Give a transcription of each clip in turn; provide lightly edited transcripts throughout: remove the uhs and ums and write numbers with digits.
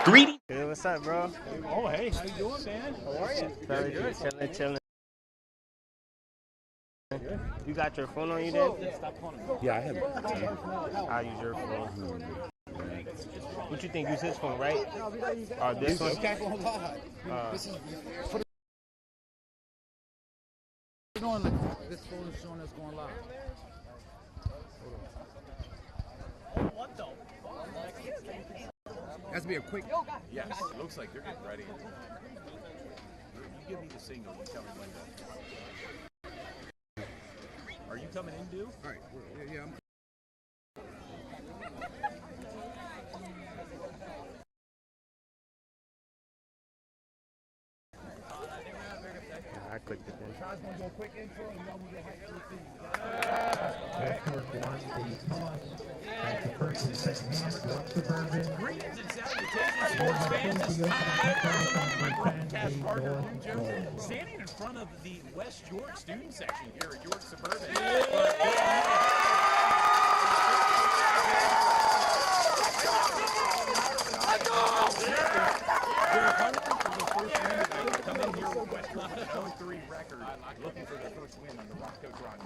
Greetings. Hey, what's up, bro? Oh, hey, how you doing, man? How are you? Very good. Chilling. You got your phone on you, Dan? Yeah, I have it. I'll use your phone. What you think? Use his phone, right? This one? This is this phone is showing us going live. Has to be a quick. Yes, it looks like they're getting ready. You give me the signal. You tell me when to. Are you coming in, dude? All right. Yeah. I clicked it then. Guys, want to do a quick intro and then we'll get hyped for the season. Greetings and salutations, sports fans. This is my broadcast partner, Drew Jones, standing in front of the West York student section here at York Suburban. They're hungry for the first win tonight. Come in here with West York 0-3 record, looking for their first win on the Rocco Run.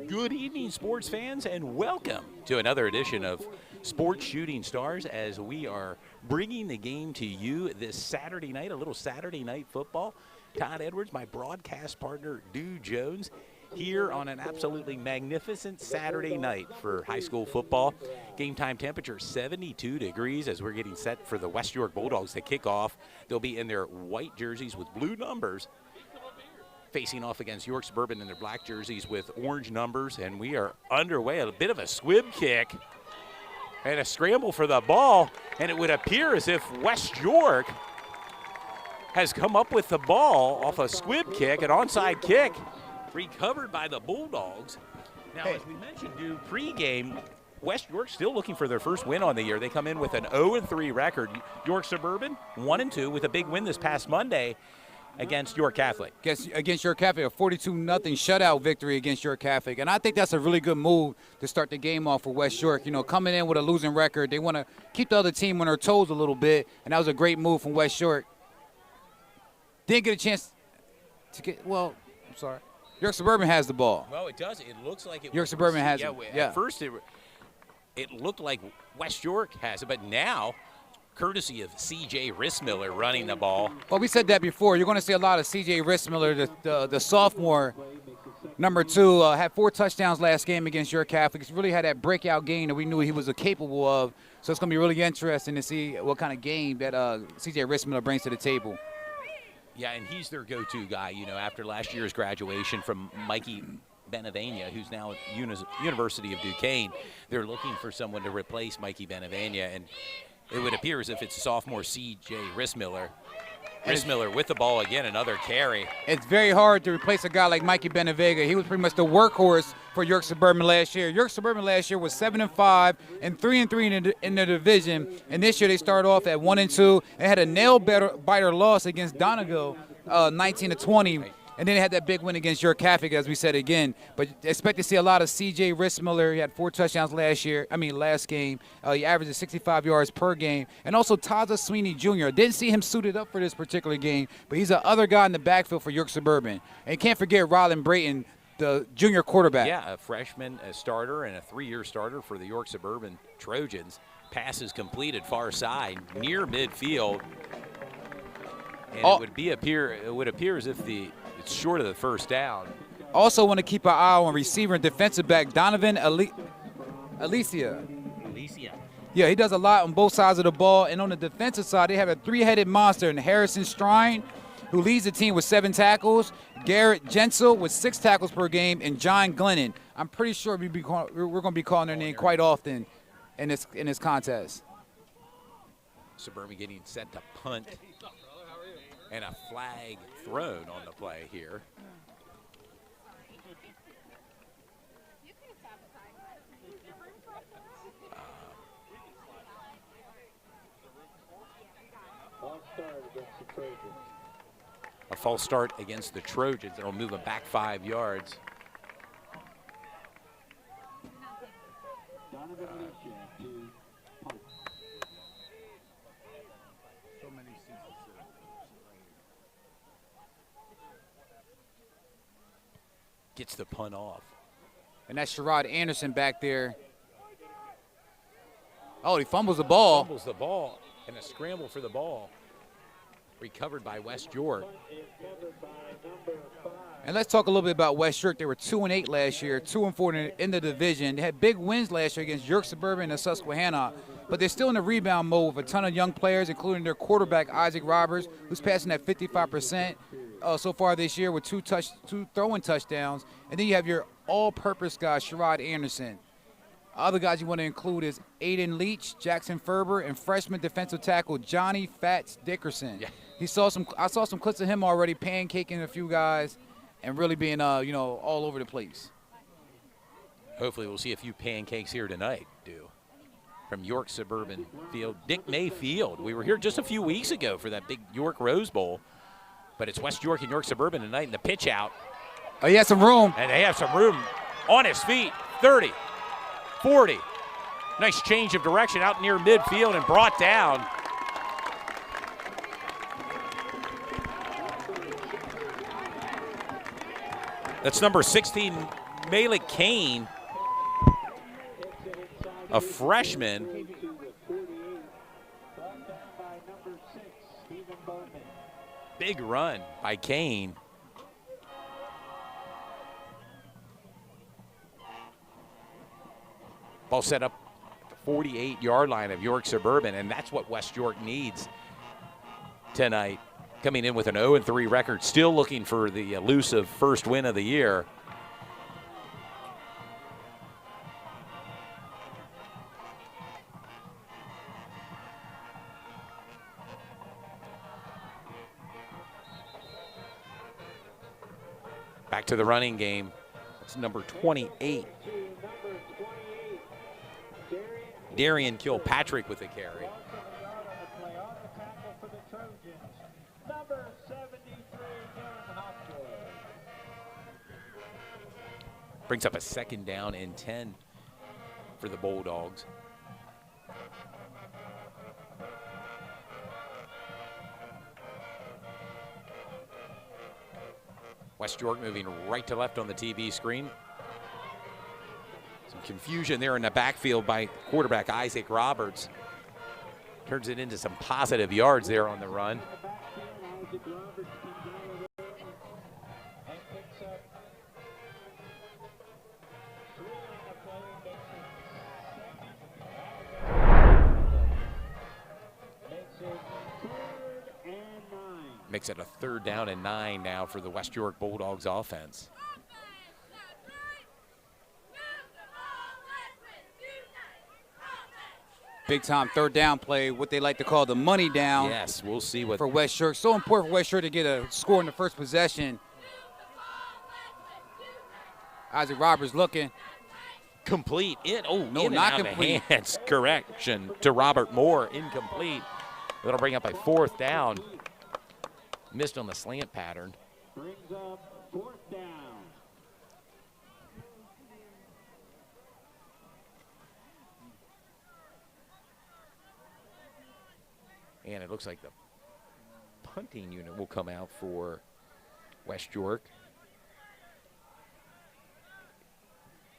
Good evening, sports fans, and welcome to another edition of Sports Shooting Stars as we are bringing the game to you this Saturday night, a little Saturday night football. Todd Edwards, my broadcast partner, Drew Jones, here on an absolutely magnificent Saturday night for high school football. Game time temperature 72 degrees as we're getting set for the West York Bulldogs to kick off. They'll be in their white jerseys with blue numbers, facing off against York Suburban in their black jerseys with orange numbers, and we are underway. A bit of a squib kick and a scramble for the ball, and it would appear as if West York has come up with the ball off a squib kick, an onside kick, recovered by the Bulldogs. Now, as we mentioned, pregame, West York still looking for their first win on the year. They come in with an 0-3 record. York Suburban 1-2 with a big win this past Monday. against York Catholic. Against York Catholic, a 42-0 shutout victory against York Catholic. And I think that's a really good move to start the game off for West York. You know, coming in with a losing record, they want to keep the other team on their toes a little bit, and that was a great move from West York. Didn't get a chance to get, well, I'm sorry. York Suburban has the ball. Well, it does. It looks like it. York Suburban has it. Yeah. At first, it looked like West York has it, but now, courtesy of C.J. Rissmiller running the ball. Well, we said that before. You're going to see a lot of C.J. Rissmiller, the sophomore, number 2, had 4 touchdowns last game against York Catholic. He's really had that breakout game that we knew he was capable of. So it's going to be really interesting to see what kind of game that C.J. Rissmiller brings to the table. Yeah, and he's their go-to guy, you know, after last year's graduation from Mikey Benevania, who's now at University of Duquesne. They're looking for someone to replace Mikey Benevania, and it would appear as if it's sophomore C.J. Rissmiller. Rissmiller with the ball again, another carry. It's very hard to replace a guy like Mikey Benevega. He was pretty much the workhorse for York Suburban last year. York Suburban last year was 7-5 and 3-3 in the division, and this year they started off at 1-2 and had a nail-biter loss against Donegal, 19-20. And then they had that big win against York Catholic, as we said again. But expect to see a lot of C.J. Rissmiller. He had 4 touchdowns last game. He averages 65 yards per game. And also Taza Sweeney Jr. Didn't see him suited up for this particular game, but he's the other guy in the backfield for York Suburban. And can't forget Rylan Brayton, the junior quarterback. Yeah, a freshman, a starter, and a 3-year starter for the York Suburban Trojans. Passes completed far side, near midfield. And it would appear as if it's short of the first down. Also want to keep an eye on receiver and defensive back Donovan Alicia. Yeah, he does a lot on both sides of the ball. And on the defensive side, they have a 3-headed monster in Harrison Strine, who leads the team with 7 tackles, Garrett Jensel with 6 tackles per game, and John Glennon. I'm pretty sure we're going to be calling their name quite often in this contest. Suburban getting set to punt. And a flag thrown on the play here. A false start against the Trojans. It'll move them back 5 yards. Gets the punt off. And that's Sherrod Anderson back there. Oh, he fumbles the ball. Fumbles the ball, and a scramble for the ball. Recovered by West York. And let's talk a little bit about West York. They were 2-8 last year, 2-4 in the division. They had big wins last year against York Suburban and Susquehanna, but they're still in the rebound mode with a ton of young players, including their quarterback, Isaac Roberts, who's passing at 55%. So far this year with 2 throwing touchdowns. And then you have your all-purpose guy, Sherrod Anderson. Other guys you want to include is Aiden Leach, Jackson Ferber, and freshman defensive tackle Johnny Fats Dickerson. Yeah. I saw some clips of him already pancaking a few guys and really being all over the place. Hopefully we'll see a few pancakes here tonight, from York Suburban Field. Dick May Field. We were here just a few weeks ago for that big York Rose Bowl. But it's West York and York Suburban tonight in the pitch out. Oh, he has some room. And they have some room on his feet. 30, 40. Nice change of direction out near midfield and brought down. That's number 16, Malik Kane, a freshman. Big run by Kane. Ball set up the 48-yard line of York Suburban, and that's what West York needs tonight. Coming in with an 0-3 record, still looking for the elusive first win of the year. Back to the running game. That's number 28. Darian Kilpatrick with the carry. Number 73, Brings up a 2nd down and 10 for the Bulldogs. West York moving right to left on the TV screen. Some confusion there in the backfield by quarterback Isaac Roberts. Turns it into some positive yards there on the run. Makes it a 3rd down and 9 now for the West York Bulldogs offense. Big time 3rd down play, what they like to call the money down. Yes, we'll see what for West York. So important for West York to get a score in the first possession. Isaac Roberts looking. Complete. No, not not complete. Hands. Correction to Robert Moore. Incomplete. That'll bring up a 4th down. Missed on the slant pattern. Brings up 4th down. And it looks like the punting unit will come out for West York.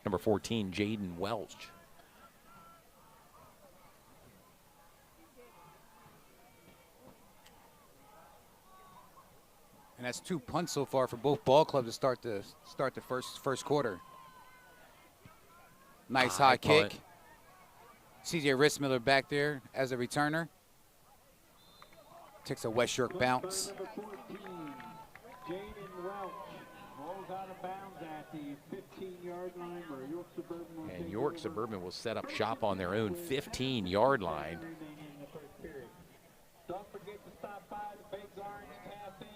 Number 14, Jaden Welch. And that's 2 punts so far for both ball clubs to start the first quarter. Nice high punt. kick. CJ Ritzmiller back there as a returner. Takes a West York bounce. Number 14, Jaden Welch rolls out of bounds at the 15-yard line where York Suburban will And take York over. Suburban will set up shop on their own 15-yard line. Remaining in the first period. Don't forget to stop by the Big Orange Cafe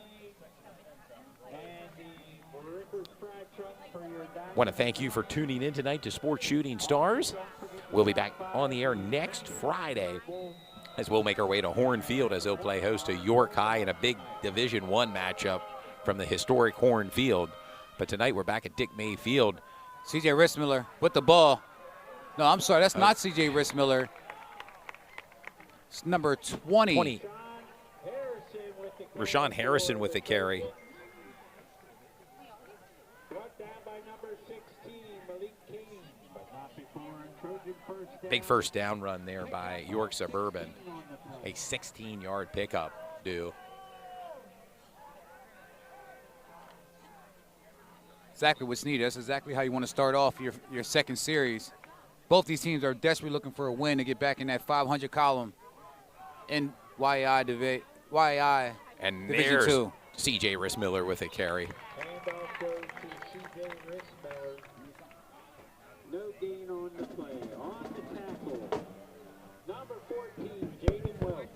and the Rivers Fried Truck for your dining. Want to thank you for tuning in tonight to Sports Shooting Stars. We'll be back on the air next Friday as we'll make our way to Horn Field as they'll play host to York High in a big Division I matchup from the historic Horn Field. But tonight we're back at Dick May Field. CJ Ritzmiller with the ball. No, I'm sorry, that's not CJ Ritzmiller. It's number 20. Rashawn Harrison with the carry. Brought down by number 16, Malik King, but not before Trojan first down. Big first down run there by York Suburban. A 16-yard pickup due. Exactly what's needed. That's exactly how you want to start off your second series. Both these teams are desperately looking for a win to get back in that 500 column in YI And Division there's II. C.J. Ritzmiller with a carry. Handoff goes to C.J. Ritzmiller. No gain on the play. On the tackle, number 14, Jaden Welch.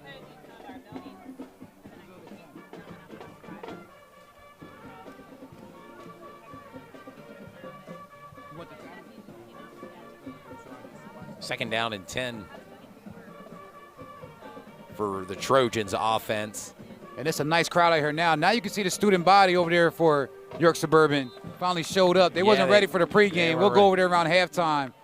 Second down and 10 for the Trojans offense. And it's a nice crowd out here now. Now you can see the student body over there for York Suburban. Finally showed up. They wasn't ready for the pregame. We'll go over there around halftime.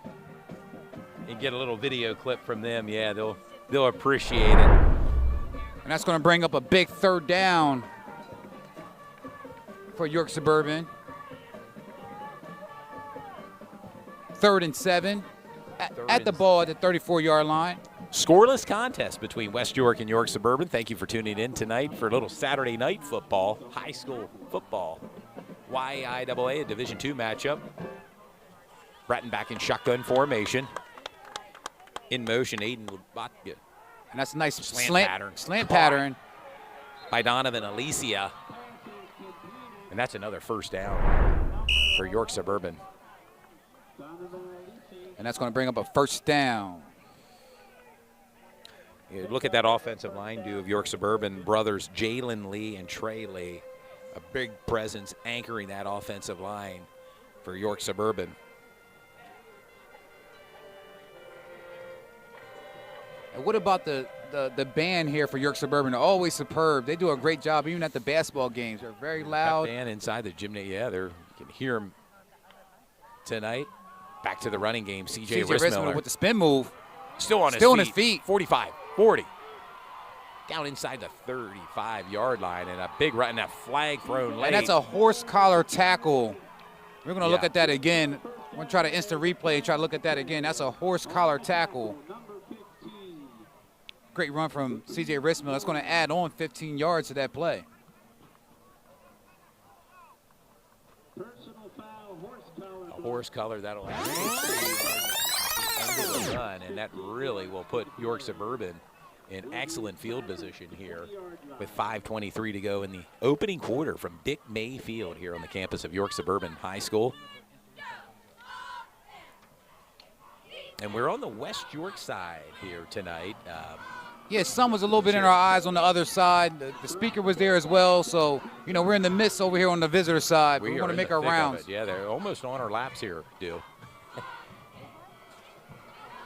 And get a little video clip from them. Yeah, they'll appreciate it. And that's going to bring up a big 3rd down for York Suburban. 3rd and 7 at the ball at the 34-yard line. Scoreless contest between West York and York Suburban. Thank you for tuning in tonight for a little Saturday night football, high school football. YIAA, a Division II matchup. Bratton back in shotgun formation. In motion, Aiden Lubatka. And that's a nice Slant pattern by Donovan Alicia. And that's another first down for York Suburban. And that's going to bring up a 1st down. You look at that offensive line duo of York Suburban brothers, Jalen Lee and Trey Lee. A big presence anchoring that offensive line for York Suburban. And what about the band here for York Suburban? They're always superb. They do a great job even at the basketball games. They're very loud. That band inside the gymnasium, yeah, you can hear them tonight. Back to the running game. C.J. C.J. Rissmiller with the spin move. still on Still on his his feet. feet. 45, 40. Down inside the 35-yard line, and a big run, and a flag thrown late. And that's a horse collar tackle. We're going to look Yeah. at that again. I'm going to try to instant replay and try to look at that again. That's a horse collar tackle. Great run from C.J. Rissmiller. That's going to add on 15 yards to that play. Personal foul, horse collar. A horse color that'll add 15 yards into the run, and that really will put York Suburban in excellent field position here with 5:23 to go in the opening quarter from Dick May Field here on the campus of York Suburban High School. And we're on the West York side here tonight. Yeah, sun was a little bit in our eyes on the other side. The speaker was there as well. So, you know, we're in the midst over here on the visitor side. We are want to in make the our thick of rounds. it. Yeah, they're almost on our laps here, Dill.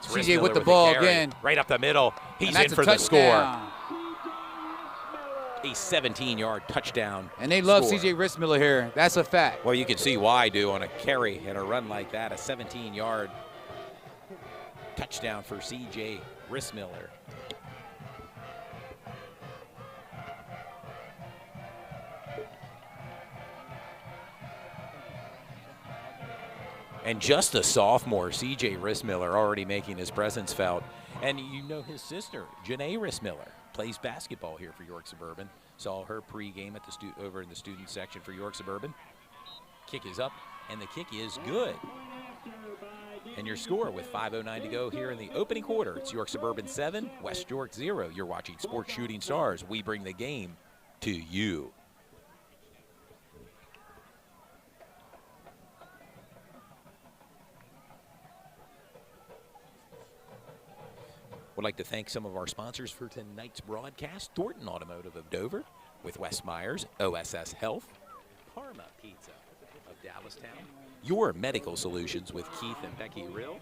CJ with the ball carry. again. Right up the middle. He's And that's in for a the score. touchdown. A 17-yard touchdown. And they love score. C.J. Rissmiller here. That's a fact. Well, you can see why, do on a carry and a run like that, a 17-yard touchdown for C.J. Rissmiller. And just a sophomore, C.J. Rissmiller, already making his presence felt. And you know his sister, Janae Rissmiller, plays basketball here for York Suburban. Saw her pregame at the over in the student section for York Suburban. Kick is up, and the kick is good. And your score with 5:09 to go here in the opening quarter. It's York Suburban 7, West York 0. You're watching Sports Shooting Stars. We bring the game to you. Would like to thank some of our sponsors for tonight's broadcast. Thornton Automotive of Dover with Wes Myers, OSS Health, Parma Pizza of Dallastown, Your Medical Solutions with Keith and Becky Rill,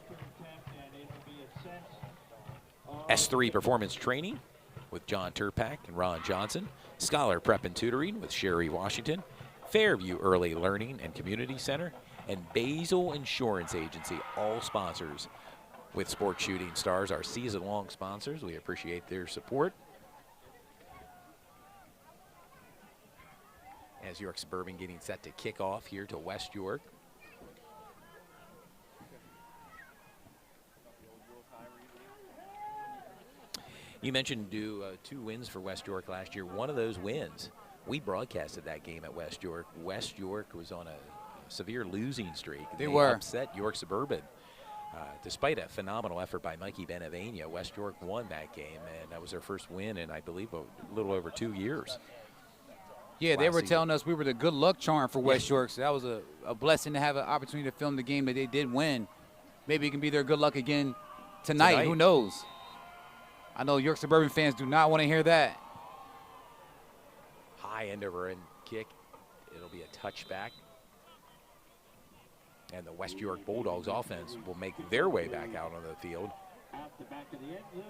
S3 Performance Training with John Turpak and Ron Johnson, Scholar Prep and Tutoring with Sherry Washington, Fairview Early Learning and Community Center, and Basil Insurance Agency, all sponsors with Sports Shooting Stars, our season-long sponsors. We appreciate their support. As York Suburban getting set to kick off here to West York. You mentioned 2 wins for West York last year. One of those wins, we broadcasted that game at West York. West York was on a severe losing streak. They were. Upset York Suburban. Despite a phenomenal effort by Mikey Benevania, West York won that game, and that was their first win in, I believe, a little over 2 years. Yeah, they last were season. telling us we were the good luck charm for West York. So that was a blessing to have an opportunity to film the game that they did win. Maybe it can be their good luck again tonight. Who knows? I know York Suburban fans do not want to hear that. High end over end kick. It'll be a touchback. And the West York Bulldogs offense will make their way back out on the field. At the back of the end zone.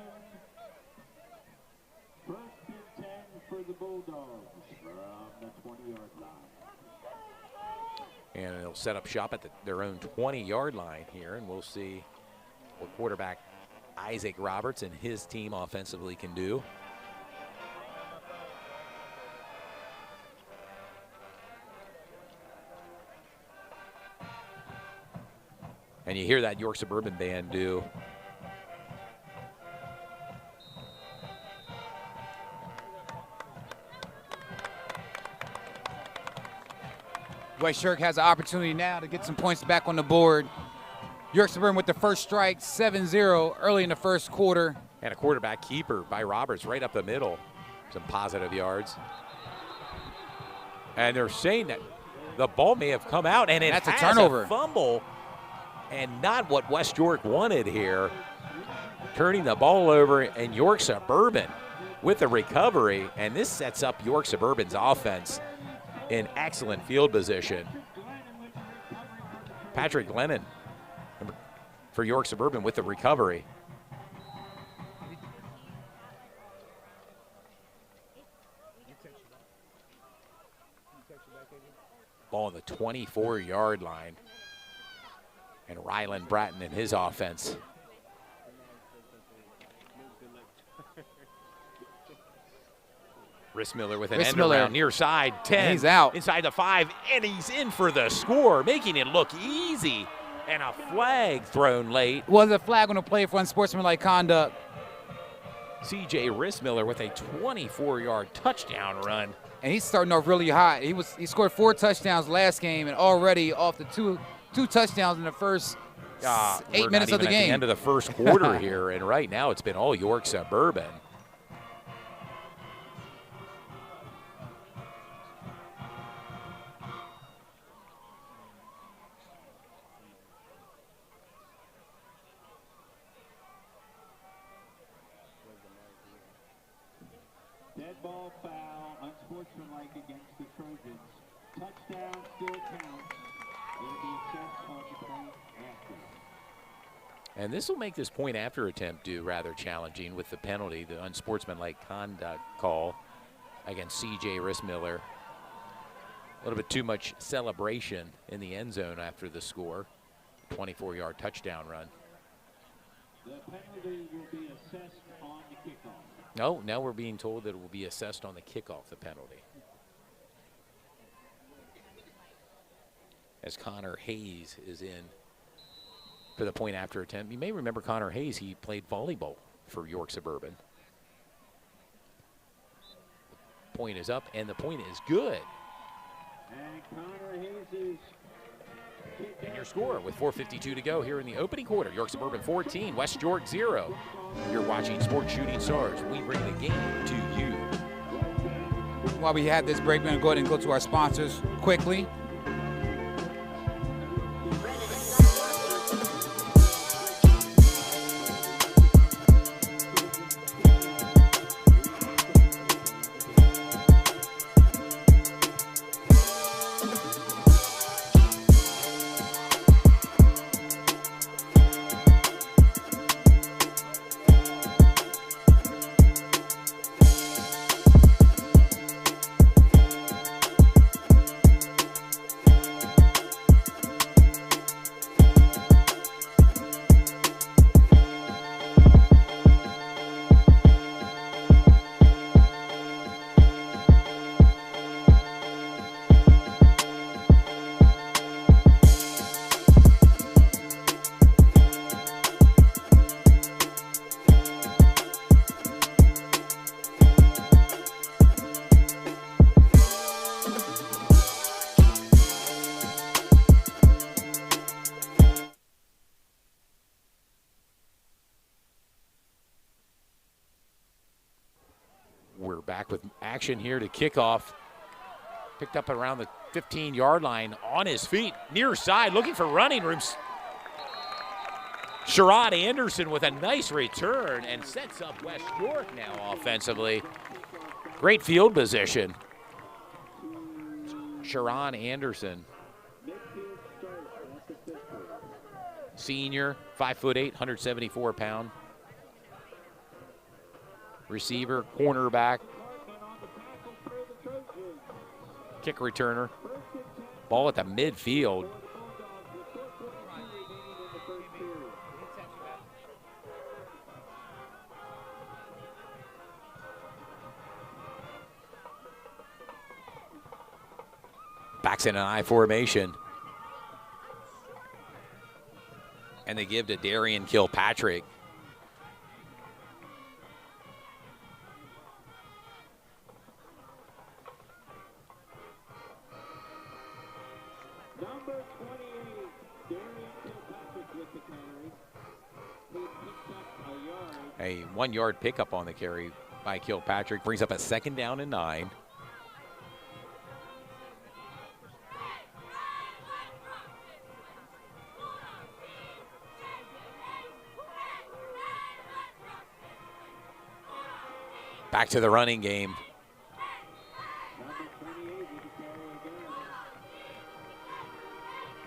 First and 10 for the Bulldogs from the 20-yard line. And they'll set up shop at their own 20-yard line here, and we'll see what quarterback Isaac Roberts and his team offensively can do. And you hear that York Suburban band do. West York has an opportunity now to get some points back on the board. York Suburban with the first strike, 7-0 early in the first quarter. And a quarterback keeper by Roberts right up the middle. Some positive yards. And they're saying that the ball may have come out, and That's a has turnover. a fumble. And not what West York wanted here. Turning the ball over, and York Suburban with the recovery. And this sets up York Suburban's offense in excellent field position. Patrick Glennon for York Suburban with the recovery. Ball on the 24-yard line. And Rylan Bratton and his offense. Rissmiller with an end around near side 10. He's out. Inside the 5, and he's in for the score, making it look easy. And a flag thrown late. Was a flag on the play for unsportsmanlike conduct. C.J. Rissmiller with a 24-yard touchdown run. And he's starting off really hot. He scored 4 touchdowns last game, and already off the two touchdowns in the first 8 minutes of the game. At the end of the first quarter here, and right now it's been all York Suburban. Dead ball foul, unsportsmanlike against the Trojans. Touchdown still counts. It'll be assessed on the point after. And this will make this point after attempt do rather challenging with the penalty, the unsportsmanlike conduct call against C.J. Rissmiller. A little bit too much celebration in the end zone after the score. 24-yard touchdown run. The penalty will be assessed on the kickoff. No, now we're being told that it will be assessed on the kickoff, the penalty. As Connor Hayes is in for the point after attempt. You may remember Connor Hayes. He played volleyball for York Suburban. Point is up, and the point is good. And Connor Hayes' And your score with 4:52 to go here in the opening quarter. York Suburban 14, West York 0. You're watching Sports Shooting Stars. We bring the game to you. While we have this break, we're going to go ahead and go to our sponsors quickly. We're back with action here to kick off. Picked up around the 15-yard line on his feet, near side, looking for running room. Sherrod Anderson with a nice return and sets up West York now offensively. Great field position. Sherrod Anderson, senior, 5'8", 174-pound. Receiver, cornerback, kick returner. Ball at the midfield. Backs in an I formation. And they give to Darian Kilpatrick. Number 28, Darian Kilpatrick with the carry. He picks up a yard. A 1-yard pickup on the carry by Kilpatrick. Brings up a 2nd down and 9. Back to the running game. Number 28 with the carry again.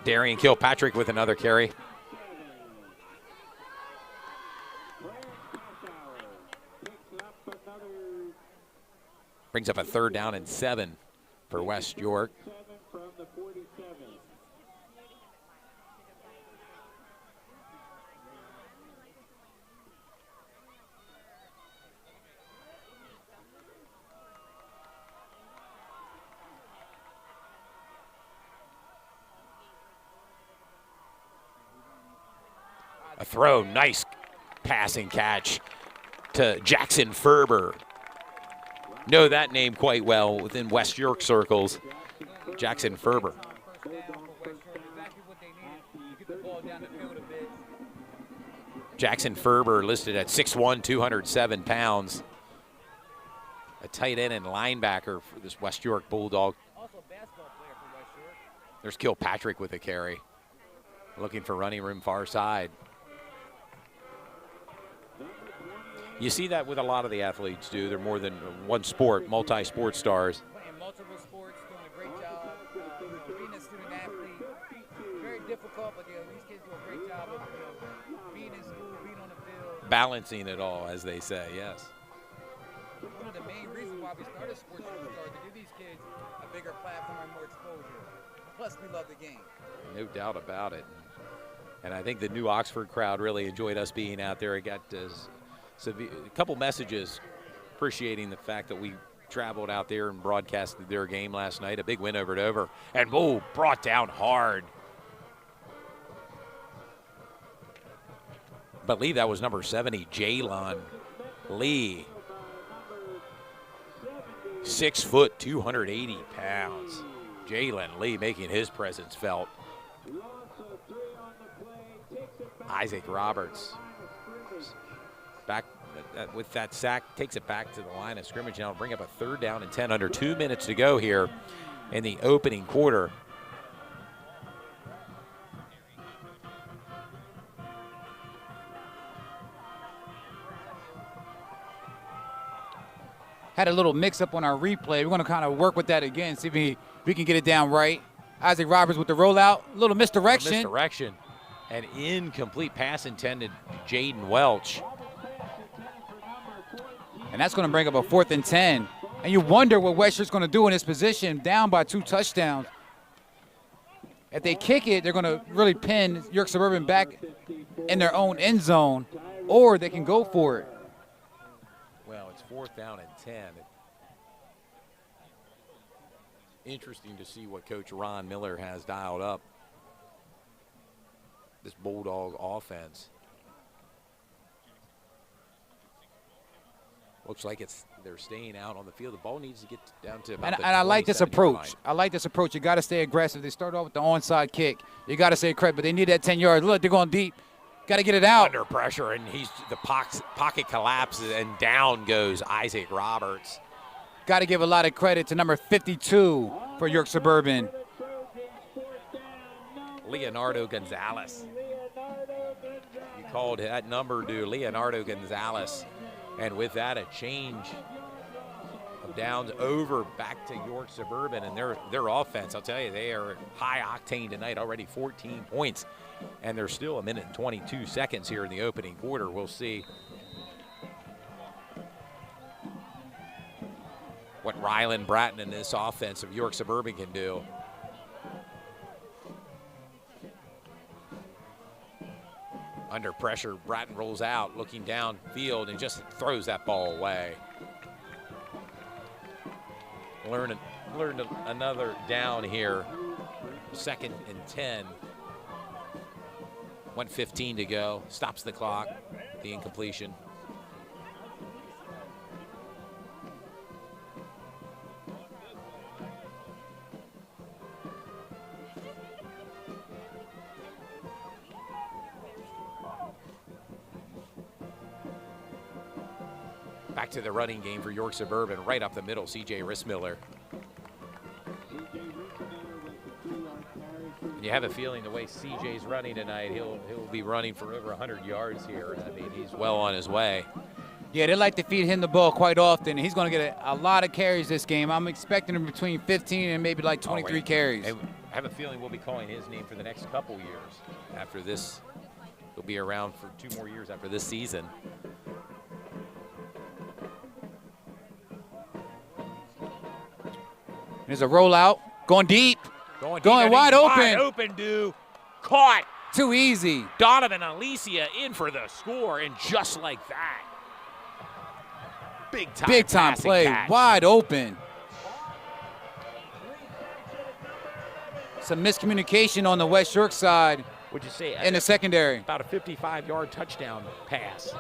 Darian Kilpatrick with another carry. Brings up a 3rd down and 7 for West York. 7 from the 47. A throw, nice passing catch to Jackson Ferber. Know that name quite well within West York circles. Jackson Ferber. Jackson Ferber listed at 6'1", 207 pounds. A tight end and linebacker for this West York Bulldog. Also a basketball player for West York. There's Kilpatrick with a carry. Looking for running room far side. You see that with a lot of the athletes, do. They're more than one sport, multi-sport stars. Playing multiple sports, doing a great job. Being a student athlete, very difficult, but these kids do a great job of being in school, being on the field. Balancing it all, as they say, yes. One of the main reasons why we started Sports Shooting Stars, to give these kids a bigger platform and more exposure. Plus, we love the game. No doubt about it. And I think the new Oxford crowd really enjoyed us being out there. It got a couple messages appreciating the fact that we traveled out there and broadcasted their game last night. A big win over Dover. And, whoa, brought down hard. I believe that was number 70, Jalen Lee. 6 foot, 280 pounds. Jalen Lee making his presence felt. Isaac Roberts back with that sack, takes it back to the line of scrimmage now. Bring up a 3rd down and 10 under 2 minutes to go here in the opening quarter. Had a little mix-up on our replay. We're going to kind of work with that again, see if we can get it down right. Isaac Roberts with the rollout, a little misdirection. Misdirection. An incomplete pass intended to Jaden Welch. And that's going to bring up a 4th and 10. And you wonder what West York's going to do in this position, down by 2 touchdowns. If they kick it, they're going to really pin York Suburban back in their own end zone, or they can go for it. Well, it's 4th down and 10. Interesting to see what Coach Ron Miller has dialed up. This Bulldog offense. Looks like they're staying out on the field. The ball needs to get down to about and I like this 20-yard approach. line. I like this approach. You got to stay aggressive. They start off with the onside kick. You got to stay correct, but they need that 10 yards. Look, they're going deep. Got to get it out. Under pressure, and the pocket collapses, and down goes Isaac Roberts. Got to give a lot of credit to number 52 for York Suburban. Leonardo Gonzalez. You called that number to Leonardo Gonzalez. And with that, a change of downs over back to York Suburban and their offense. I'll tell you, they are high octane tonight, already 14 points. And there's still 1 minute and 22 seconds here in the opening quarter. We'll see what Rylan Bratton and this offense of York Suburban can do. Under pressure, Bratton rolls out, looking downfield, and just throws that ball away. Learned another down here. 2nd and 10. 1:15 to go. Stops the clock. The incompletion. Back to the running game for York Suburban, right up the middle, C.J. Rissmiller. And you have a feeling the way C.J.'s running tonight, he'll be running for over 100 yards here. I mean, he's well on his way. Yeah, they like to feed him the ball quite often. He's going to get a lot of carries this game. I'm expecting him between 15 and maybe like 23 carries. I have a feeling we'll be calling his name for the next couple years after this. He'll be around for 2 more years after this season. There's a rollout, going deep, going wide open. Wide open, dude. Caught. Too easy. Donovan Alicia in for the score, and just like that. Big time play, catch. wide open. Some miscommunication on the West York side Would you say in the secondary. about a 55-yard touchdown pass?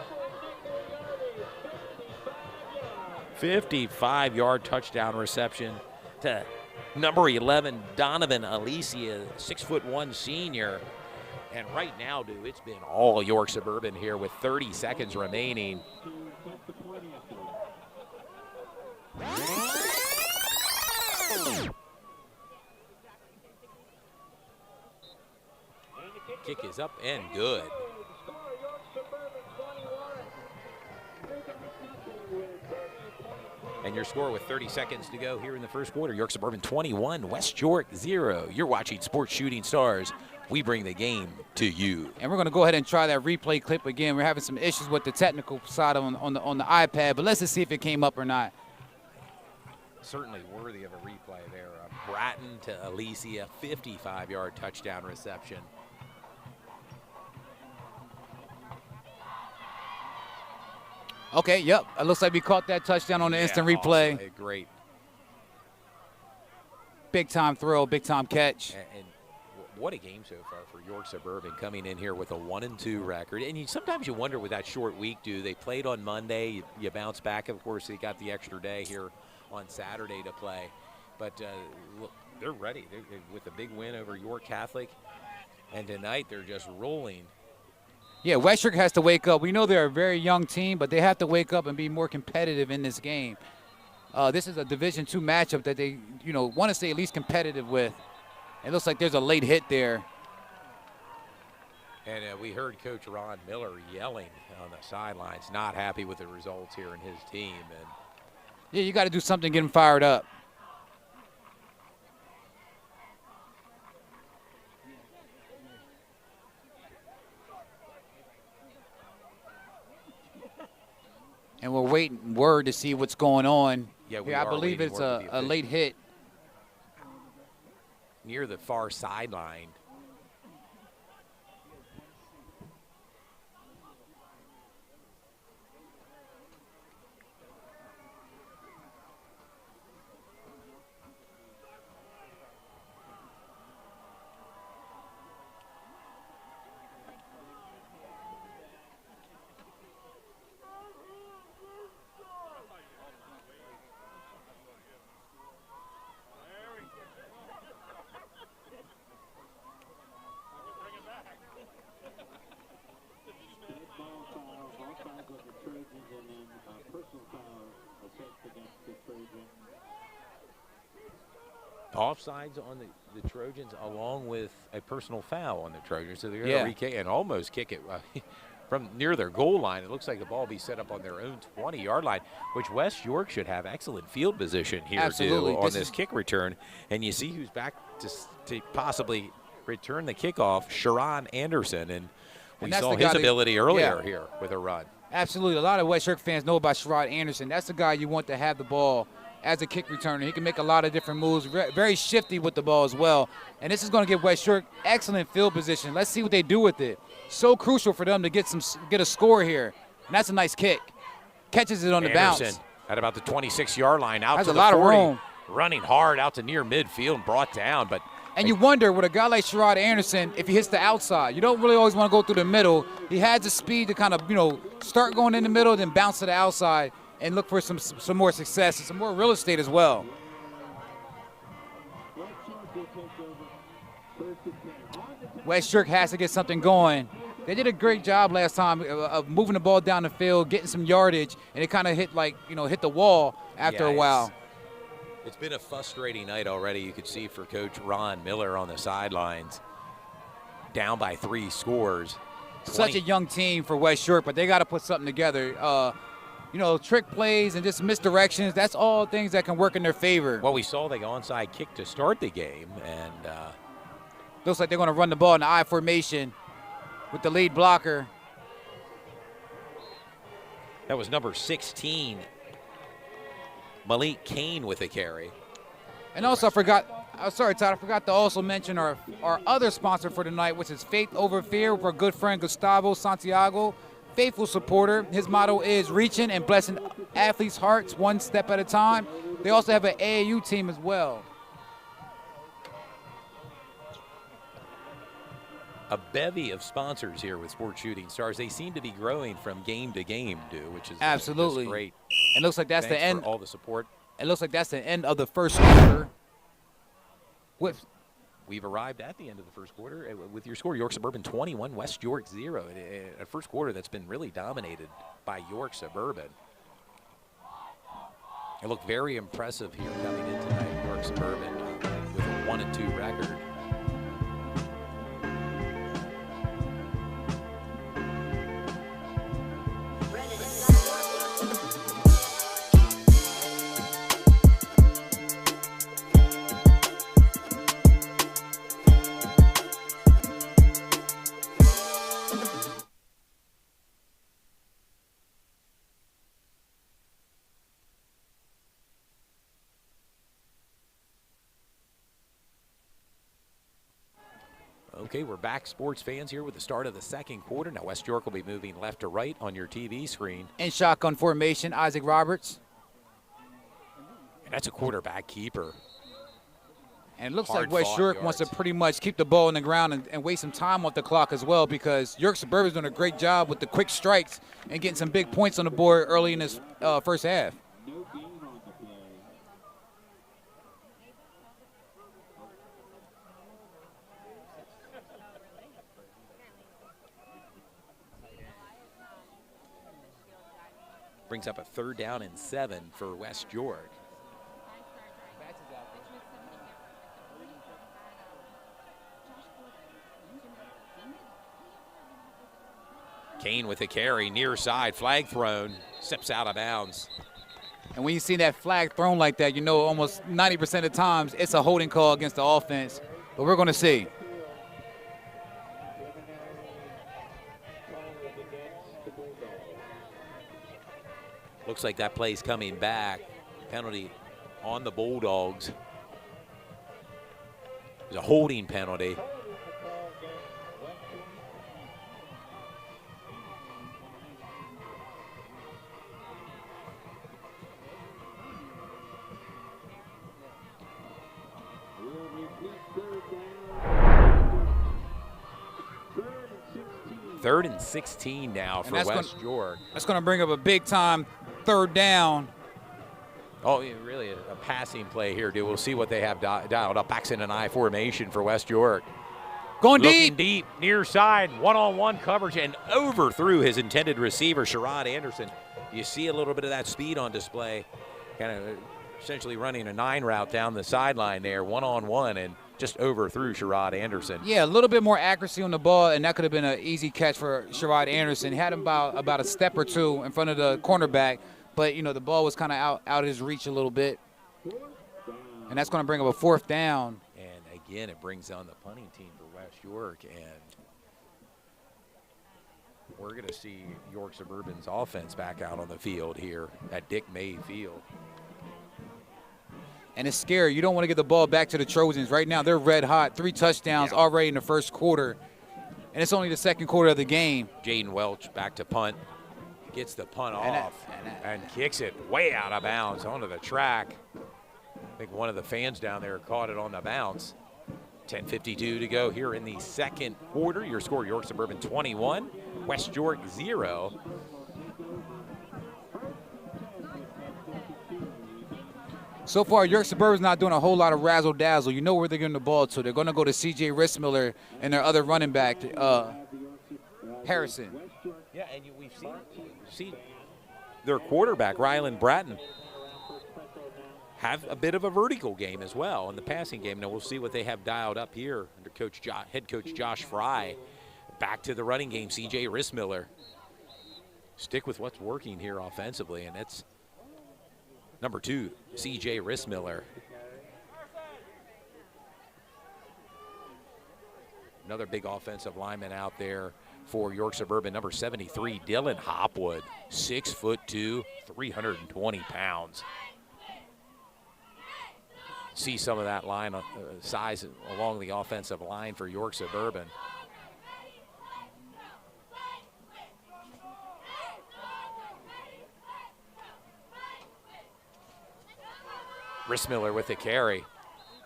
55-yard touchdown reception to number 11, Donovan Alicia, 6'1" senior. And right now, dude, it's been all York Suburban here with 30 seconds remaining. Kick is up and good. And your score with 30 seconds to go here in the first quarter. York Suburban 21, West York 0. You're watching Sports Shooting Stars. We bring the game to you. And we're going to go ahead and try that replay clip again. We're having some issues with the technical side on the iPad, but let's just see if it came up or not. Certainly worthy of a replay there. Bratton to Alicia, 55-yard touchdown reception. Okay, yep. It looks like we caught that touchdown on the instant replay. Awesome. Great. Big-time throw, big-time catch. And what a game so far for York Suburban, coming in here with a 1-2 record. And sometimes you wonder with that short week, they played on Monday, you bounce back. Of course, they got the extra day here on Saturday to play. But look, they're ready with a big win over York Catholic. And tonight they're just rolling. Yeah, West York has to wake up. We know they're a very young team, but they have to wake up and be more competitive in this game. This is a Division II matchup that they, want to stay at least competitive with. It looks like there's a late hit there. And we heard Coach Ron Miller yelling on the sidelines, not happy with the results here in his team. And yeah, you got to do something to get him fired up. And we're waiting word to see what's going on. Yeah, I believe it's a late hit. Near the far sideline. Offsides on the Trojans, along with a personal foul on the Trojans. So they're going to re-kick and almost kick it from near their goal line. It looks like the ball will be set up on their own 20-yard line, which West York should have excellent field position here on this kick return. And you see who's back to possibly return the kickoff, Sharon Anderson. And we saw his ability earlier here with a run. Absolutely. A lot of West York fans know about Sherrod Anderson. That's the guy you want to have the ball as a kick returner. He can make a lot of different moves, very shifty with the ball as well. And this is going to give West York excellent field position. Let's see what they do with it. So crucial for them to get a score here. And that's a nice kick. Catches it on the bounce. At about the 26-yard line, out has to a the lot 40, of room. Running hard out to near midfield, brought down. And you wonder, with a guy like Sherrod Anderson, if he hits the outside, you don't really always want to go through the middle. He has the speed to kind of, start going in the middle, then bounce to the outside and look for some more success and some more real estate as well. West York has to get something going. They did a great job last time of moving the ball down the field, getting some yardage, and it kind of hit hit the wall after a while. It's been a frustrating night already, you could see, for Coach Ron Miller on the sidelines. Down by 3 scores. Such a young team for West York, but they got to put something together. Trick plays and just misdirections, that's all things that can work in their favor. Well, we saw the onside kick to start the game, and looks like they're going to run the ball in the I formation with the lead blocker. That was number 16, Malik Kane, with a carry. And also I forgot to also mention our other sponsor for tonight, which is Faith Over Fear, with our good friend Gustavo Santiago. Faithful supporter. His motto is reaching and blessing athletes' hearts one step at a time. They also have an AAU team as well. a bevy of sponsors here with Sports Shooting Stars. They seem to be growing from game to game, which is Absolutely just great. It looks like that's Thanks the end. for all the support. It looks like that's the end of the first quarter. We've arrived at the end of the first quarter with your score. York Suburban 21, West York 0. A first quarter that's been really dominated by York Suburban. It looked very impressive here coming in tonight. York Suburban with a 1-2 record. Okay, we're back, sports fans, here with the start of the second quarter. Now West York will be moving left to right on your TV screen. In shotgun formation, Isaac Roberts. And that's a quarterback keeper. And it looks Hard like West fought York wants to yards. pretty much keep the ball on the ground and waste some time off the clock as well, because York Suburban's doing a great job with the quick strikes and getting some big points on the board early in this first half. No gain on the play. Brings up a 3rd down and 7 for West York. Kane with the carry, near side, flag thrown, steps out of bounds. And when you see that flag thrown like that, you know almost 90% of the times it's a holding call against the offense. But we're going to see. Looks like that play's coming back. Penalty on the Bulldogs. There's a holding penalty. Third and 16 now for West York. That's going to bring up a big-time 3rd down. Oh, yeah, really a passing play here, dude. We'll see what they have dialed up. Backs in an I formation for West York. Going Looking deep. near side, one-on-one coverage, and overthrew his intended receiver, Sherrod Anderson. You see a little bit of that speed on display, kind of essentially running a 9 route down the sideline there, one-on-one, and just overthrew Sherrod Anderson. Yeah, a little bit more accuracy on the ball, and that could have been an easy catch for Sherrod Anderson. He had him about a step or two in front of the cornerback, but, you know, the ball was kind of out of his reach a little bit. And that's going to bring up a 4th down. And, again, it brings on the punting team for West York, and we're going to see York Suburban's offense back out on the field here at Dick May Field. And it's scary. You don't want to get the ball back to the Trojans. Right now, they're red hot. 3 touchdowns already in the first quarter. And it's only the second quarter of the game. Jaden Welch back to punt. Gets the punt off and kicks it way out of bounds onto the track. I think one of the fans down there caught it on the bounce. 10:52 to go here in the second quarter. Your score, York Suburban 21, West York 0. So far, York Suburban's not doing a whole lot of razzle-dazzle. You know where they're getting the ball to. They're going to go to C.J. Rissmiller and their other running back, Harrison. Yeah, and we've seen their quarterback, Rylan Bratton, have a bit of a vertical game as well in the passing game. Now we'll see what they have dialed up here under head coach Josh Fry. Back to the running game, C.J. Rissmiller. Stick with what's working here offensively, and it's number 2, C.J. Rissmiller. Another big offensive lineman out there for York Suburban, number 73, Dylan Hopwood, 6'2", 320 pounds. See some of that line size along the offensive line for York Suburban. Rissmiller with the carry.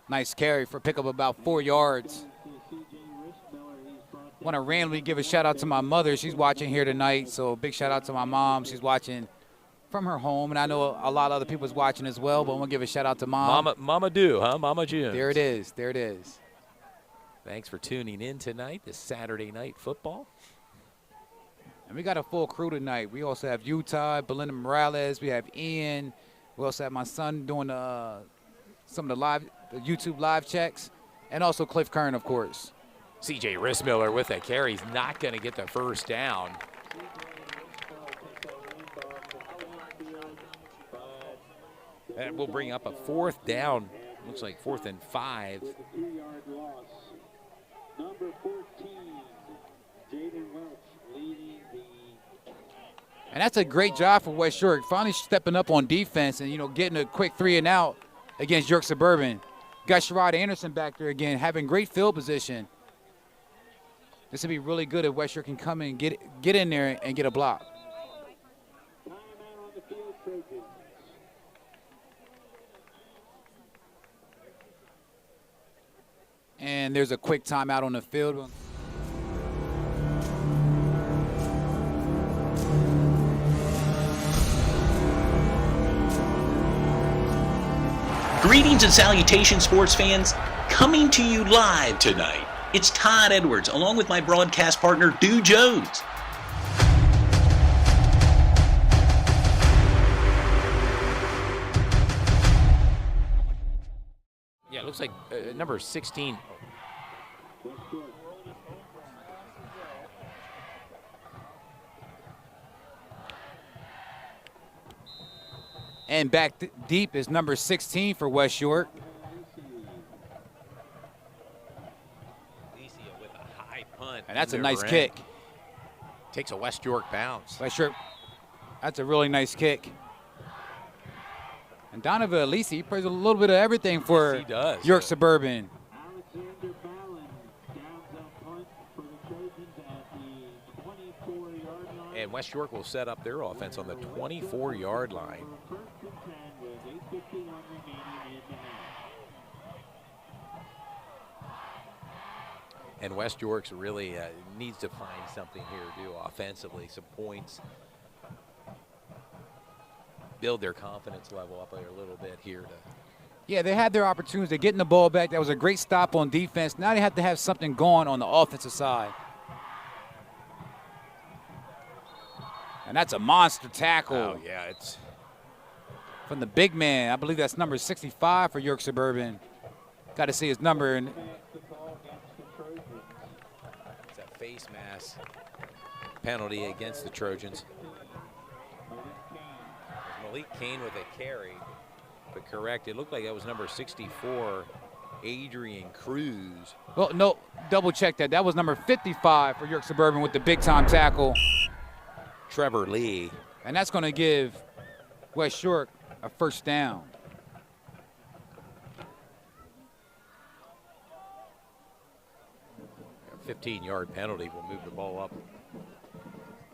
Nice carry for pick up about 4 yards. Want to randomly give a shout out to my mother. She's watching here tonight, so big shout out to my mom. She's watching from her home, and I know a lot of other people's watching as well, but I'm going to give a shout out to Mom. Mama do, huh? Mama June. There it is. There it is. Thanks for tuning in tonight, this Saturday night football. And we got a full crew tonight. We also have Utah, Belinda Morales. We have Ian. We also have my son doing some of the YouTube live checks, and also Cliff Kern, of course. C.J. Rissmiller with a carry. He's not going to get the first down. That will bring up a 4th down. Looks like 4th and 5. With a 3-yard loss. Number 14, Jaden Welch leading the. And that's a great job for West York, finally stepping up on defense and, you know, getting a quick 3 and out against York Suburban. Got Sherrod Anderson back there again, having great field position. This would be really good if West York can come in and get in there and get a block. Timeout on the field, Trojans. And there's a quick timeout on the field. Greetings and salutations, sports fans. Coming to you live tonight, it's Todd Edwards, along with my broadcast partner, Dew Jones. Yeah, it looks like number 16. And back deep is number 16 for West York. With a high punt. And that's a nice kick. Takes a West York bounce. West York, that's a really nice kick. And Donovan Alisi, he plays a little bit of everything for Yes, he does. York Suburban. Alexander Fallon downs that punt for the Trojans at the 24-yard line. And West York will set up their offense on the 24-yard line. For first and 10 with 8:51 remaining in the half. And West York's really needs to find something here to do offensively, some points. Build their confidence level up a little bit here. Yeah, they had their opportunities. They're getting the ball back. That was a great stop on defense. Now they have to have something going on the offensive side. And that's a monster tackle. Oh, yeah, it's from the big man. I believe that's number 65 for York Suburban. Got to see his number. And it's a face mask penalty against the Trojans. Malik Kane with a carry, but correct. It looked like that was number 64, Adrian Cruz. well, no, double check that. That was number 55 for York Suburban with the big time tackle. Trevor Lee. And that's going to give West York a first down. A 15-yard penalty will move the ball up.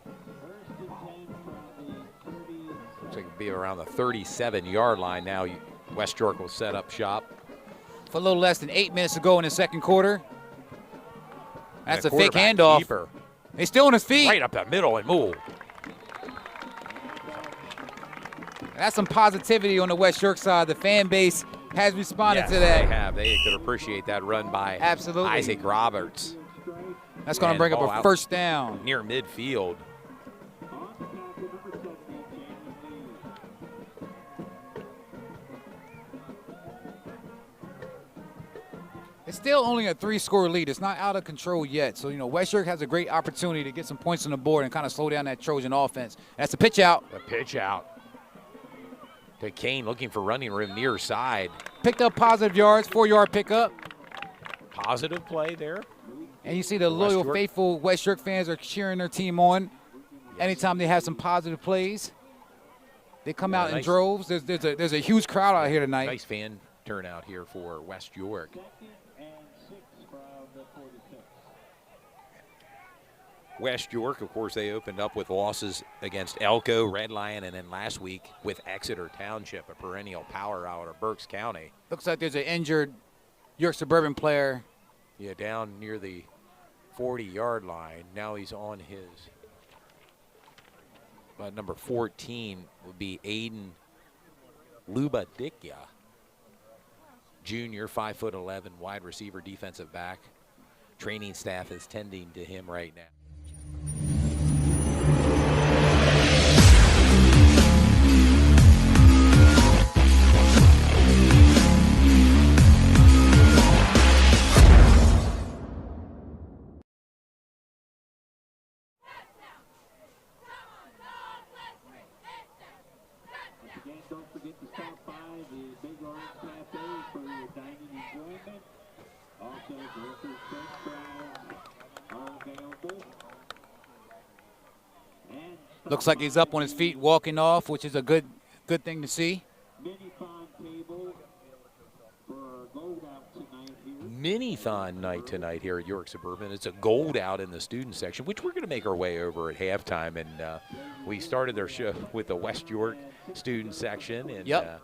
First and 10 from the 30. Looks like it'll be around the 37-yard line now. West York will set up shop. For a little less than 8 minutes to go in the second quarter. That's And a fake quarterback handoff. keeper He's still on his feet. right up the middle and move. That's some positivity on the West York side. The fan base has responded Yes, to that. they have. They could appreciate that run by Absolutely. Isaac Roberts That's going to And bring up ball a out. first down. near midfield. On the tackle, number 70, Jaden Lee. It's still only a 3-score lead. It's not out of control yet. So, you know, West York has a great opportunity to get some points on the board and kind of slow down that Trojan offense. That's a pitch out. The pitch out to Kane, looking for running room near side. Picked up positive yards, 4-yard pickup. Positive play there. And you see the West loyal, York. faithful West York fans are cheering their team on. Anytime they have some positive plays, they come Yeah, out in nice. droves. There's a huge crowd out here tonight. Nice fan turnout here for West York. Second and 6 from the 46. West York, of course, they opened up with losses against Elko, Red Lion, and then last week with Exeter Township, a perennial power out of Berks County. Looks like there's an injured York Suburban player. Yeah, down near the 40-yard line. Now he's on his number 14 would be Aiden Lubadikya, junior, 5'11", wide receiver, defensive back. Training staff is tending to him right now. Again, don't forget to stop by the Big Orange Cafe for your dining enjoyment. Also, delicious French fries are available. And Looks like he's up on his feet, walking off, which is a good thing to see. mini-thon table for gold out tonight here. Mini-thon night tonight here at York Suburban. It's a gold out in the student section, which we're going to make our way over at halftime. And we started our show with the West York student section. And, Yep.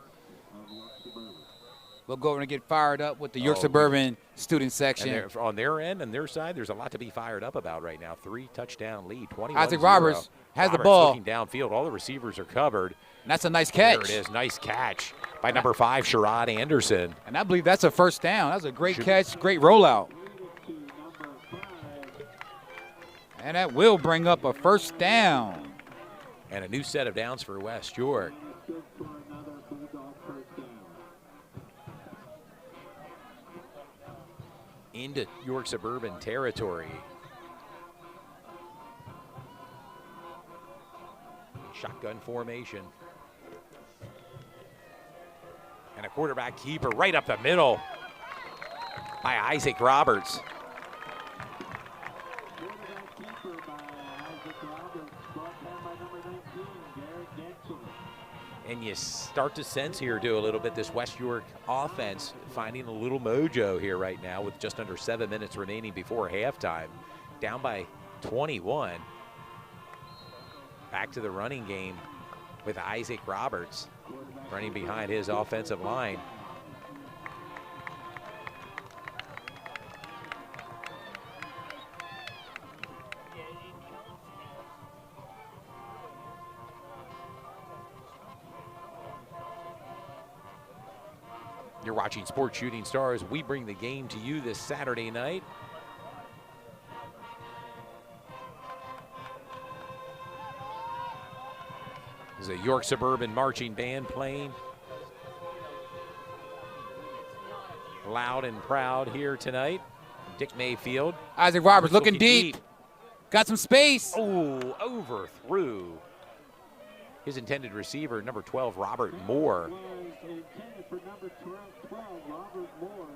We'll go over and get fired up with the York Suburban student section. and on their end and their side, there's a lot to be fired up about right now. 3-touchdown lead, 21-0. Isaac Roberts has the ball. Looking downfield. All the receivers are covered. And that's a nice catch. There it is. Nice catch by number 5, Sherrod Anderson. And I believe that's a first down. That was a great catch, great rollout. And that will bring up a first down. And a new set of downs for West York. Good for another Bulldog first down. Into York Suburban territory. Shotgun formation. And a quarterback keeper right up the middle by Isaac Roberts. Quarterback keeper by Isaac Roberts, brought down by number 19, Garrett Getchell. And you start to sense here, a little bit, this West York offense finding a little mojo here right now with just under 7 minutes remaining before halftime. Down by 21. Back to the running game with Isaac Roberts running behind his offensive line. You're watching Sports Shooting Stars. We bring the game to you this Saturday night. There's a York Suburban marching band playing. Loud and proud here tonight. Dick Mayfield. Isaac Roberts looking deep. Got some space. Oh, overthrew his intended receiver, number 12, Robert Moore. Was intended for number 12, Robert Moore.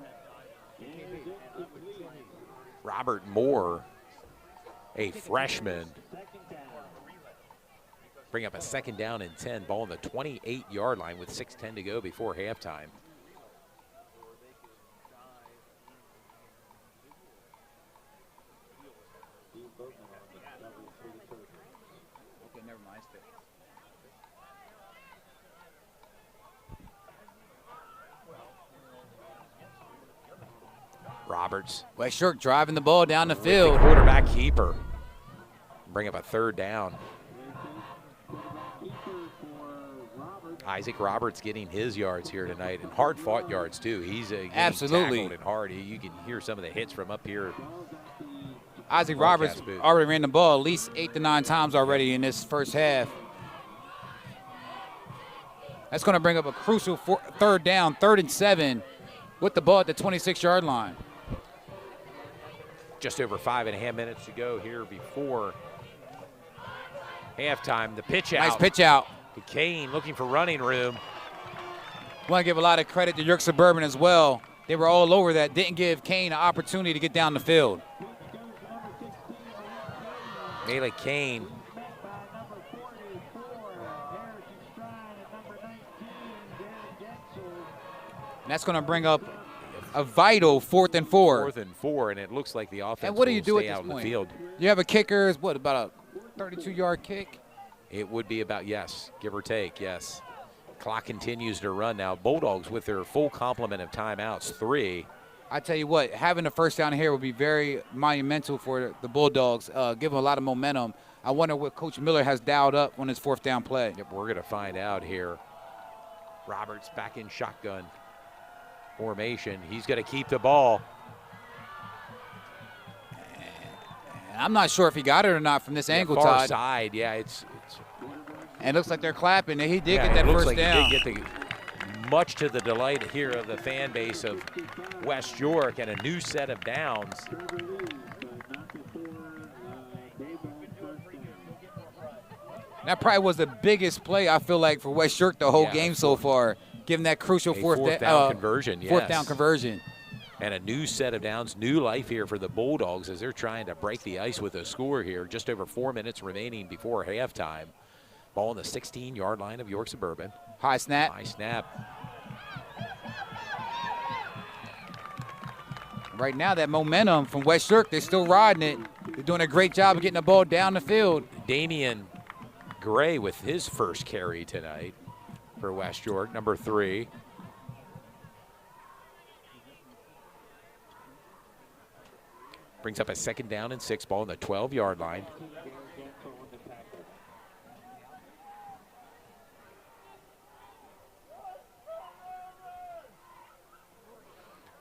And is incomplete. Robert Moore, a freshman. Second down. Bring up a second down and 10. Ball on the 28-yard line with 6:10 to go before halftime. Okay, never mind. Roberts. West York driving the ball down the With field. the quarterback keeper. Bring up a third down. Keeper for Robert. Isaac Roberts getting his yards here tonight, and hard-fought yards too. He's getting Absolutely. tackled and hard. You can hear some of the hits from up here. Isaac Broadcast Roberts booth. already ran the ball at least 8 to 9 times already in this first half. That's going to bring up a crucial third down, 3rd and 7, with the ball at the 26-yard line. Just over 5.5 minutes to go here before halftime. The pitch out. Nice pitch out. To Kane, looking for running room. Want to give a lot of credit to York Suburban as well. They were all over that. Didn't give Kane an opportunity to get down the field. Mele Kane. And that's going to bring up a vital 4th and 4. 4th and 4, and it looks like the offense And what do you will do at stay this out in the point? field. You have a kicker, is what, about a 32-yard kick? It would be about, yes, give or take, yes. Clock continues to run now. Bulldogs with their full complement of timeouts, 3. I tell you what, having a first down here would be very monumental for the Bulldogs, give them a lot of momentum. I wonder what Coach Miller has dialed up on his fourth down play. Yep, we're going to find out here. Roberts back in shotgun formation. He's going to keep the ball. I'm not sure if he got it or not from this angle, Far Todd. side, yeah, it's And it looks like they're clapping, and he did yeah, get that it looks first like down. He did get the, much to the delight here of the fan base of West York, and a new set of downs. That probably was the biggest play, I feel like, for West York the whole Yeah, game so far, given that crucial fourth down conversion. Yes. Fourth down conversion. And a new set of downs, new life here for the Bulldogs as they're trying to break the ice with a score here. Just over 4 minutes remaining before halftime. Ball on the 16-yard line of York Suburban. High snap. High snap. Right now, that momentum from West York, they're still riding it. They're doing a great job of getting the ball down the field. Damian Gray with his first carry tonight for West York, number 3. Brings up a 2nd down and 6, ball on the 12-yard line.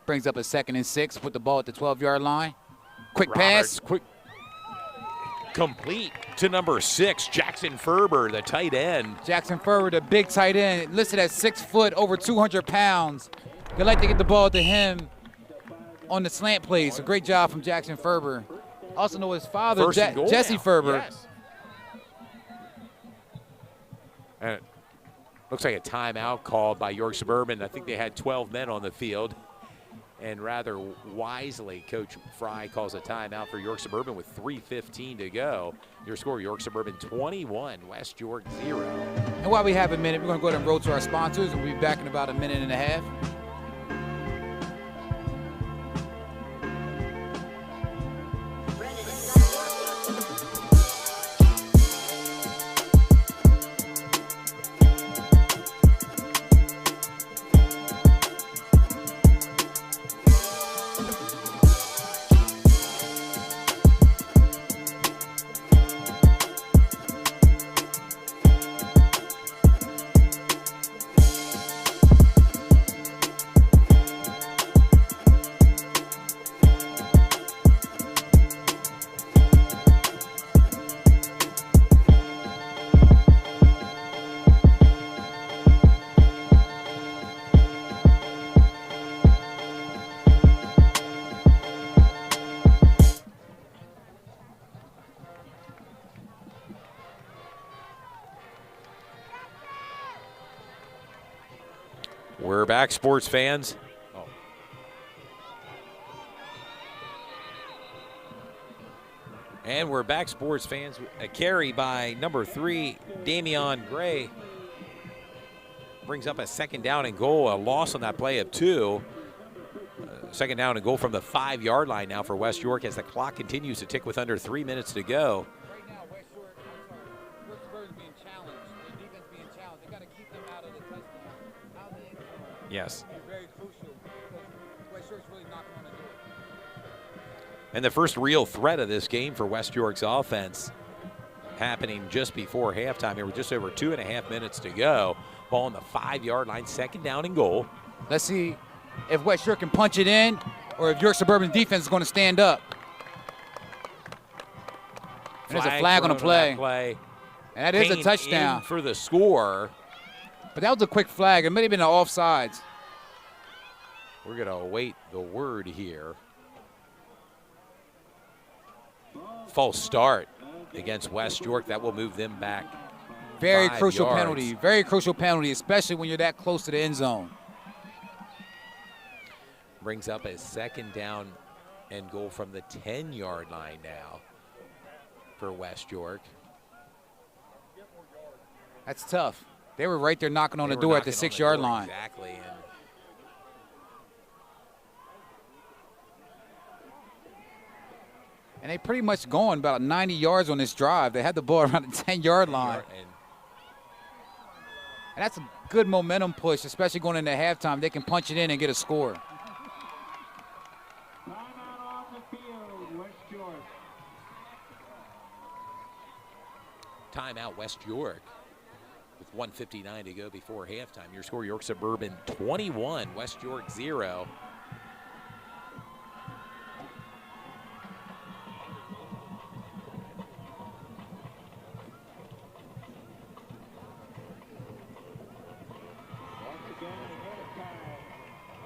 Brings up a 2nd and 6, put the ball at the 12-yard line. Quick Roberts, pass. quick. Complete to number 6, Jackson Ferber, the tight end. Jackson Ferber, the big tight end, listed at 6 foot, over 200 pounds. They like to get the ball to him on the slant plays. So great job from Jackson Ferber. Also know his father, First and goal Jesse now. Ferber. Yes. And it looks like a timeout called by York Suburban. I think they had 12 men on the field. And rather wisely, Coach Fry calls a timeout for York Suburban with 3:15 to go. Your score, York Suburban 21, West York 0. And while we have a minute, we're going to go ahead and roll to our sponsors, and we'll be back in about a minute and a half. We're back, sports fans. And we're back, sports fans. A carry by number 3, Damian Gray. Brings up a 2nd down and goal. A loss on that play of 2. 2nd down and goal from the 5-yard line now for West York as the clock continues to tick with under 3 minutes to go. Right now, West York Suburban's being challenged. Their defense being challenged. They got to keep them out of the touchdown. Out of the end zone. Yes. It's very crucial because West York's really knocking on the door. And the first real threat of this game for West York's offense happening just before halftime. There were just over 2.5 minutes to go. Ball on the 5-yard line, 2nd down and goal. Let's see if West York can punch it in or if York Suburban defense is going to stand up. And there's a flag on the thrown play. And that is a Payne touchdown. in for the score. But that was a quick flag. It may have been an offsides. We're going to await the word here. False start against West York. That will move them back. Very 5 crucial yards. penalty. Very crucial penalty, especially when you're that close to the end zone. Brings up a 2nd down and goal from the 10-yard line now for West York. That's tough. They were right there knocking on They the were door at the knocking on 6-yard door, line. Exactly. And they pretty much going about 90 yards on this drive. They had the ball around the 10-yard line. And that's a good momentum push, especially going into halftime. They can punch it in and get a score. Timeout, West York, with 1:59 to go before halftime. Your score, York Suburban 21, West York 0. Once again, ahead of time,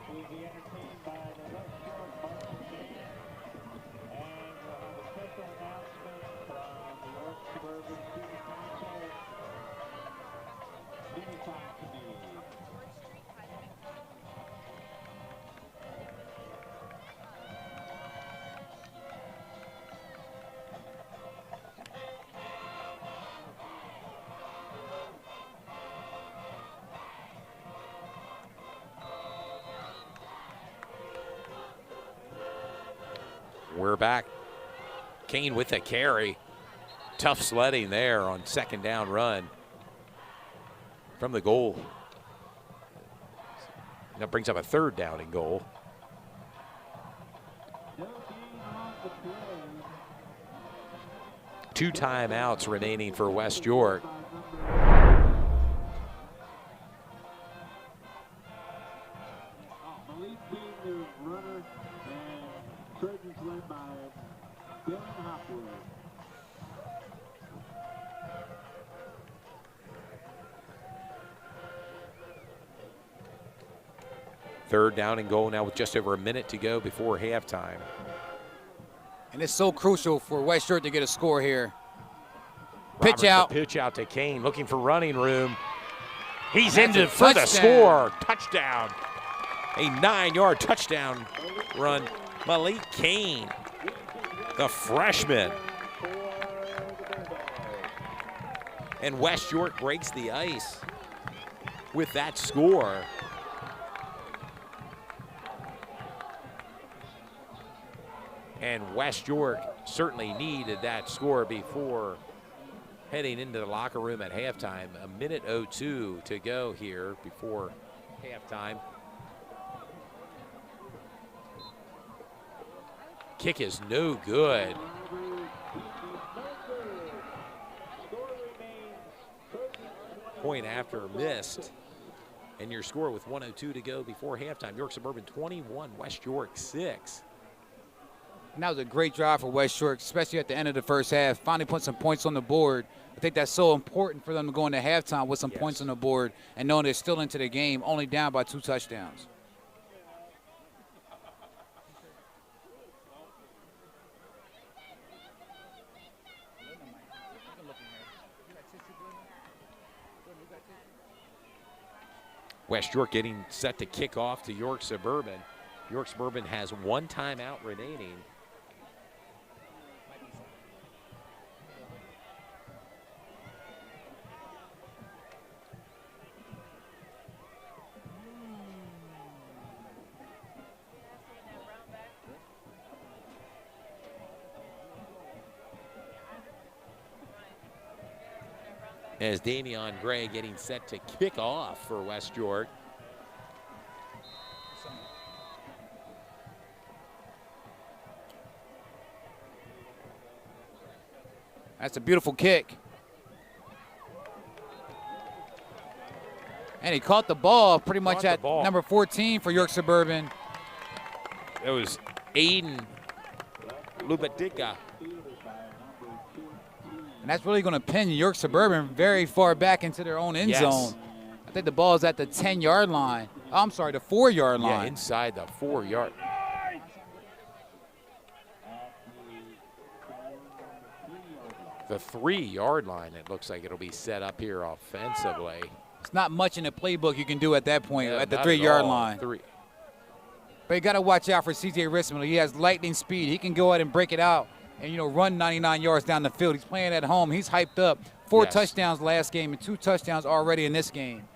we'll be entertained by the West York Marching Band, and we'll have a special announcement from the York Suburban Student Council Semi-Final Committee. We're back. Kane with the carry. Tough sledding there on second down run from the goal. That brings up a third down and goal. No gain on the play. 2 timeouts remaining for West York. Malik being the runner, and Trojans led by Ben Hopwood. Third down and goal now with just over a minute to go before halftime. And it's so crucial for West York to get a score here. Roberts, Pitch out. the pitch out to Kane, looking for running room. He's That's into a for the touchdown. score. Touchdown. A 9-yard touchdown run. Malik Kane, the freshman. And West York breaks the ice with that score. And West York certainly needed that score before heading into the locker room at halftime. A minute 02 to go here before halftime. Kick is no good. Point after missed. And your score with 1:02 to go before halftime. York Suburban 21, West York 6. And that was a great drive for West York, especially at the end of the first half. Finally put some points on the board. I think that's so important for them to go into halftime with some points on the board and knowing they're still into the game, only down by 2 touchdowns. West York getting set to kick off to York Suburban. York Suburban has 1 timeout remaining. As Damian Gray getting set to kick off for West York. That's a beautiful kick. And he caught the ball pretty much at number 14 for York Suburban. It was Aiden Lubatica. And that's really going to pin York Suburban very far back into their own end zone. I think the ball is at the 10-yard line. Oh, I'm sorry, the 4-yard line. Yeah, inside the 4-yard. The 3-yard line, it looks like it'll be set up here offensively. It's not much in the playbook you can do at that point, at the not 3-yard all. line. 3. But you got to watch out for C.J. Risman. He has lightning speed. He can go out and break it out and, run 99 yards down the field. He's playing at home. He's hyped up. 4 touchdowns last game and 2 touchdowns already in this game.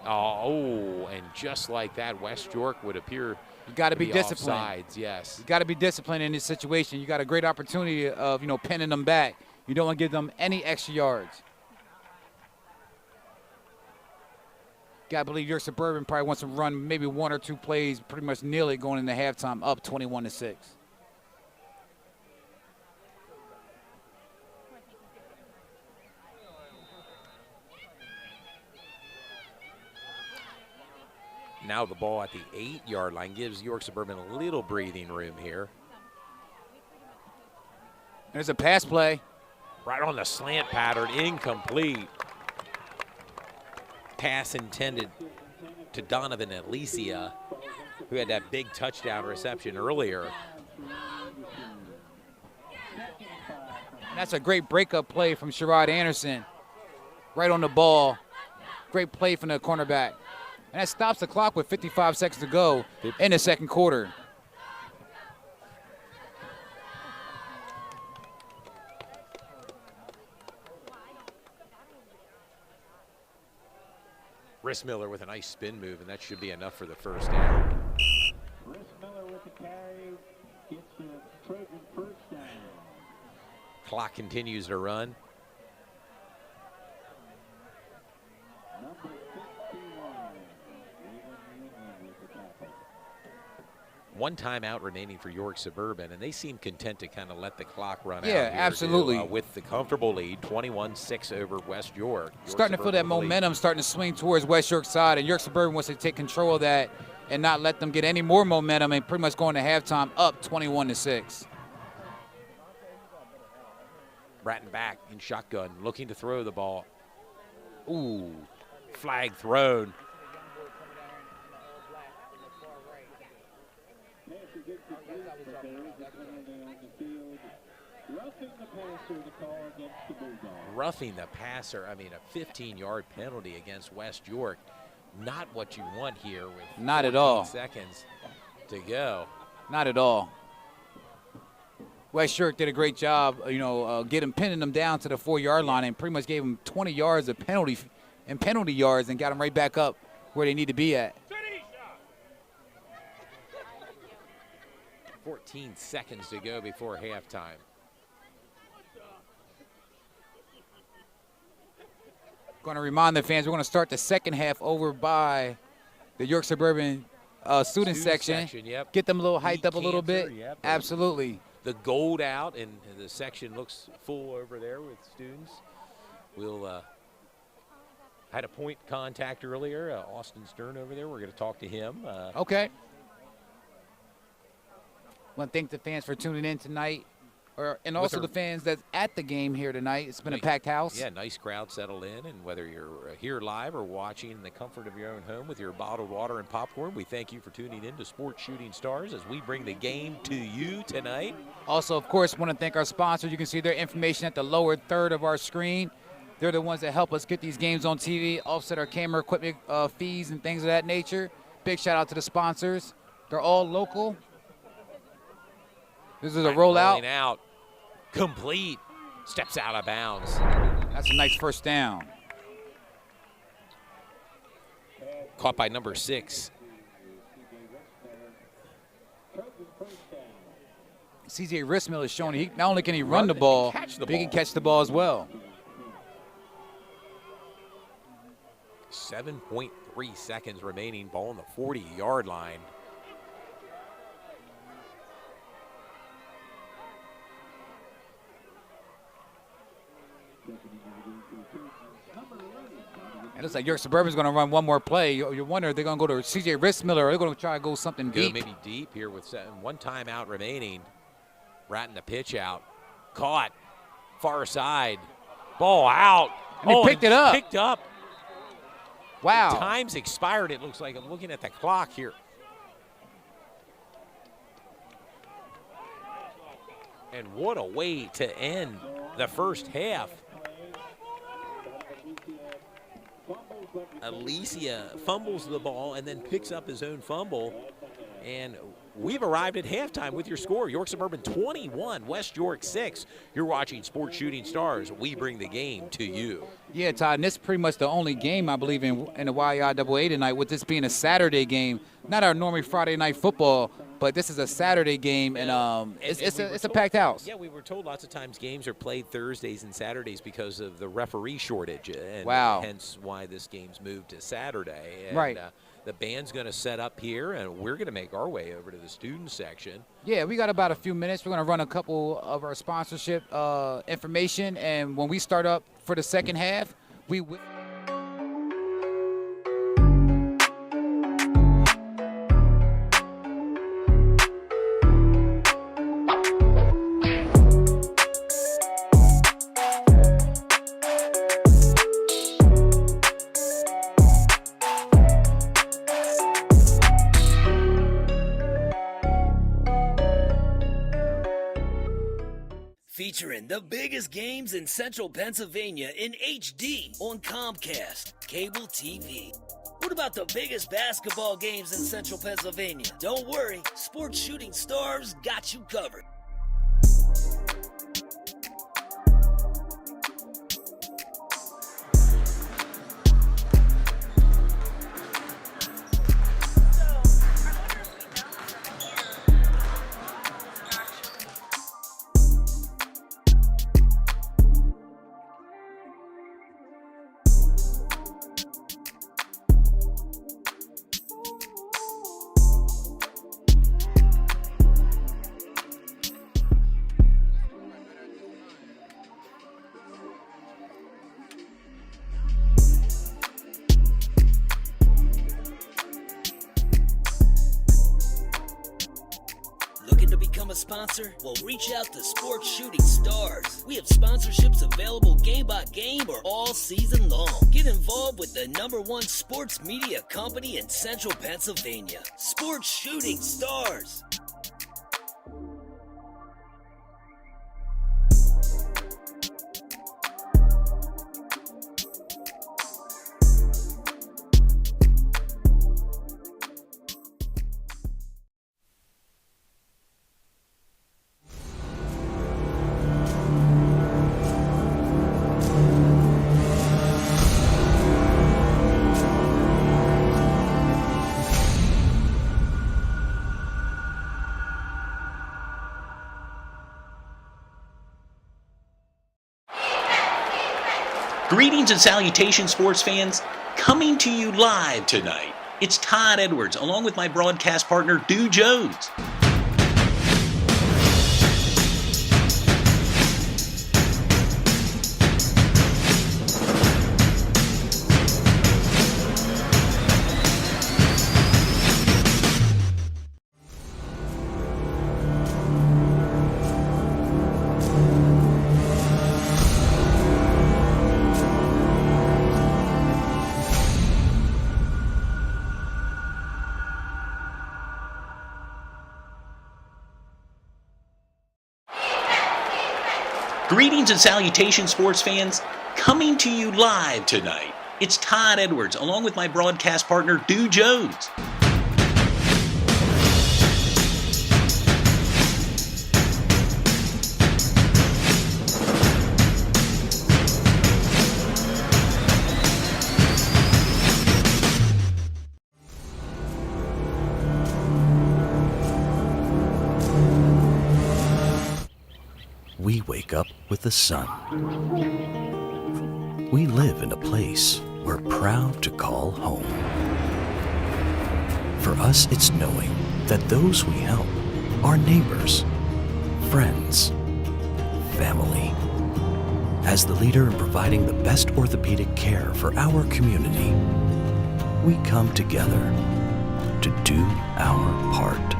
Oh, and just like that, West York would appear You got to be disciplined. Offsides, yes. You got to be disciplined in this situation. You got a great opportunity of, pinning them back. You don't want to give them any extra yards. Got to believe your Suburban probably wants to run maybe 1 or 2 plays, pretty much nearly going into halftime, up 21-6. Now the ball at the 8-yard line gives York Suburban a little breathing room here. There's a pass play. Right on the slant pattern, incomplete. Pass intended to Donovan Alicia, who had that big touchdown reception earlier. That's a great breakup play from Sherrod Anderson. Right on the ball. Great play from the cornerback. And that stops the clock with 55 seconds to go in the second quarter. Rissmiller with a nice spin move, and that should be enough for the first down. Miller with the carry gets the Trojan first down. Clock continues to run. Number 51, with the tackle. One timeout remaining for York Suburban, and they seem content to kind of let the clock run out. Yeah, here absolutely. with the comfortable lead, 21-6 over West York. Starting to feel that momentum starting to swing towards West York's side, and York Suburban wants to take control of that and not let them get any more momentum and pretty much going to halftime up 21-6. Bratton back in shotgun, looking to throw the ball. Ooh, flag thrown. Roughing the passer, I mean, a 15-yard penalty against West York. Not what you want here with Not at all. 14 seconds to go. Not at all. West York did a great job, pinning them down to the 4-yard line and pretty much gave them 20 yards of penalty yards and got them right back up where they need to be at. 14 seconds to go before halftime. Going to remind the fans, we're going to start the second half over by the York Suburban student section. Yep. Get them a little hyped up a little bit. Yep. Absolutely. The gold out, and the section looks full over there with students. We'll had a point contact earlier, Austin Stern over there. We're going to talk to him. Okay. Want to thank the fans for tuning in tonight, and also the fans that's at the game here tonight. It's been a packed house. Yeah, nice crowd settled in, and whether you're here live or watching in the comfort of your own home with your bottled water and popcorn, we thank you for tuning in to Sports Shooting Stars as we bring the game to you tonight. Also, of course, want to thank our sponsors. You can see their information at the lower third of our screen. They're the ones that help us get these games on TV, offset our camera equipment fees and things of that nature. Big shout out to the sponsors. They're all local. This is a rollout. Rolling out, complete, steps out of bounds. That's a nice first down. Caught by number 6. CJ Rissmill is showing he not only can he run the ball, but he can catch the ball as well. 7.3 seconds remaining, ball on the 40-yard line. It looks like York Suburban's going to run one more play. You wonder if they're going to go to C.J. Rissmiller or they're going to try to go something deep. Maybe deep here with one timeout remaining. Ratting the pitch out. Caught. Far side. Ball out. And he picked it up. Picked up. Wow. Time's expired, it looks like. I'm looking at the clock here. And what a way to end the first half. Alicia fumbles the ball and then picks up his own fumble. And we've arrived at halftime with your score. York Suburban 21, West York 6. You're watching Sports Shooting Stars. We bring the game to you. Yeah, Todd, and this is pretty much the only game I believe in the YIAA tonight, with this being a Saturday game. Not our normally Friday night football, but this is a Saturday game, and it's a packed house. Yeah, we were told lots of times games are played Thursdays and Saturdays because of the referee shortage, and wow. Hence why this game's moved to Saturday. And, right. The band's going to set up here, and we're going to make our way over to the student section. Yeah, we got about a few minutes. We're going to run a couple of our sponsorship information, and when we start up for the second half, we will. Suburban, the biggest games in central Pennsylvania in HD on Comcast Cable TV. What about the biggest basketball games in central Pennsylvania? Don't worry, Sports Shooting Stars got you covered. Looking to become a sponsor? Well, reach out to Sports Shooting Stars. We have sponsorships available game by game or all season long. Get involved with the #1 sports media company in central Pennsylvania, Sports Shooting Stars. Greetings and salutations, sports fans. Coming to you live tonight, it's Todd Edwards, along with my broadcast partner, Du Jones. Greetings and salutations, sports fans. Coming to you live tonight, it's Todd Edwards, along with my broadcast partner, Du Jones. We wake up with the sun. We live in a place we're proud to call home. For us, it's knowing that those we help are neighbors, friends, family. As the leader in providing the best orthopedic care for our community, we come together to do our part.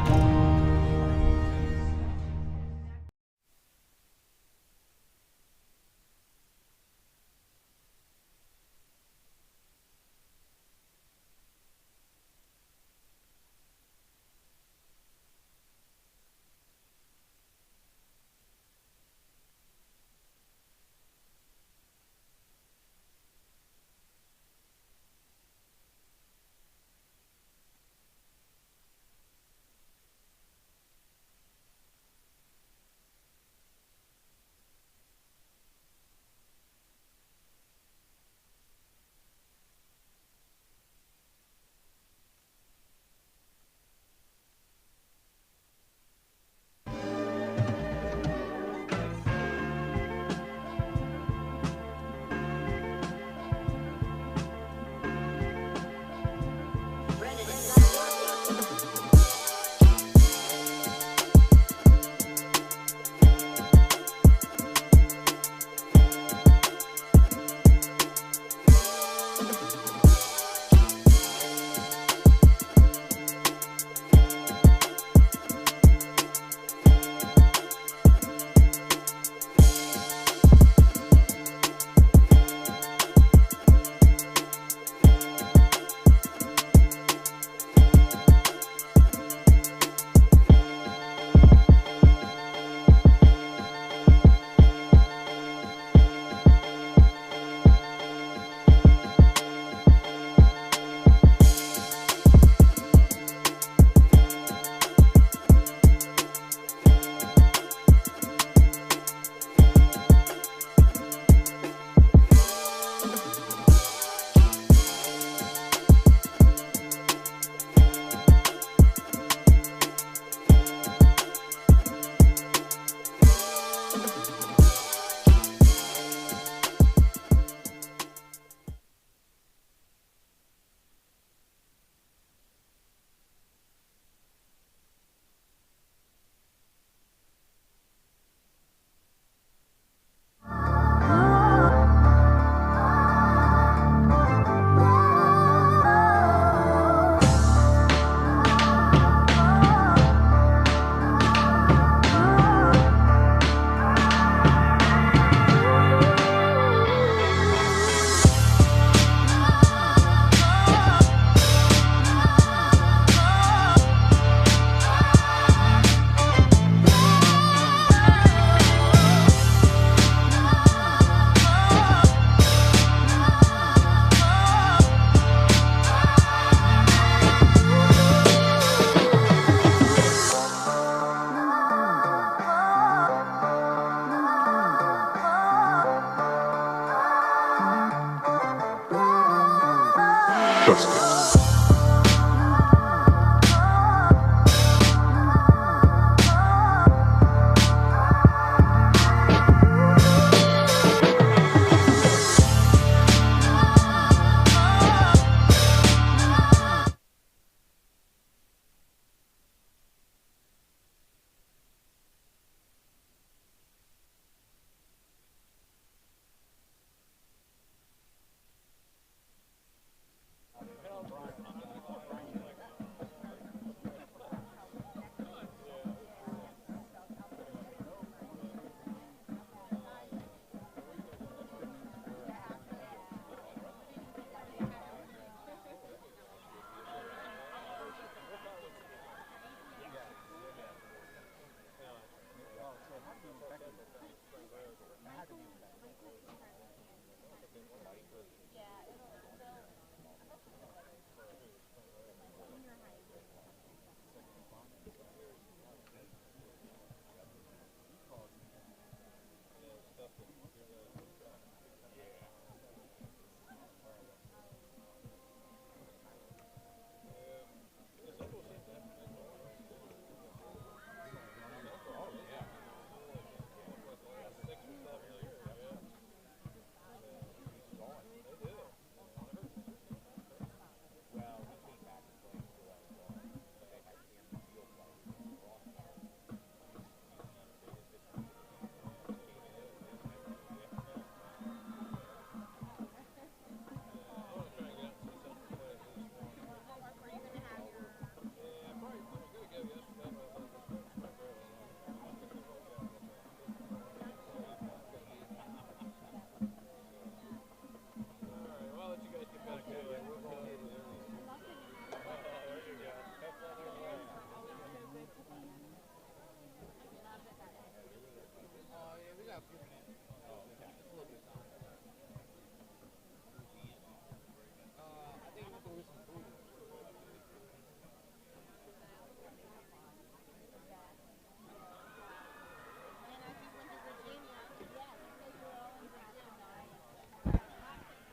trust it.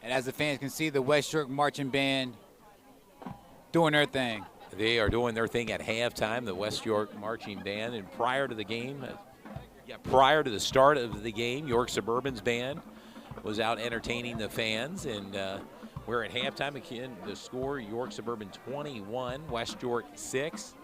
And as the fans can see, the West York Marching Band doing their thing. They are doing their thing at halftime, the West York Marching Band. And prior to the game, prior to the start of the game, York Suburban's band was out entertaining the fans. And we're at halftime. Again, the score, York Suburban 21, West York 6.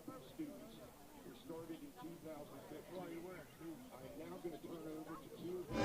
of students. We started in 2015. I'm now going to turn over to two of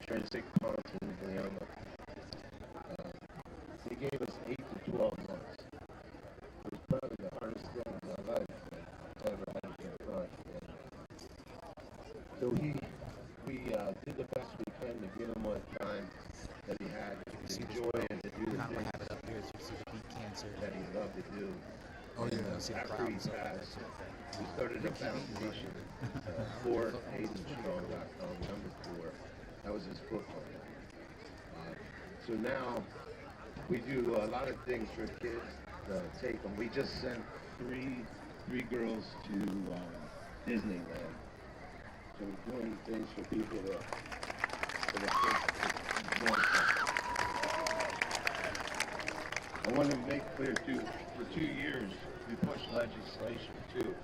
intrinsic quantum glioma. He gave us 8 to 12 months. It was probably the hardest thing in my life I ever had to confront. So we did the best we can to give him what time that he had to enjoy and to do the things that he loved to do. Oh yeah, After he passed, we started a foundation, 4aidenstrong.com, number 4. That was his book on it. So now we do a lot of things for kids to take them. We just sent three girls to Disneyland. So we're doing things for people for the kids to want something. I want to make clear too, for 2 years we pushed legislation too.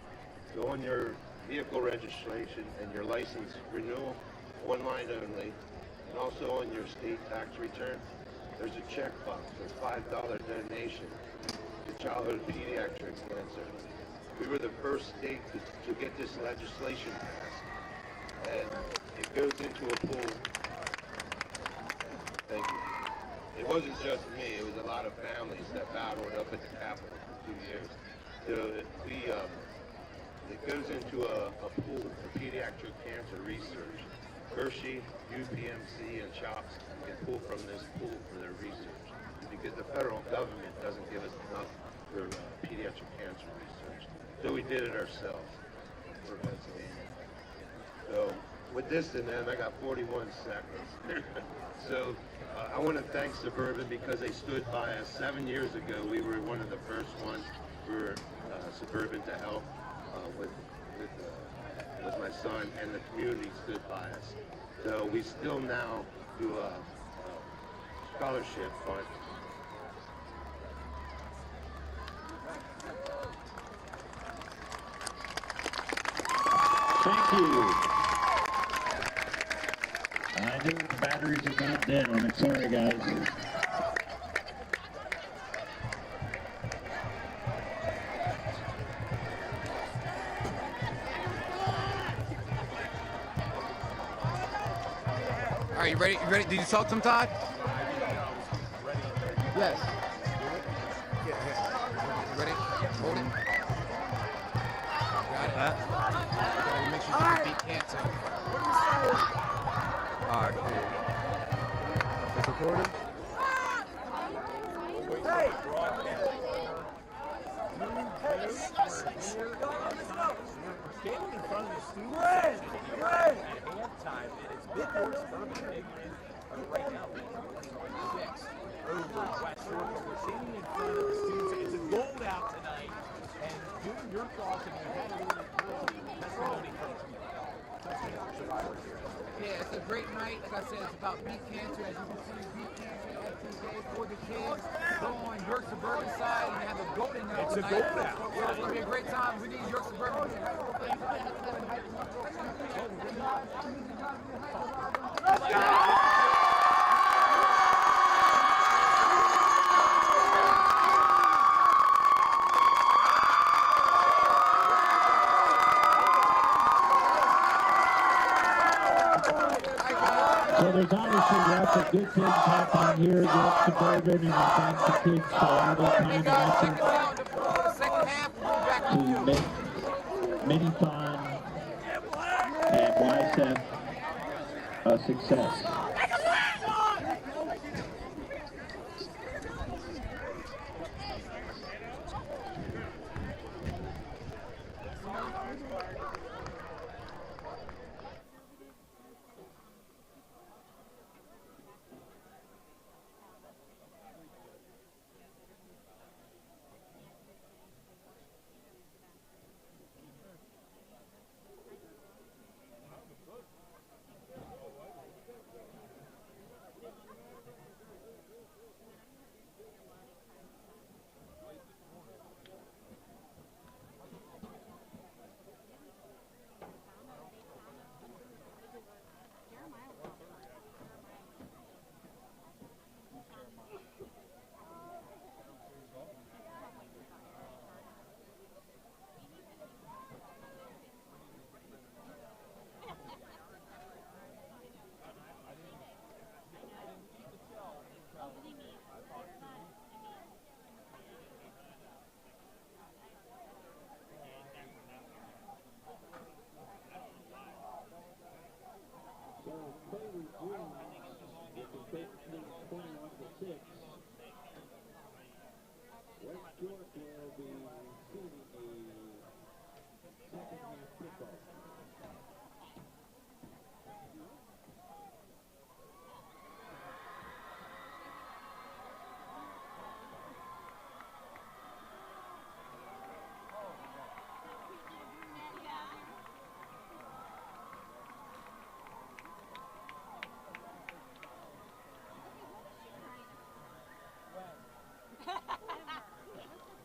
So on your vehicle registration and your license renewal, one line only, and also on your state tax return, there's a checkbox for $5 donation to childhood pediatric cancer. We were the first state to get this legislation passed, and it goes into a pool. Thank you. It wasn't just me, it was a lot of families that battled up at the Capitol for 2 years. So it goes into a pool for pediatric cancer research. Hershey, UPMC, and CHOPS can pull from this pool for their research because the federal government doesn't give us enough for pediatric cancer research. So we did it ourselves for Pennsylvania. So with this and then, I got 41 seconds. So I want to thank Suburban because they stood by us 7 years ago. We were one of the first ones for Suburban to help with my son, and the community stood by us. So we still now do a scholarship fund. Thank you. I knew the batteries are not dead on it. Sorry, guys. All right, you ready? You ready? Did you talk to him, Todd? Yes. Yeah. You ready? Hold it. Got it. Gotta make sure you beat cancer. All right, cool. It's recording? Standing in front of the students at halftime, and it's big North Suburban right now. Over West Shore, we're standing in front of the students. It's a gold out tonight, and doing your thoughts, and you had a little testimony from touchdown survivors here. Yeah, it's a great night. Like I said, it's about beat cancer. As you can see, beat cancer FTK for the kids. Go on York Suburban side and have a golden night. It's a tonight. gold out. Yeah, it's gonna be a great time. We need York Suburban. Let's go! So there's obviously lots of good things happening here at Suburban, and I thank the kids for all their time and effort to make Mini-Con and YSF a success.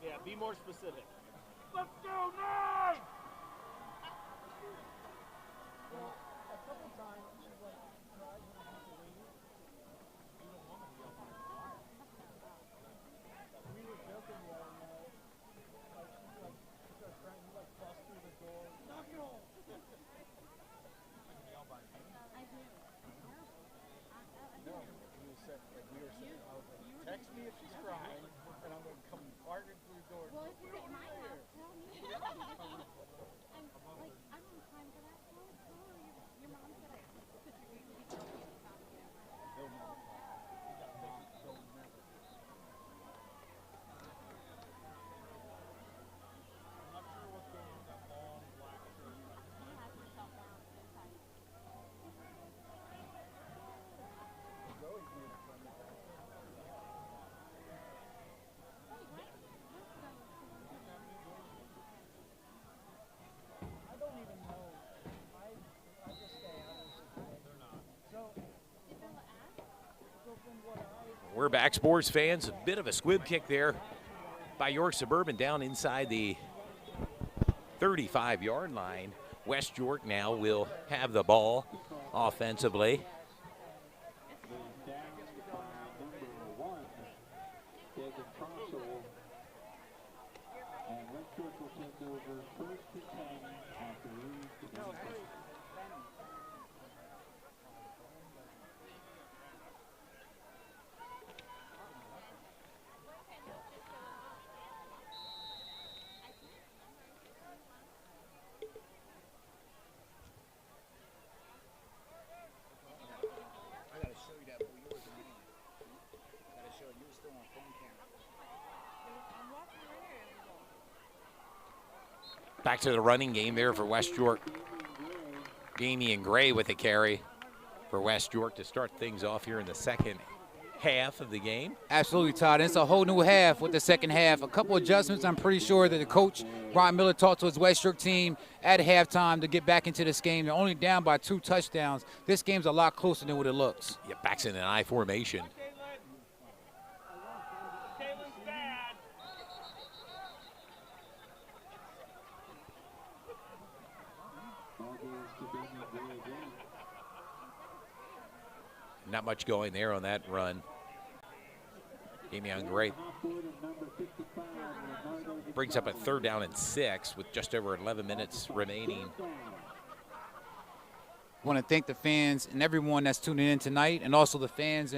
Yeah, be more specific. Let's go, Nine! Well, a couple times she's like, tried when I have to leave. You don't want to be on the fire. We were joking the other night. Like she's like, she's our friend. We like bust through the door. Knock it off. Y'all by me? I do. No, we were saying, I was like, text me if she's crying, and I'm going to come barging through the door. Well, if you're at my house, tell me. I'm like, I'm on time for that. Tell her your mom said I We're back, sports fans. A bit of a squib kick there by York Suburban down inside the 35-yard line. West York now will have the ball offensively. Back to the running game there for West York. Damian Gray with a carry for West York to start things off here in the second half of the game. Absolutely, Todd. It's a whole new half with the second half. A couple adjustments. I'm pretty sure that the coach, Ron Miller, talked to his West York team at halftime to get back into this game. They're only down by 2 touchdowns. This game's a lot closer than what it looks. Yeah, back's in an I formation. Not much going there on that run. Damian Gray brings up a 3rd down and 6 with just over 11 minutes remaining. I want to thank the fans and everyone that's tuning in tonight, and also the fans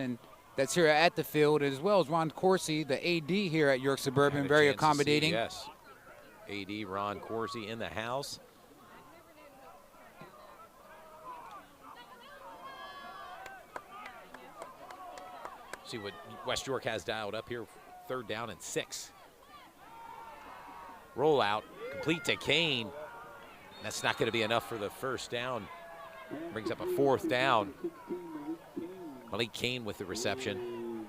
that's here at the field, as well as Ron Coursey, the AD here at York Suburban, very accommodating. Yes, AD Ron Coursey in the house. See what West York has dialed up here. 3rd down and 6. Rollout, complete to Kane. That's not going to be enough for the 1st down. Brings up a 4th down. Malik Kane with the reception.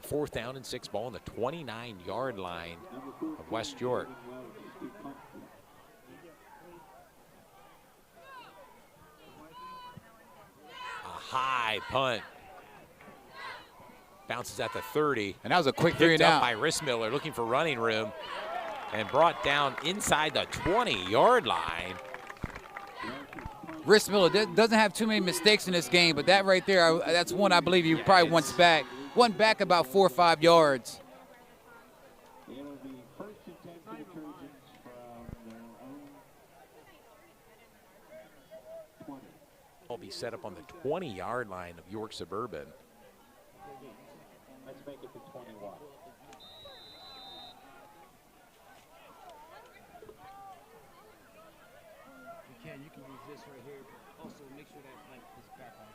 Fourth down and 6 ball on the 29-yard line of West York. A high punt. Bounces at the 30. And that was a quick 3 and out out by Rissmiller, looking for running room, and brought down inside the 20-yard line. Rissmiller doesn't have too many mistakes in this game, but that right there, that's one I believe he probably wants back. One back about 4 or 5 yards. Will be set up on the 20-yard line of York Suburban. Let's make it to 21. You can use this right here, but also make sure that like is back on.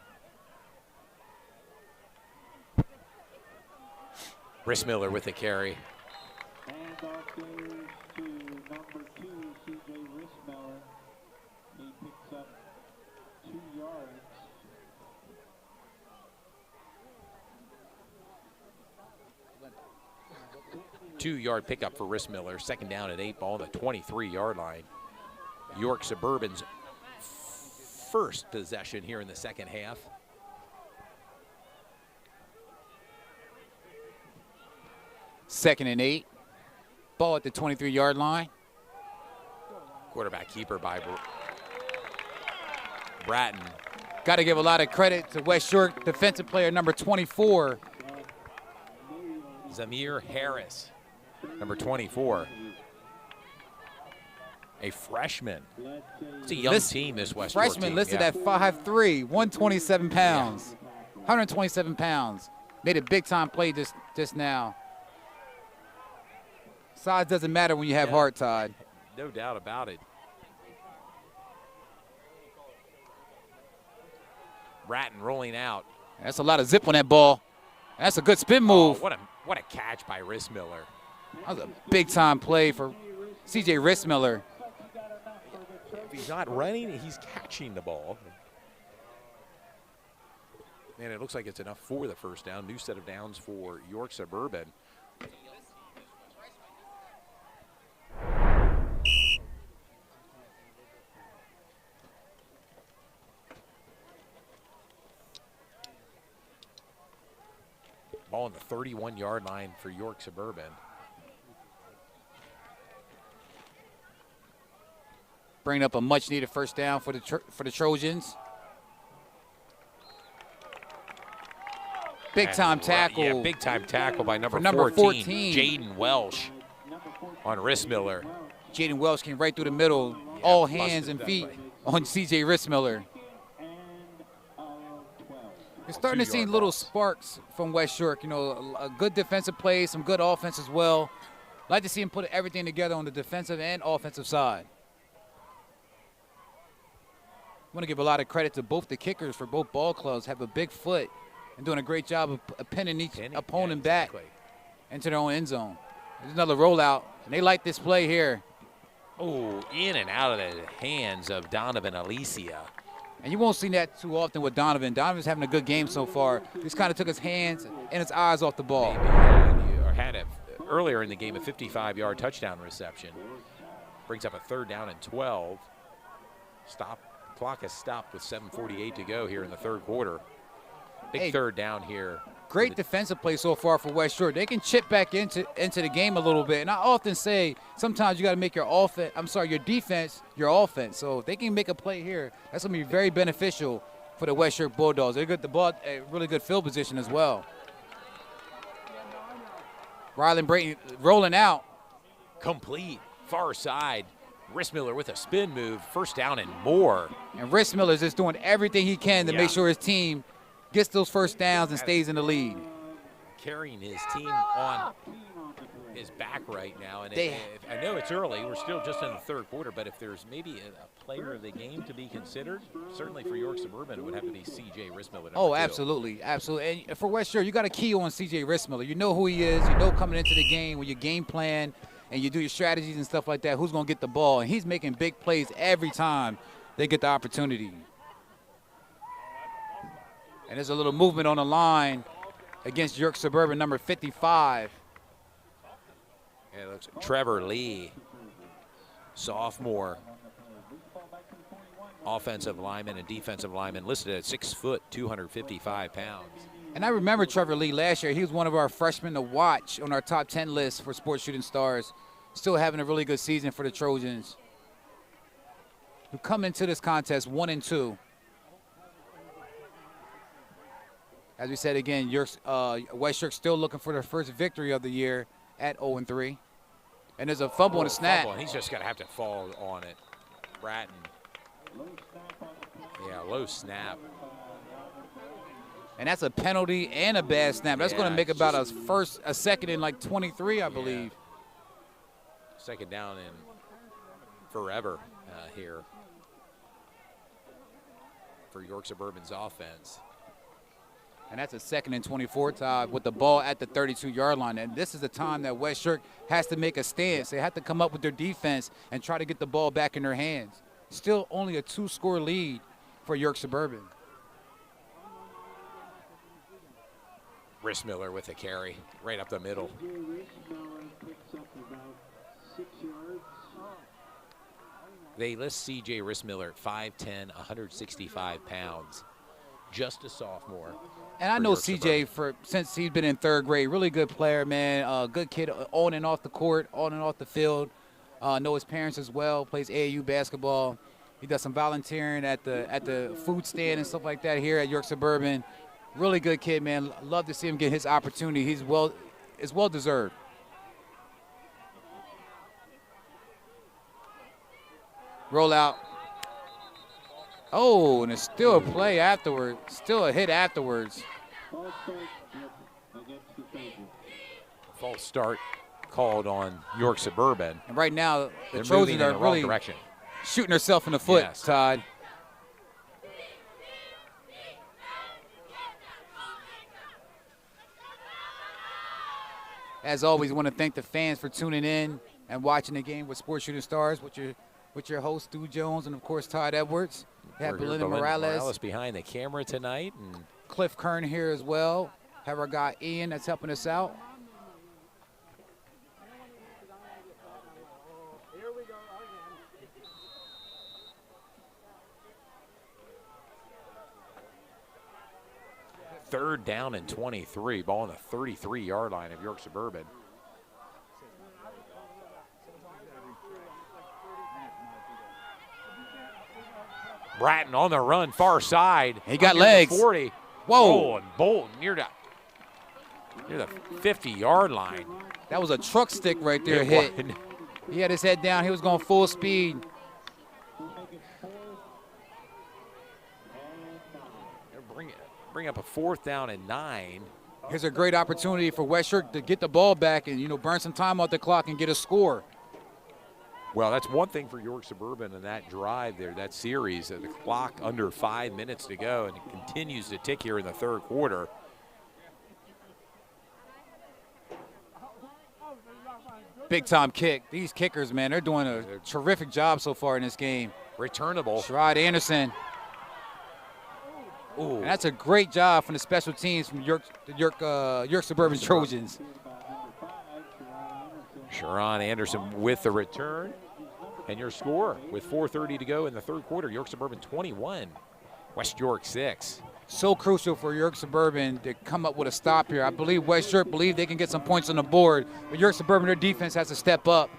Rissmiller with the carry. And off goes to number 2, C.J. Rissmiller. He picks up 2 yards. Two-yard pickup for Rissmiller. 2nd down and 8 ball on the 23-yard line. York Suburban's first possession here in the second half. Second and 8. Ball at the 23-yard line. Quarterback keeper by Bratton. Got to give a lot of credit to West York defensive player number 24. Zamir Harris, number 24. A freshman. It's a young team, this West York Freshman team. listed at 5'3", 127 pounds. 127 pounds. Made a big-time play just now. Size doesn't matter when you have heart, Todd. No doubt about it. Bratton rolling out. That's a lot of zip on that ball. That's a good spin move. Oh, what a catch by Rissmiller. That was a big-time play for C.J. Rissmiller. If he's not running, he's catching the ball. And it looks like it's enough for the first down. New set of downs for York Suburban. Ball on the 31-yard line for York Suburban. Bringing up a much-needed first down for the Trojans. Big-time tackle. Yeah, big-time tackle by number 14. Jaden Welsh on Rissmiller. Jaden Welsh came right through the middle, all hands and feet on C.J. Rissmiller. You're starting to see little sparks from West York. You know, a good defensive play, some good offense as well. Like to see him put everything together on the defensive and offensive side. I want to give a lot of credit to both the kickers for both ball clubs. Have a big foot and doing a great job of pinning each opponent back into their own end zone. There's another rollout, and they like this play here. Oh, in and out of the hands of Donovan Alicia. And you won't see that too often with Donovan. Donovan's having a good game so far. He's kind of took his hands and his eyes off the ball. Or had it earlier in the game, a 55-yard touchdown reception. Brings up a third down and 12. Clock has stopped with 7:48 to go here in the third quarter. Big third down here. Great defensive play so far for West York. They can chip back into the game a little bit. And I often say sometimes you got to make your defense your offense. So if they can make a play here, that's going to be very beneficial for the West York Bulldogs. They got the ball a really good field position as well. Rylan Brayton rolling out. Complete. Far side. Rissmiller with a spin move. First down and more. And Rissmiller is just doing everything he can to make sure his team gets those first downs and stays in the lead. Carrying his team on his back right now. And I know it's early. We're still just in the third quarter, but if there's maybe a player of the game to be considered, certainly for York Suburban, it would have to be C.J. Rissmiller. Oh, absolutely. Absolutely. And for West York, you got a key on C.J. Rissmiller. You know who he is. You know coming into the game when you game plan and you do your strategies and stuff like that, who's going to get the ball. And he's making big plays every time they get the opportunity. And there's a little movement on the line against York Suburban, number 55. Yeah, it looks like Trevor Lee, sophomore, offensive lineman and defensive lineman, listed at 6 foot, 255 pounds. And I remember Trevor Lee last year. He was one of our freshmen to watch on our top 10 list for Sports Shooting Stars. Still having a really good season for the Trojans, who come into this contest 1-2. As we said again, West York still looking for their first victory of the year at 0-3. And there's a fumble on the snap. Fumble. He's just going to have to fall on it. Bratton. Yeah, low snap. And that's a penalty and a bad snap. That's going to make about a second and like 23, I believe. Second down in forever here for York Suburban's offense. And that's a second and 24, Todd, with the ball at the 32-yard line. And this is the time that West York has to make a stance. They have to come up with their defense and try to get the ball back in their hands. Still only a 2-score lead for York Suburban. Rissmiller with a carry right up the middle. They list C.J. Rissmiller at 5'10", 165 pounds. Just a sophomore. And I know CJ since he's been in third grade. Really good player, man. Good kid on and off the court, on and off the field. Know his parents as well. Plays AAU basketball. He does some volunteering at the food stand and stuff like that here at York Suburban. Really good kid, man. Love to see him get his opportunity. It's well deserved. Roll out. Oh, and it's still a play afterward. Still a hit afterwards. False start called on York Suburban. And right now, the They're Trojans moving in are the wrong really direction. shooting herself in the foot, Yes. Todd. As always, I want to thank the fans for tuning in and watching the game with Sports Shooting Stars with your host, Stu Jones, and, of course, Todd Edwards. We have We're here, Belinda Morales. Morales behind the camera tonight. And Cliff Kern here as well. Have our guy Ian that's helping us out. third down and 23. Ball on the 33-yard line of York Suburban. Bratton on the run, far side. He got Near the legs. 40. Whoa. Oh, and Bolton near the 50-yard line. That was a truck stick right there It hit. was. He had his head down. He was going full speed. Bring up a 4th down and 9. Here's a great opportunity for West York to get the ball back and, burn some time off the clock and get a score. Well, that's one thing for York Suburban in that drive there, that series. The clock under 5 minutes to go, and it continues to tick here in the third quarter. Big time kick. These kickers, man, they're doing a terrific job so far in this game. Returnable. Sherrod Anderson. Ooh. And that's a great job from the special teams from York Suburban Trojans. Sharon Anderson with the return. And your score with 4:30 to go in the third quarter. York Suburban 21, West York 6. So crucial for York Suburban to come up with a stop here. I believe West York believe they can get some points on the board, but York Suburban, their defense has to step up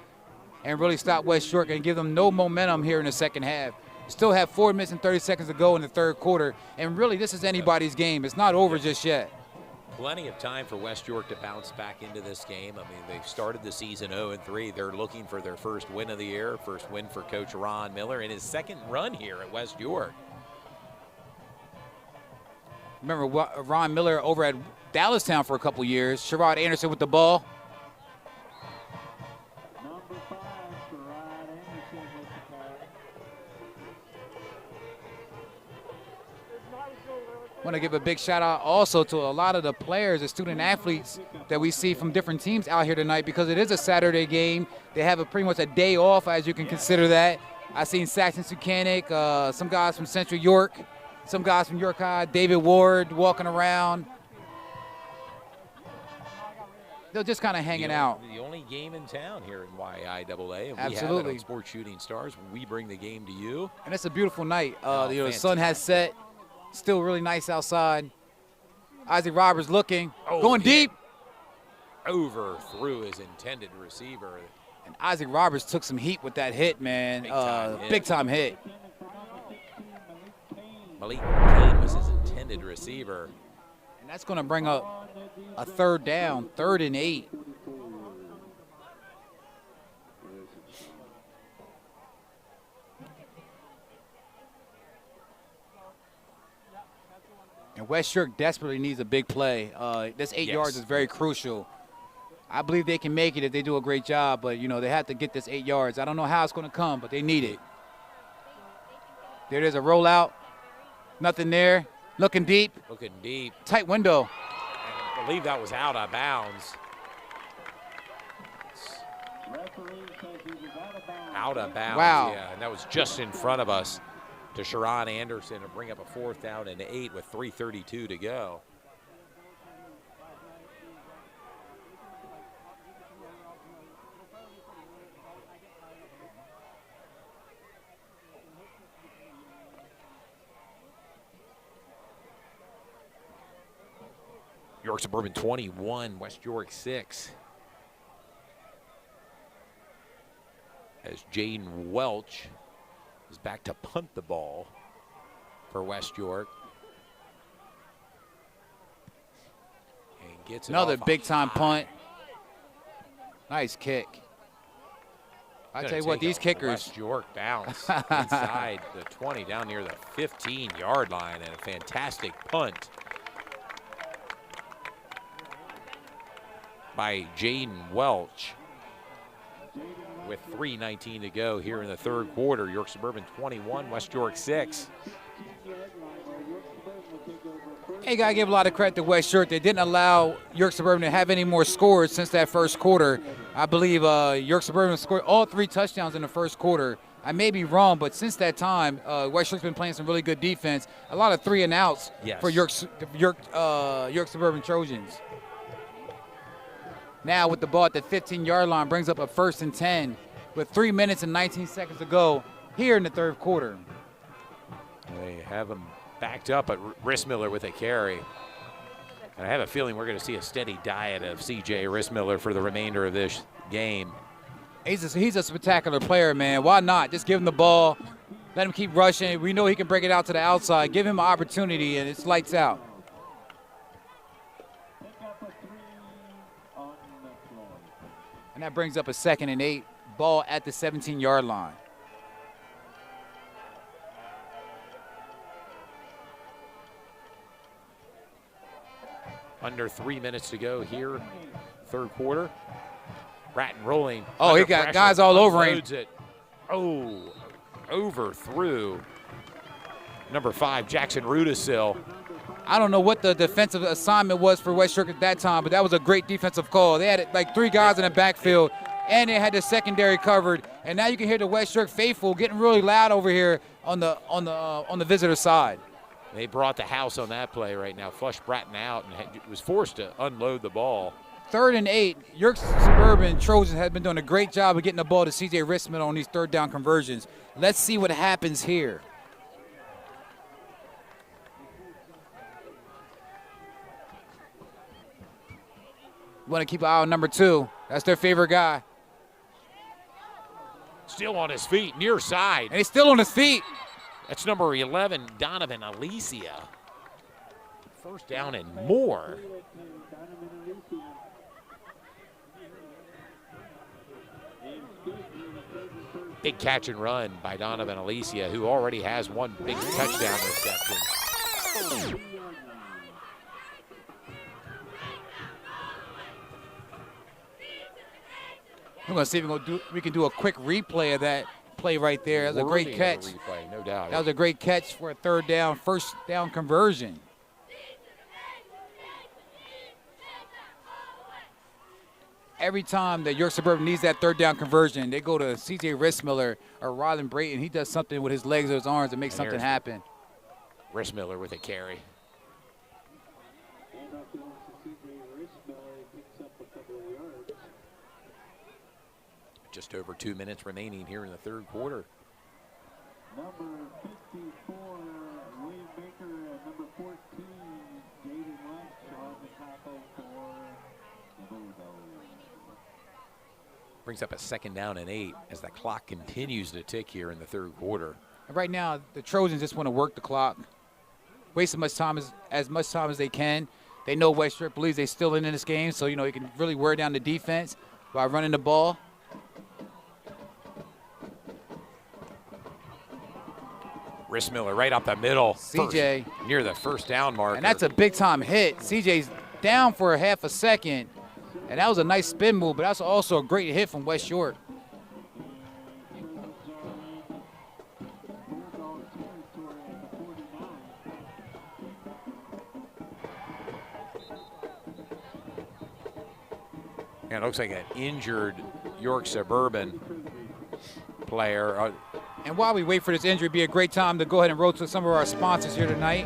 and really stop West York and give them no momentum here in the second half. Still have 4 minutes and 30 seconds to go in the third quarter, and really this is anybody's game. It's not over just yet. Plenty of time for West York to bounce back into this game. I mean, they've started the season 0-3. They're looking for their first win of the year, first win for Coach Ron Miller in his second run here at West York. Remember Ron Miller over at Dallastown for a couple years. Sherrod Anderson with the ball. I want to give a big shout out also to a lot of the players, the student athletes that we see from different teams out here tonight, because it is a Saturday game. They have pretty much a day off, as you can consider that. I seen Saxon Sucanic, some guys from Central York, some guys from York High, David Ward walking around. They're just kind of hanging out. The only game in town here in YIAA. And Absolutely. We have it on Sports Shooting Stars. We bring the game to you. And it's a beautiful night. The sun has set. Still really nice outside. Isaac Roberts looking, going deep. Overthrew his intended receiver. And Isaac Roberts took some heat with that hit, man. Big time hit. Malik Kane was his intended receiver. And that's going to bring up a third down, 3rd and 8. And West York desperately needs a big play. This 8 yards is very crucial. I believe they can make it if they do a great job, but, they have to get this 8 yards. I don't know how it's going to come, but they need it. There it is, a rollout. Nothing there. Looking deep. Looking deep. Tight window. I believe that was out of bounds. Out of bounds. Wow. Yeah, and that was just in front of us to Sharon Anderson to bring up a 4th down and 8 with 3:32 to go. York Suburban 21, West York 6. As Jaden Welch is back to punt the ball for West York. And gets it Another off big time punt. Nice kick. I Gonna tell you what, take these a kickers. West York bounce inside the 20 down near the 15-yard line, and a fantastic punt by Jaden Welch. With 3:19 to go here in the third quarter, York Suburban 21, West York 6. Hey, gotta give a lot of credit to West York. They didn't allow York Suburban to have any more scores since that first quarter. I believe York Suburban scored all 3 touchdowns in the first quarter. I may be wrong, but since that time, West York's been playing some really good defense. A lot of 3 and outs for York Suburban Trojans. Now with the ball at the 15-yard line, brings up a 1st and 10 with 3 minutes and 19 seconds to go here in the third quarter. They have him backed up, but Rissmiller with a carry. And I have a feeling we're going to see a steady diet of C.J. Rissmiller for the remainder of this game. He's a spectacular player, man. Why not? Just give him the ball. Let him keep rushing. We know he can break it out to the outside. Give him an opportunity, and it's lights out. And that brings up a 2nd and 8. Ball at the 17-yard line. Under 3 minutes to go here, third quarter. Bratton rolling. Oh, he got guys all over him. It. Oh, overthrew number 5, Jackson Rudisil. I don't know what the defensive assignment was for West York at that time, but that was a great defensive call. They had like 3 guys in the backfield, and they had the secondary covered. And now you can hear the West York faithful getting really loud over here on the visitor side. They brought the house on that play right now. Flushed Bratton out and was forced to unload the ball. 3rd and 8. York Suburban Trojans have been doing a great job of getting the ball to C.J. Rissmiller on these 3rd down conversions. Let's see what happens here. Want to keep an eye on number 2. That's their favorite guy. Still on his feet, near side. And he's still on his feet. That's number 11, Donovan Alicia. First down and more. Big catch and run by Donovan Alicia, who already has 1 big touchdown reception. We're going to see if we can do a quick replay of that play right there. That was a great catch. Replay, no doubt. That was a great catch for a 3rd down, 1st down conversion. Every time that York Suburban needs that 3rd down conversion, they go to C.J. Rissmiller or Rylan Brayton. He does something with his legs or his arms to make something happen. Rissmiller with a carry. Just over 2 minutes remaining here in the third quarter. Number 54, William Baker, and number 14, Jaden Welch on the tackle for the Bulldogs. Brings up a 2nd down and 8 as the clock continues to tick here in the third quarter. And right now, the Trojans just want to work the clock, waste as much time as they can. They know West York believes they're still in this game, so, you know, you can really wear down the defense by running the ball. Rissmiller right up the middle. CJ. Near the 1st down marker. And that's a big-time hit. CJ's down for a half a second, and that was a nice spin move, but that's also a great hit from West York. And it looks like an injured York Suburban player. And while we wait for this injury, it'd be a great time to go ahead and roll to some of our sponsors here tonight.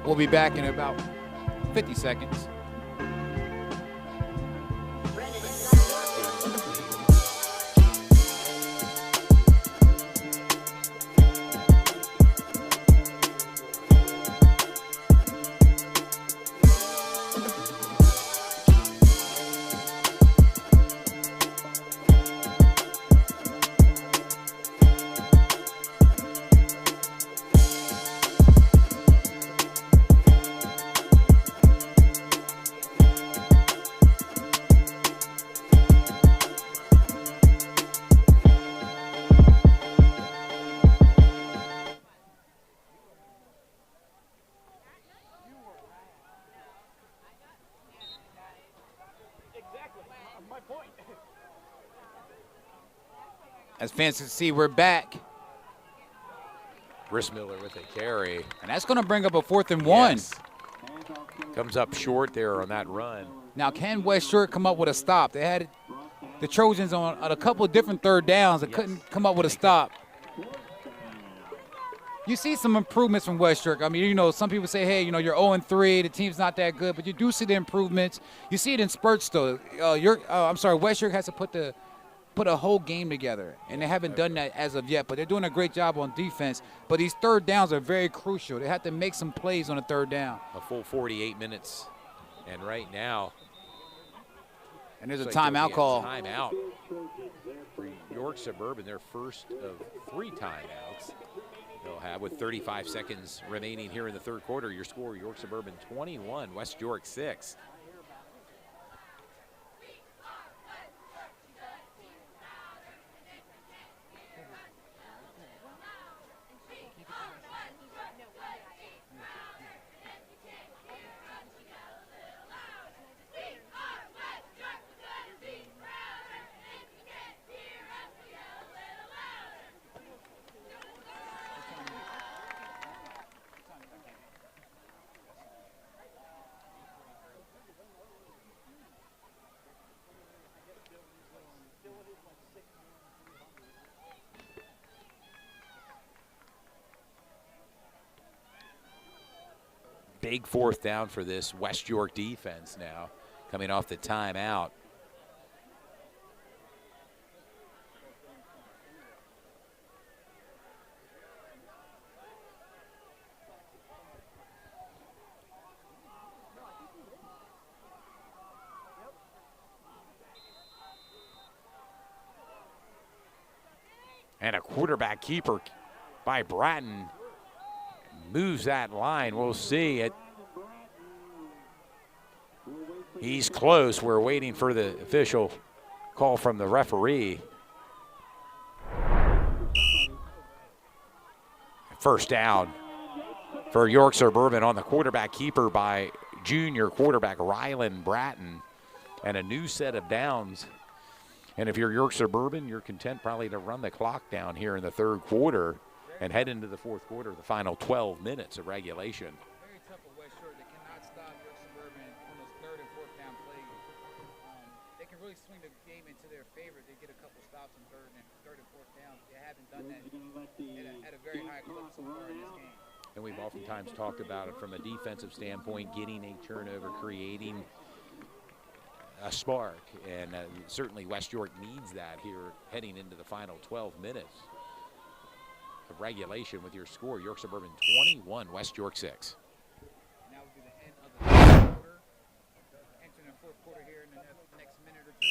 We'll be back in about 50 seconds. As fans can see, we're back. Rissmiller with a carry. And that's going to bring up a 4th and 1. Yes. Comes up short there on that run. Now, can West York come up with a stop? They had the Trojans on a couple of different 3rd downs that couldn't come up with a stop. You see some improvements from West York. I mean, you know, some people say, hey, you know, you're 0-3, the team's not that good, but you do see the improvements. You see it in spurts, though. West York has to put a whole game together, and they haven't done that as of yet, but they're doing a great job on defense. But these 3rd downs are very crucial. They have to make some plays on a 3rd down. A full 48 minutes, and right now. And there's a timeout call. Timeout for York Suburban, their first of 3 timeouts. They'll have with 35 seconds remaining here in the 3rd quarter. Your score, York Suburban 21, West York 6. Big 4th down for this West York defense now, coming off the timeout. And a quarterback keeper by Bratton moves that line. We'll see it. He's close. We're waiting for the official call from the referee. First down for York Suburban on the quarterback keeper by junior quarterback Rylan Bratton, and a new set of downs. And if you're York Suburban, you're content probably to run the clock down here in the 3rd quarter and head into the 4th quarter, the final 12 minutes of regulation. Very tough for West York. They cannot stop York Suburban on those 3rd and 4th down plays. They can really swing the game into their favor. They get a couple stops in 3rd and 4th down. They haven't done that at a very high clip so far in this game. And we've oftentimes talked about it from a defensive standpoint, getting a turnover, creating a spark. And certainly West York needs that here heading into the final 12 minutes of regulation with your score, York Suburban 21, West York 6. Now will be the end of the 3rd quarter. Entering the 4th quarter here in the next minute or 2.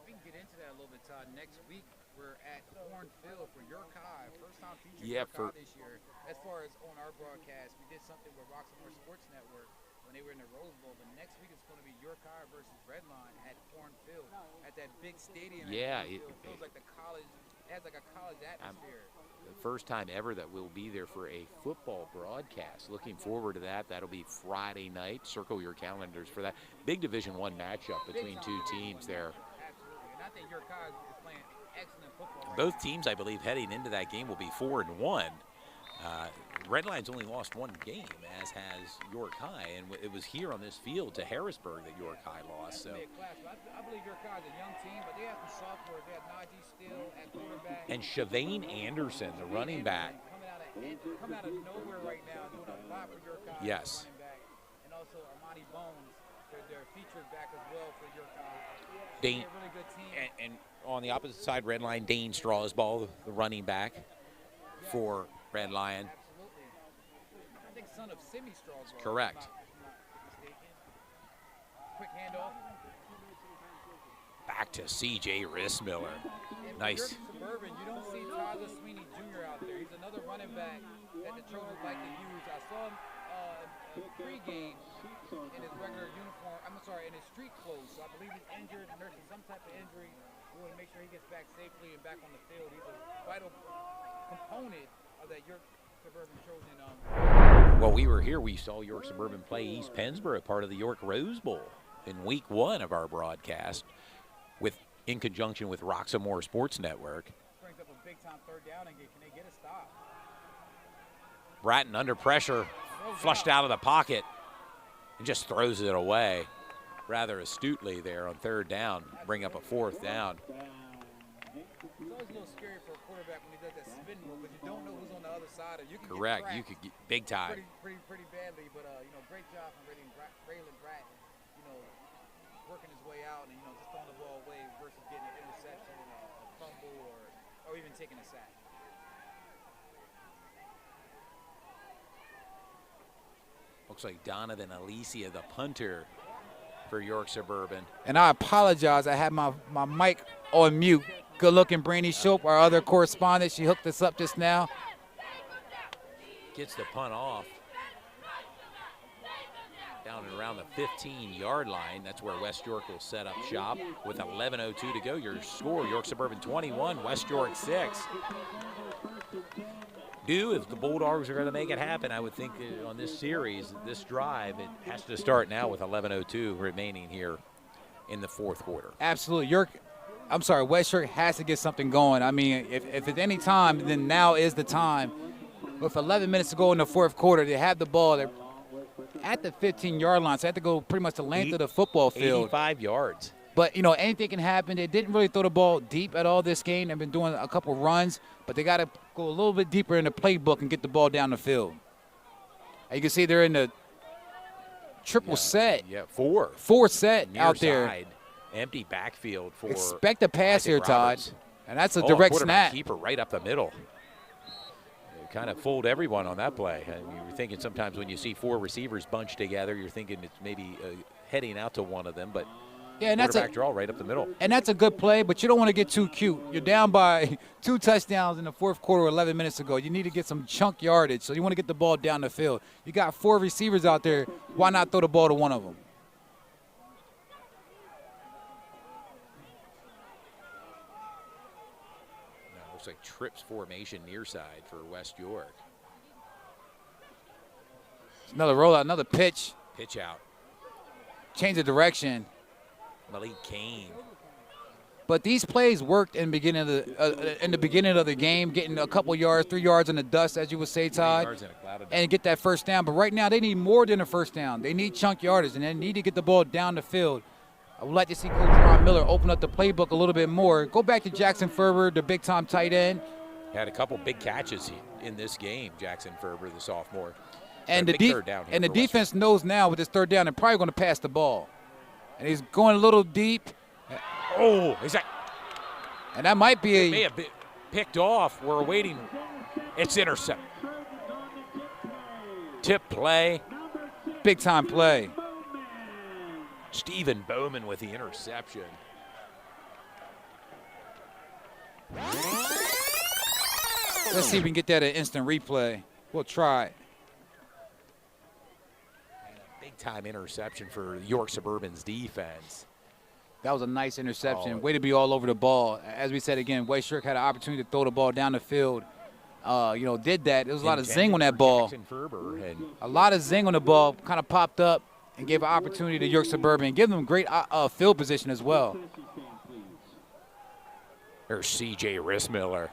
We can get into that a little bit, Todd. Next week, we're at Cornfield for York High. First time featuring York High this year. As far as on our broadcast, we did something with Roxamore Sports Network when they were in the Rose Bowl. But next week, it's going to be York High versus Redline at Cornfield at that big stadium. Yeah. It feels like the college. It has like a college atmosphere. The first time ever that we'll be there for a football broadcast. Looking forward to that. That'll be Friday night. Circle your calendars for that. Big Division I matchup between 2 teams there. Absolutely. And I think York High is playing excellent football. Both teams, I believe, heading into that game will be 4-1. Redline's only lost 1 game, as has York High, and it was here on this field to Harrisburg that York High lost. So. I believe York High is a young team, but they have some sophomores. They have Najee Steele at quarterback. And Shavane Anderson, the running back. Coming out of nowhere right now, doing a lot for York High. Yes. Running back. And also Armani Bones, their featured back as well for York High. Dane, they're a really good team. And on the opposite side, Redline, Dane Strawsball, the running back for Red Lion. Absolutely. I think son of Simi Strawsball. Correct. Quick handoff. Back to C.J. Rissmiller. Nice. Suburban, you don't see Tyler Sweeney Jr. out there. He's another running back that the Trojans like to use. I saw him pregame in his regular uniform. I'm sorry, in his street clothes. So I believe he's injured, nursing some type of injury. We want to make sure he gets back safely and back on the field. He's a vital component of that York Suburban Trojan. Well, we were here. We saw York Suburban play East Pennsboro, part of the York Rose Bowl, in week 1 of our broadcast, in conjunction with Roxamore Sports Network. Brings up a big-time third down, and can they get a stop? Bratton under pressure, flushed out of the pocket, and just throws it away rather astutely there on third down, bring up a 4th down. It's always a little scary for a quarterback when he does that spin move, but you don't know who's on the other side, or you can Correct, get you could get big time. pretty badly, but great job from Raylan Bratton, working his way out and just throwing the ball away versus getting an interception, a fumble, or even taking a sack. Looks like Donovan Alicia, the punter for York Suburban. And I apologize, I had my mic on mute. Good looking, Brandy Shope, our other correspondent. She hooked us up just now. Gets the punt off. Down and around the 15-yard line. That's where West York will set up shop with 11:02 to go. Your score, York Suburban 21, West York 6. If the Bulldogs are going to make it happen, I would think on this series, this drive, it has to start now with 11:02 remaining here in the 4th quarter. Absolutely. West York has to get something going. I mean, if at any time, then now is the time. With 11 minutes to go in the 4th quarter, they have the ball. They're at the 15-yard line, so they have to go pretty much the length of the football field. 85 yards. But, anything can happen. They didn't really throw the ball deep at all this game. They've been doing a couple runs, but they got to go a little bit deeper in the playbook and get the ball down the field. And you can see they're in the triple set. Yeah, 4. 4 set Near out there. Side, empty backfield for Expect a pass Isaac here, Todd. Roberts. And that's a direct quarterback snap. Keeper right up the middle. They kind of fooled everyone on that play. And you're thinking sometimes when you see 4 receivers bunched together, you're thinking it's maybe heading out to one of them, but yeah, and that's quarterback draw right up the middle. And that's a good play, but you don't want to get too cute. You're down by 2 touchdowns in the 4th quarter 11 minutes ago. You need to get some chunk yardage, so you want to get the ball down the field. You got 4 receivers out there. Why not throw the ball to one of them? Now, looks like trips formation near side for West York. Another rollout, another pitch. Pitch out. Change of direction. Malik Kane. But these plays worked in the beginning of the game, getting a couple yards, 3 yards in the dust, as you would say, Todd, and get that first down. But right now, they need more than a first down. They need chunk yardage, and they need to get the ball down the field. I would like to see Coach Ron Miller open up the playbook a little bit more. Go back to Jackson Ferber, the big-time tight end. Had a couple big catches in this game, Jackson Ferber, the sophomore. And the defense knows now with this third down, they're probably going to pass the ball. And he's going a little deep. Oh, is that? And that might be may have been picked off. We're waiting. It's intercept. Tip play. Big time play. Stephen Bowman with the interception. Let's see if we can get that at instant replay. We'll try it. Big time interception for York Suburban's defense. That was a nice interception. Way to be all over the ball. As we said again, West York had an opportunity to throw the ball down the field. Did that. There was a lot of zing on that ball. A lot of zing on the ball. Kind of popped up and gave an opportunity to York Suburban. Give them great field position as well. There's C.J. Rissmiller.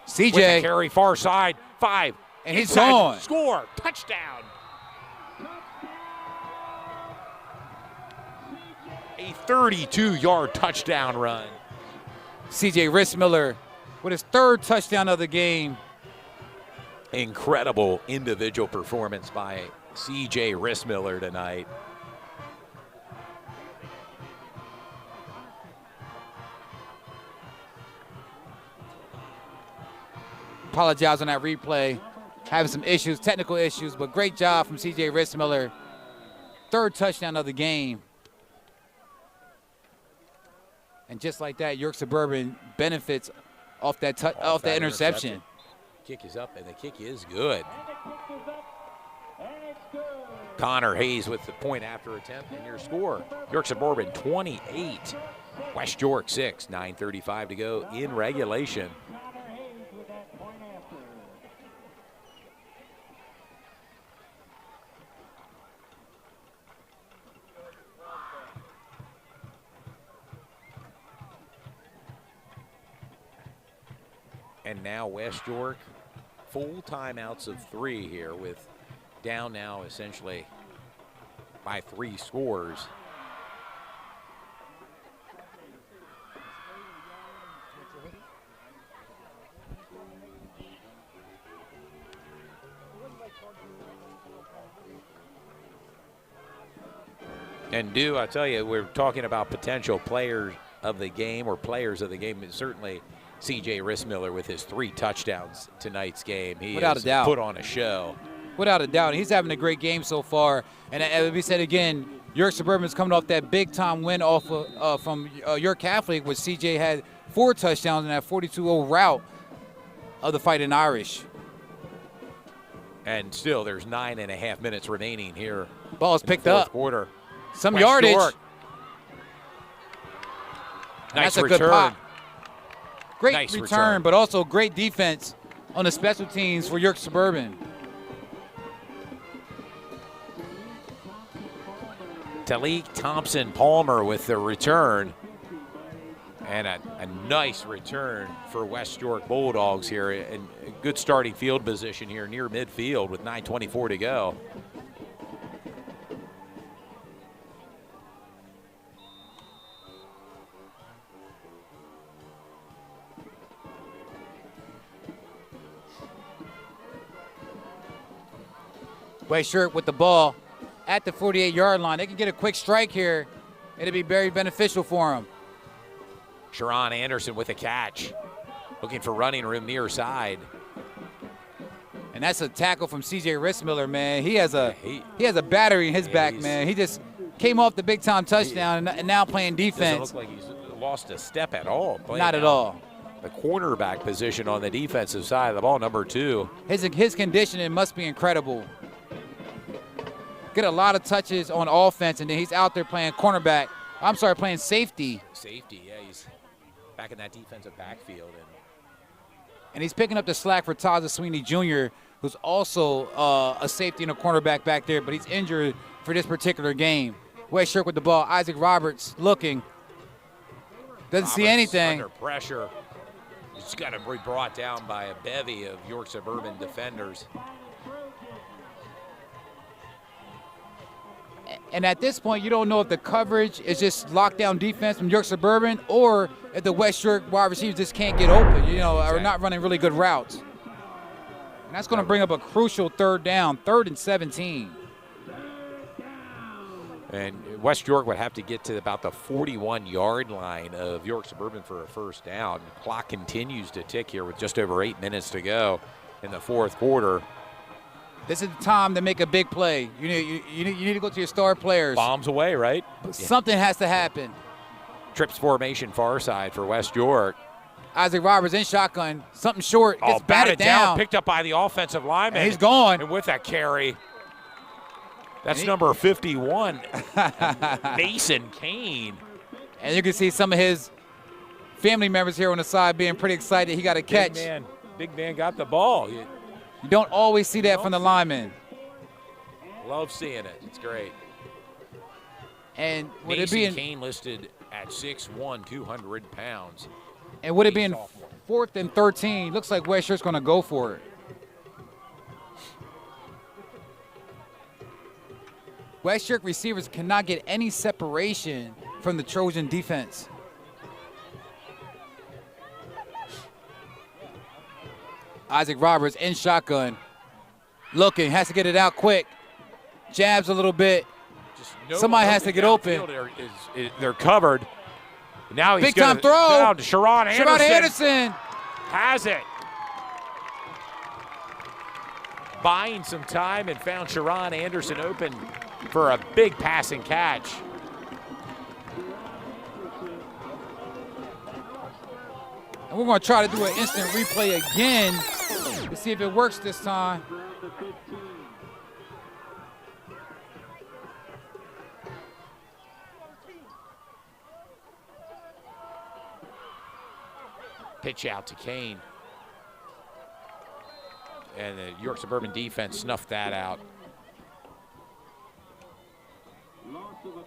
C.J. with the carry far side. 5. And he's inside, gone. Score. Touchdown. A 32-yard touchdown run. C.J. Rissmiller with his 3rd touchdown of the game. Incredible individual performance by C.J. Rissmiller tonight. Apologize on that replay. Having some issues, technical issues, but great job from C.J. Rissmiller. 3rd touchdown of the game. And just like that, York Suburban benefits off that interception. Kick is up, and the kick is good. Connor Hayes with the point after attempt, and your score, York Suburban 28, West York 6, 9:35 to go in regulation. And now West York, full timeouts of 3 here, with down now essentially by 3 scores. And I tell you, we're talking about potential players of the game or players of the game. It's certainly C.J. Rissmiller with his 3 touchdowns tonight's game. He Without a doubt. Put on a show. Without a doubt. He's having a great game so far. And as we said again, York Suburban's coming off that big-time win off of, from York Catholic, where C.J. had 4 touchdowns in that 42-0 route of the Fighting Irish. And still, there's 9.5 minutes remaining here. Ball's picked in the fourth up. quarter. Some West yardage. York. Nice That's a return. good pop. Great Nice return, but also great defense on the special teams for York Suburban. Talik Thompson-Palmer with the return. And a nice return for West York Bulldogs here. And a good starting field position here near midfield with 9:24 to go. West York with the ball at the 48-yard line. They can get a quick strike here. It'll be very beneficial for them. Sharon Anderson with a catch. Looking for running room near side. And that's a tackle from C.J. Rissmiller, man. He has a battery in his back, man. He just came off the big-time touchdown and now playing defense. Doesn't look like he's lost a step at all. Not at all. The cornerback position on the defensive side of the ball, number 2. His conditioning must be incredible. Get a lot of touches on offense, and then he's out there playing cornerback. I'm sorry, playing safety. Safety, yeah, he's back in that defensive backfield. And he's picking up the slack for Taza Sweeney Jr., who's also a safety and a cornerback back there, but he's injured for this particular game. West York with the ball. Isaac Roberts looking. Doesn't see anything. Under pressure. He's got to be brought down by a bevy of York Suburban defenders. And at this point, you don't know if the coverage is just lockdown defense from York Suburban or if the West York wide receivers just can't get open, or not running really good routes. And that's going to bring up a crucial 3rd down, 3rd and 17. And West York would have to get to about the 41-yard line of York Suburban for a 1st down. The clock continues to tick here with just over 8 minutes to go in the 4th quarter. This is the time to make a big play. You need to go to your star players. Bombs away, right? Something has to happen. Trips formation far side for West York. Isaac Roberts in shotgun. Something short. Gets batted down. Picked up by the offensive lineman. And he's gone. And with that carry, that's number 51, Mason Kane. And you can see some of his family members here on the side being pretty excited he got a catch. Big man got the ball. You don't always see that from the linemen. Love seeing it. It's great. And would Mason it be Kane listed at 6'1", 200 pounds. And would it be in 4th and 13? Looks like West York's going to go for it. West York receivers cannot get any separation from the Trojan defense. Isaac Roberts in shotgun. Looking, has to get it out quick. Jabs a little bit. Somebody has to get open. They're covered. Now he's big time throw. Down to Sharon Anderson. Sharon Anderson has it. Buying some time and found Sharon Anderson open for a big passing catch. And we're going to try to do an instant replay again to see if it works this time. Pitch out to Kane. And the York Suburban defense snuffed that out.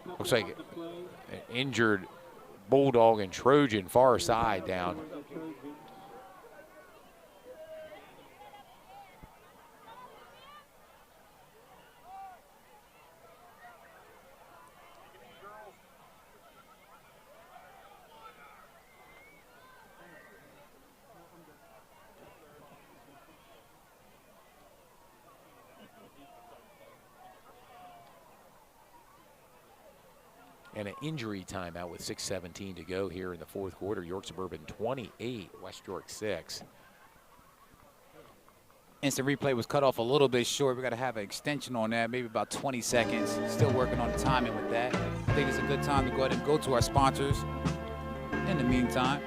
Looks like an injured Bulldog and Trojan far side down. And an injury timeout with 6:17 to go here in the fourth quarter. York Suburban 28, West York 6. Instant replay was cut off a little bit short. We got to have an extension on that, maybe about 20 seconds. Still working on the timing with that. I think it's a good time to go ahead and go to our sponsors in the meantime.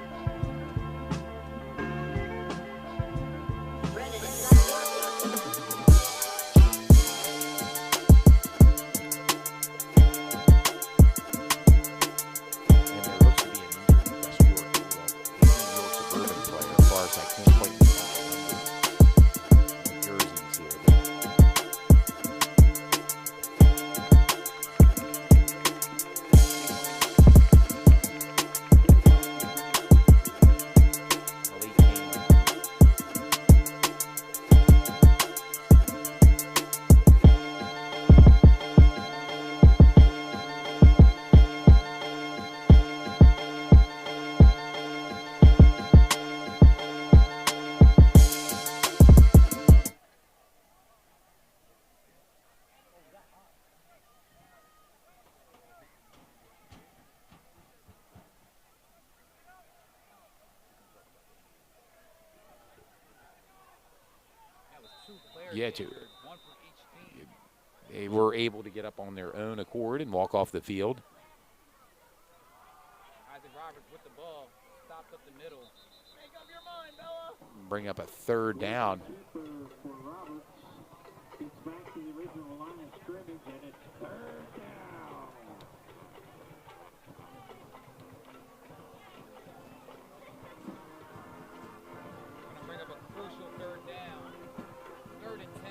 Yeah, they were able to get up on their own accord and walk off the field. Isaac Roberts with the ball, stopped up the middle. Make up your mind, Bella. Bring up a third down. For Roberts, it's back to the original line of scrimmage, and it's third down. Gonna bring up a crucial third down. 3rd and 10.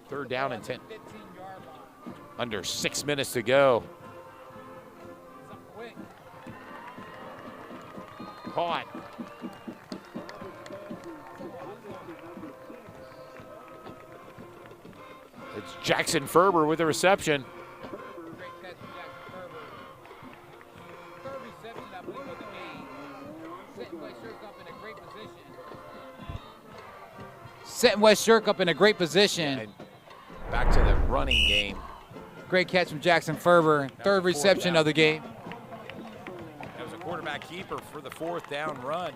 Third down and 10. 15-yard line. Under 6 minutes to go. Quick. Caught. It's Jackson Ferber with the reception. Great catch from Jackson Ferber. 3rd reception, I believe, of the game. Setting West York up in a great position. Setting West York up in a great position. And back to the running game. Great catch from Jackson Ferber. 3rd reception of the game. That was a quarterback keeper for the 4th down run.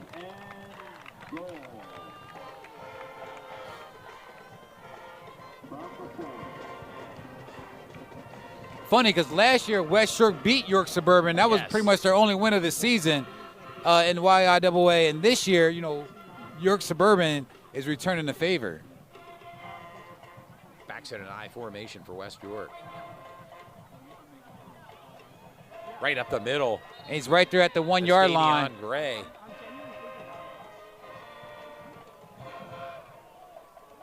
Funny, because last year West York beat York Suburban. That was pretty much their only win of the season in YIAA. And this year, you know, York Suburban is returning the favor. Backs in an I formation for West York. Right up the middle. And he's right there at the 1-yard line. Gray.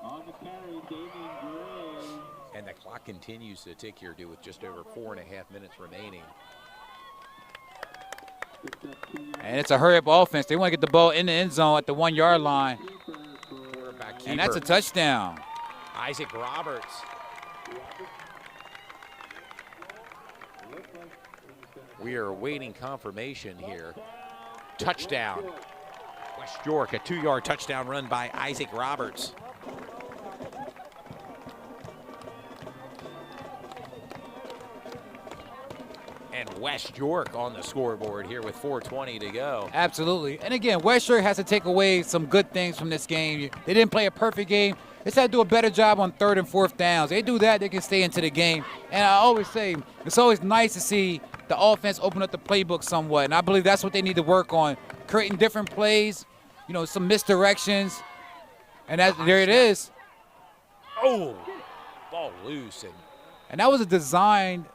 On the carry, Damian Gray. And the clock continues to tick here, with just over 4.5 minutes remaining. And it's a hurry-up offense. They want to get the ball in the end zone at the 1-yard line. And that's a touchdown. Isaac Roberts. We are awaiting confirmation here. Touchdown. West York, a 2-yard touchdown run by Isaac Roberts. And West York on the scoreboard here with 4:20 to go. Absolutely. And again, West York has to take away some good things from this game. They didn't play a perfect game. They just had to do a better job on 3rd and 4th downs. They do that, they can stay into the game. And I always say, it's always nice to see the offense open up the playbook somewhat. And I believe that's what they need to work on, creating different plays, you know, some misdirections. And there it is. Oh, ball loose. And that was a designed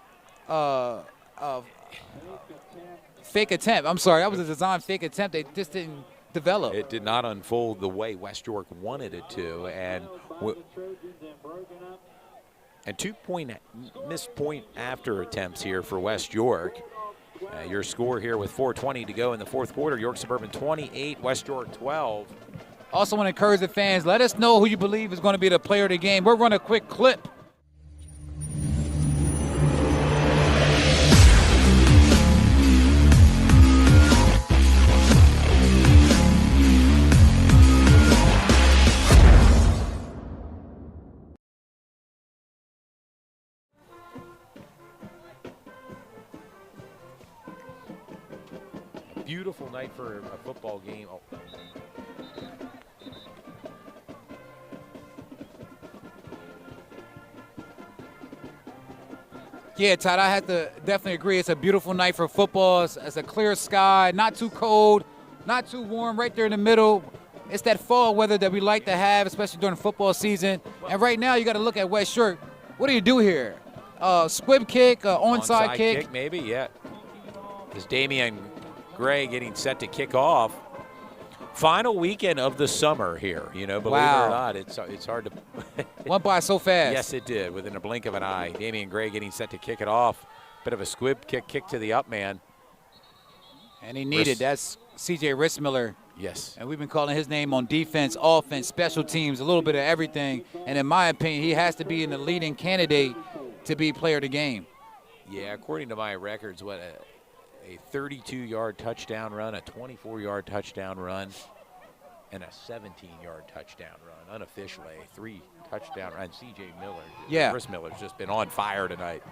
fake attempt. I'm sorry, that was a designed fake attempt. They just didn't develop. It did not unfold the way West York wanted it to, and two missed point after attempts here for West York. Your score here with 4:20 to go in the fourth quarter: York Suburban 28, West York 12. Also want to encourage the fans, let us know who you believe is going to be the player of the game. We'll run a quick clip. Beautiful night for a football game. Oh. Yeah, Todd, I have to definitely agree. It's a beautiful night for football. It's a clear sky, not too cold, not too warm, right there in the middle. It's that fall weather that we like to have, especially during football season. And right now, you got to look at West York. What do you do here? Squib kick, onside kick? Maybe, yeah. Is Damian Gray getting set to kick off. Final weekend of the summer here, you know, believe it or not, it's hard to. Went by so fast. Yes, it did, within a blink of an eye. Damian Gray getting set to kick it off. Bit of a squib kick to the up man. And he needed, that's C.J. Rissmiller. Yes. And we've been calling his name on defense, offense, special teams, a little bit of everything. And in my opinion, he has to be in the leading candidate to be player of the game. Yeah, according to my records, what a 32-yard touchdown run, a 24-yard touchdown run, and a 17-yard touchdown run. Unofficially, a 3-touchdown run. C.J. Miller, Chris Miller's just been on fire tonight.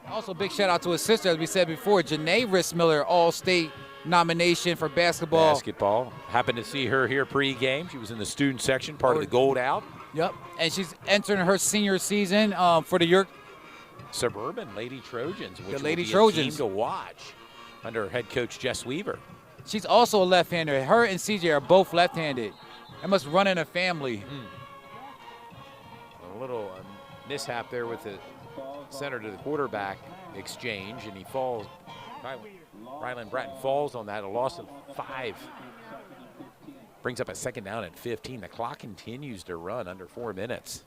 Also, big shout-out to his sister, as we said before, Janae Rissmiller, All-State nomination for basketball. Happened to see her here pre-game. She was in the student section, part of the Gold Out. Yep, and she's entering her senior season for the York Suburban Lady Trojans, which the Lady will be Trojans. a team to watch under head coach Jess Weaver. She's also a left-hander. Her and CJ are both left-handed. That must run in a family. A little mishap there with the center to the quarterback exchange, and he falls. Ryland Bratton falls on that, a loss of 5. Brings up a second down at 15. The clock continues to run under 4 minutes.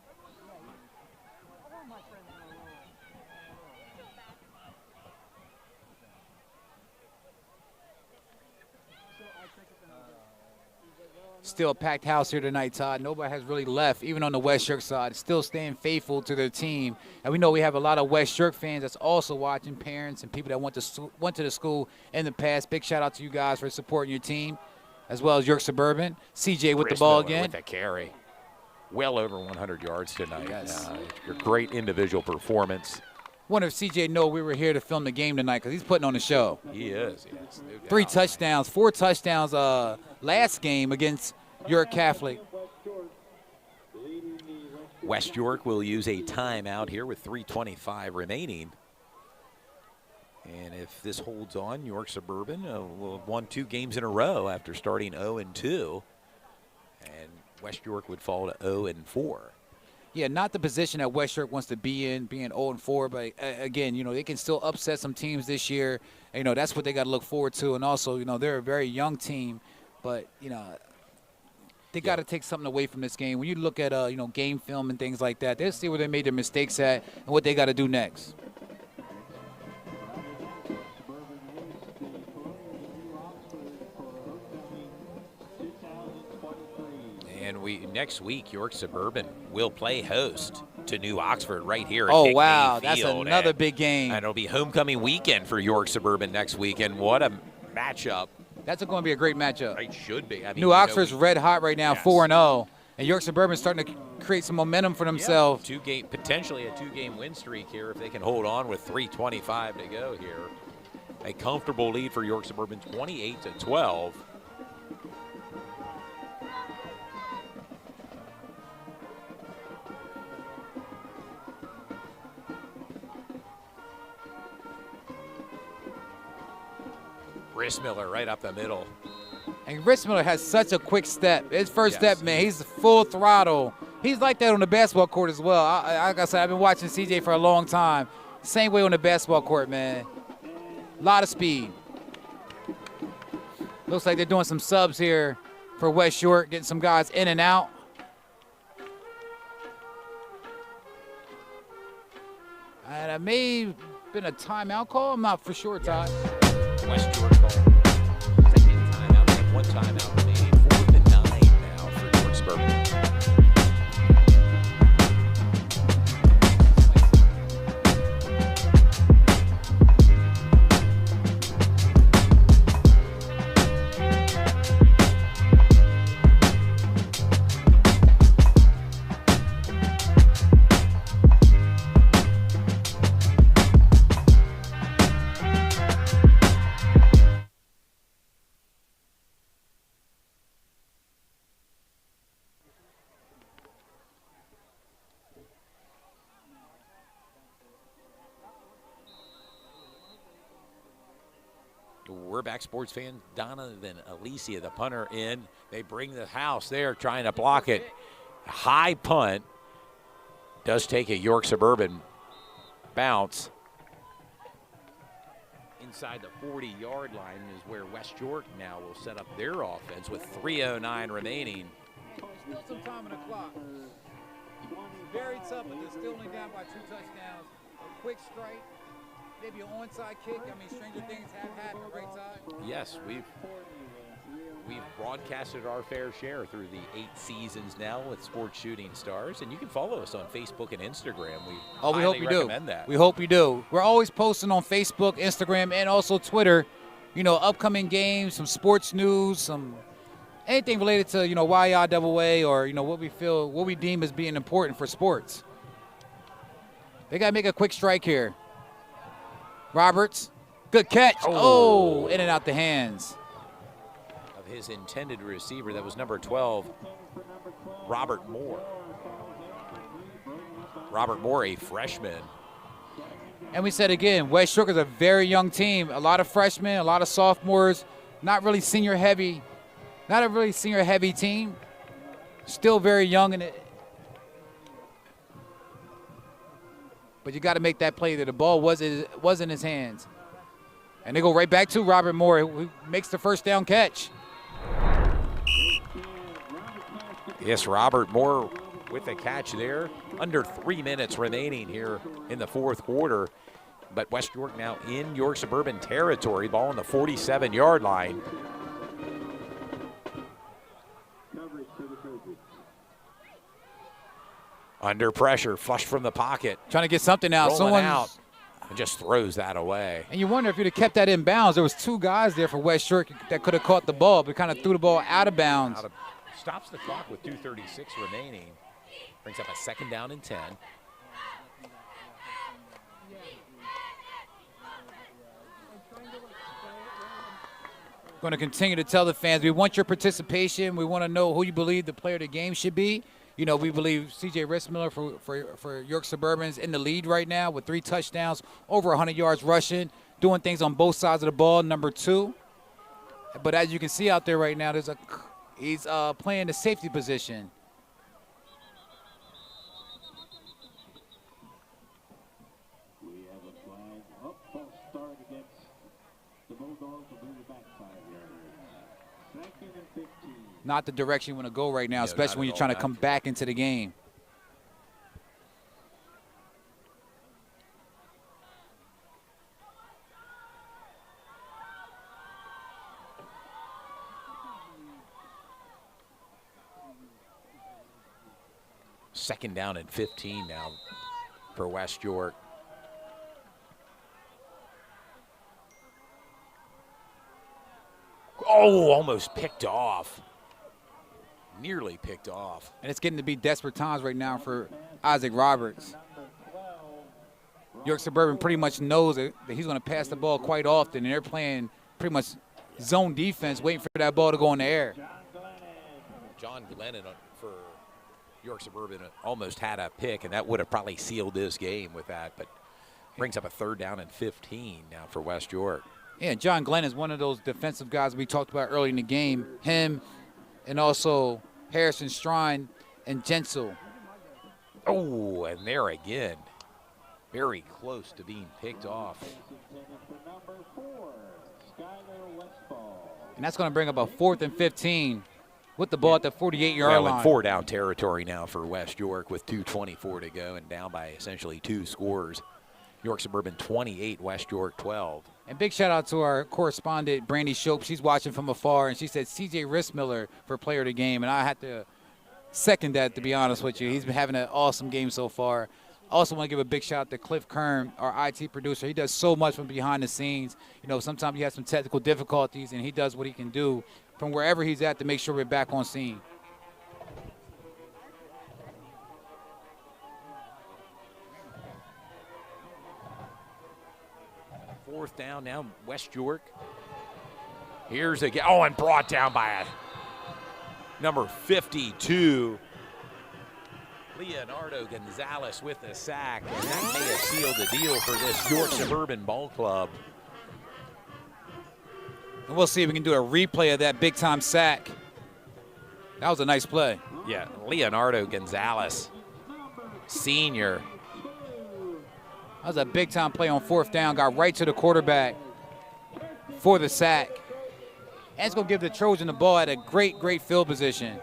Still a packed house here tonight, Todd. Nobody has really left, even on the West York side. Still staying faithful to their team. And we know we have a lot of West York fans that's also watching, parents and people that went to the school in the past. Big shout out to you guys for supporting your team, as well as York Suburban. CJ with the ball again. With a carry. Well over 100 yards tonight. Yes. A great individual performance. Wonder if CJ know we were here to film the game tonight, because he's putting on the show. He is, yes. No doubt. 3 touchdowns, 4 touchdowns last game against York Catholic. West York will use a timeout here with 3:25 remaining. And if this holds on, York Suburban will have won 2 games in a row after starting 0-2. And West York would fall to 0-4. Yeah, not the position that West York wants to be in, being 0-4. But, again, they can still upset some teams this year. And, that's what they got to look forward to. And also, they're a very young team. But, they got to take something away from this game. When you look at, game film and things like that, they'll see where they made their mistakes at and what they got to do next. And next week, York Suburban will play host to New Oxford right here at Oh, Nick wow, May Field. that's another big game. And it'll be homecoming weekend for York Suburban next weekend. What a matchup. That's going to be a great matchup. It should be. New Oxford's red hot right now, 4-0. And York Suburban's starting to create some momentum for themselves. Yeah, potentially a 2-game win streak here if they can hold on with 3:25 to go here. A comfortable lead for York Suburban, 28-12. Rissmiller right up the middle. And Rissmiller has such a quick step. His first step, man, he's full throttle. He's like that on the basketball court as well. Like I said, I've been watching CJ for a long time. Same way on the basketball court, man. A lot of speed. Looks like they're doing some subs here for West York, getting some guys in and out. And it may have been a timeout call. I'm not for sure, Todd. West York call. Second timeout. They have one timeout remaining. 4th and 9 now for York Suburban. We're back, sports fan. Donovan Alicia, the punter, in. They bring the house there, trying to block it. High punt. Does take a York Suburban bounce. Inside the 40-yard line is where West York now will set up their offense with 3:09 remaining. Still some time on the clock. Very tough, but they're still only down by 2 touchdowns. A quick strike. Maybe an onside kick. I mean, stranger things have happened, right, Todd? Yes, we've broadcasted our fair share through the 8 seasons now with Sports Shooting Stars, and you can follow us on Facebook and Instagram. We hope you do. Recommend that. We hope you do. We're always posting on Facebook, Instagram, and also Twitter. You know, upcoming games, some sports news, some anything related to YIAA or what we deem as being important for sports. They gotta make a quick strike here. Roberts, good catch. Oh, in and out the hands of his intended receiver. That was number 12, Robert Moore. Robert Moore, a freshman. And we said again, West York is a very young team. A lot of freshmen, a lot of sophomores. Not really senior heavy. Not a really senior heavy team. Still very young in it. But you got to make that play that the ball was in his hands. And they go right back to Robert Moore, who makes the first down catch. Yes, Robert Moore with the catch there. Under 3 minutes remaining here in the 4th quarter. But West York now in York Suburban territory, ball on the 47-yard line. Under pressure, flush from the pocket. Trying to get something out. Someone out and just throws that away. And you wonder if you'd have kept that in bounds. There was 2 guys there for West York that could have caught the ball, but kind of threw the ball out of bounds. Stops the clock with 2:36 remaining. Brings up a 2nd down and 10. Going to continue to tell the fans, we want your participation. We want to know who you believe the player of the game should be. You know, we believe C.J. Rissmiller for York Suburban's in the lead right now with 3 touchdowns, over 100 yards rushing, doing things on both sides of the ball, number 2. But as you can see out there right now, he's playing the safety position. We have a flag up, false start against the Bulldogs will bring it back 5 yards. 2nd and 15. Not the direction you want to go right now, especially when you're trying to come back into the game. Second down and 15 now for West York. Oh, almost picked off. Nearly picked off. And it's getting to be desperate times right now for Isaac Roberts. York Suburban pretty much knows that he's going to pass the ball quite often, and they're playing pretty much zone defense, waiting for that ball to go in the air. John Glennon for York Suburban almost had a pick, and that would have probably sealed this game with that, but brings up a 3rd down and 15 now for West York. Yeah, John Glenn is one of those defensive guys we talked about early in the game. Him and also Harrison Strine and Jensel. Oh, and there again. Very close to being picked off. Number 4, Skylar Westfall. And that's going to bring up a 4th and 15 with the ball at the 48-yard line. In 4-down territory now for West York with 2:24 to go and down by essentially 2 scores. York Suburban 28, West York 12. And big shout out to our correspondent, Brandy Shope. She's watching from afar, and she said C.J. Rissmiller for player of the game. And I had to second that, to be honest with you. He's been having an awesome game so far. Also want to give a big shout out to Cliff Kern, our IT producer. He does so much from behind the scenes. You know, sometimes he has some technical difficulties, and he does what he can do from wherever he's at to make sure we're back on scene. Fourth down now, West York. Here's a oh, and brought down by a number 52. Leonardo Gonzalez with the sack, and that may have sealed the deal for this York Suburban Ball Club. And we'll see if we can do a replay of that big-time sack. That was a nice play. Yeah, Leonardo Gonzalez, senior. That was a big-time play on 4th down. Got right to the quarterback for the sack. And it's going to give the Trojan the ball at a great, great field position.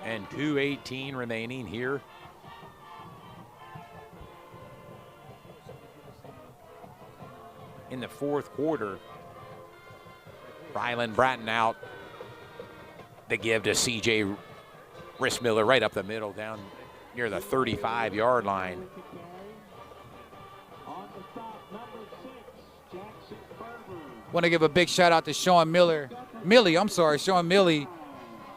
And 2:18 remaining here. In the 4th quarter. Rylan Bratton out. The give to C.J. Rissmiller right up the middle down near the 35-yard line. Want to give a big shout out to Sean Millie,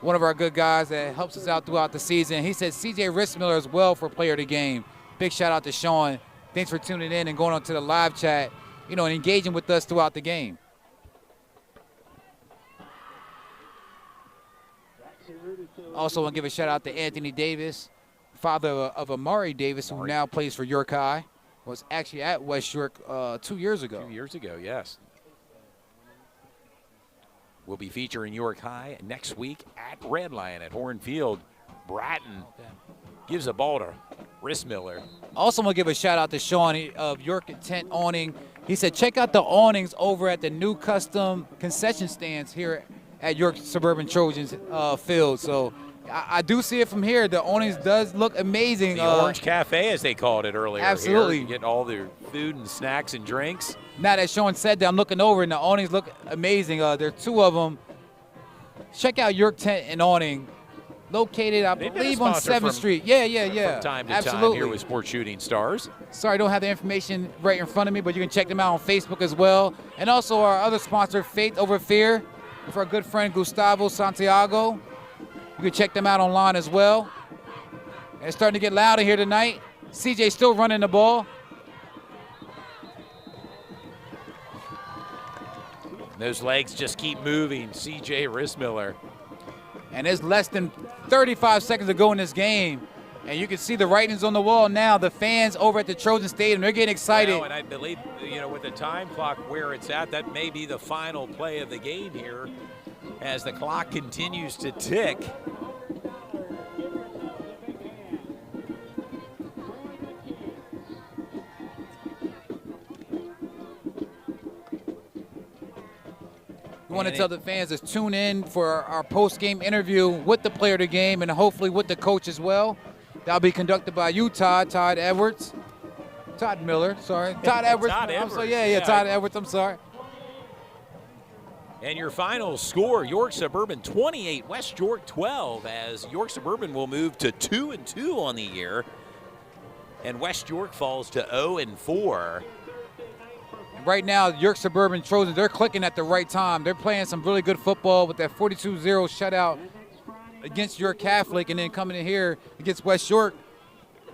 one of our good guys that helps us out throughout the season. He said C.J. Rissmiller as well for player of the game. Big shout out to Sean. Thanks for tuning in and going on to the live chat, you know, and engaging with us throughout the game. Also want to give a shout out to Anthony Davis, father of Amari Davis, who now plays for York High. Was actually at West York 2 years ago. 2 years ago, yes. We'll be featuring York High next week at Red Lion at Horn Field. Bratton gives the ball to Rissmiller. Also want to give a shout out to Sean of York Tent Awning. He said, check out the awnings over at the new custom concession stands here at York Suburban Trojans field. So I do see it from here. The awnings does look amazing. The Orange Cafe, as they called it earlier. Absolutely. Here. You get all their food and snacks and drinks. Now that Sean said that, I'm looking over and the awnings look amazing. There are 2 of them. Check out York Tent and Awning, located, I believe, on 7th Street. Yeah. From time to Absolutely. time here with Sports Shooting Stars. Sorry, I don't have the information right in front of me, but you can check them out on Facebook as well. And also our other sponsor, Faith Over Fear, for our good friend Gustavo Santiago. You can check them out online as well. And it's starting to get loud in here tonight. CJ still running the ball. Those legs just keep moving. C.J. Rissmiller. And there's less than 35 seconds to go in this game. And you can see the writings on the wall now. The fans over at the Trojan Stadium, they're getting excited. Well, and I believe, you know, with the time clock where it's at, that may be the final play of the game here as the clock continues to tick. We want to tell the fans to tune in for our post-game interview with the player of the game and hopefully with the coach as well. That'll be conducted by you, Todd Edwards. Todd Miller, sorry. Todd Edwards. Todd Edwards. Todd Edwards, I'm sorry. And your final score, York Suburban 28, West York 12, as York Suburban will move to 2-2 on the year. And West York falls to 0-4. Right now, York Suburban Trojans, they're clicking at the right time. They're playing some really good football with that 42-0 shutout against York Catholic, and then coming in here against West York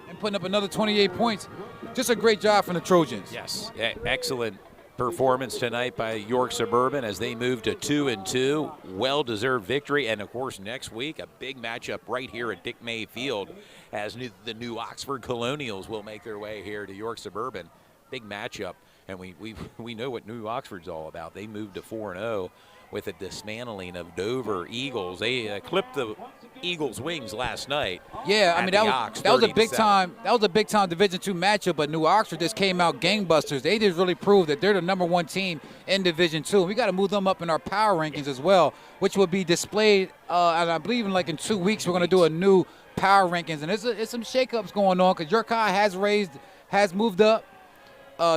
and putting up another 28 points. Just a great job from the Trojans. Yes, excellent performance tonight by York Suburban as they move to 2-2. Well-deserved victory, and of course next week a big matchup right here at Dick May Field as the new Oxford Colonials will make their way here to York Suburban. Big matchup. And we know what New Oxford's all about. They moved to 4-0 with a dismantling of Dover Eagles. They clipped the Eagles' wings last night. Yeah, I mean that was a big 30-7. time. That was a big time Division II matchup. But New Oxford just came out gangbusters. They just really proved that they're the #1 team in Division II. We got to move them up in our power rankings as well, which will be displayed. And I believe in 2 weeks we're going to do a new power rankings. And there's some shakeups going on because York High has moved up.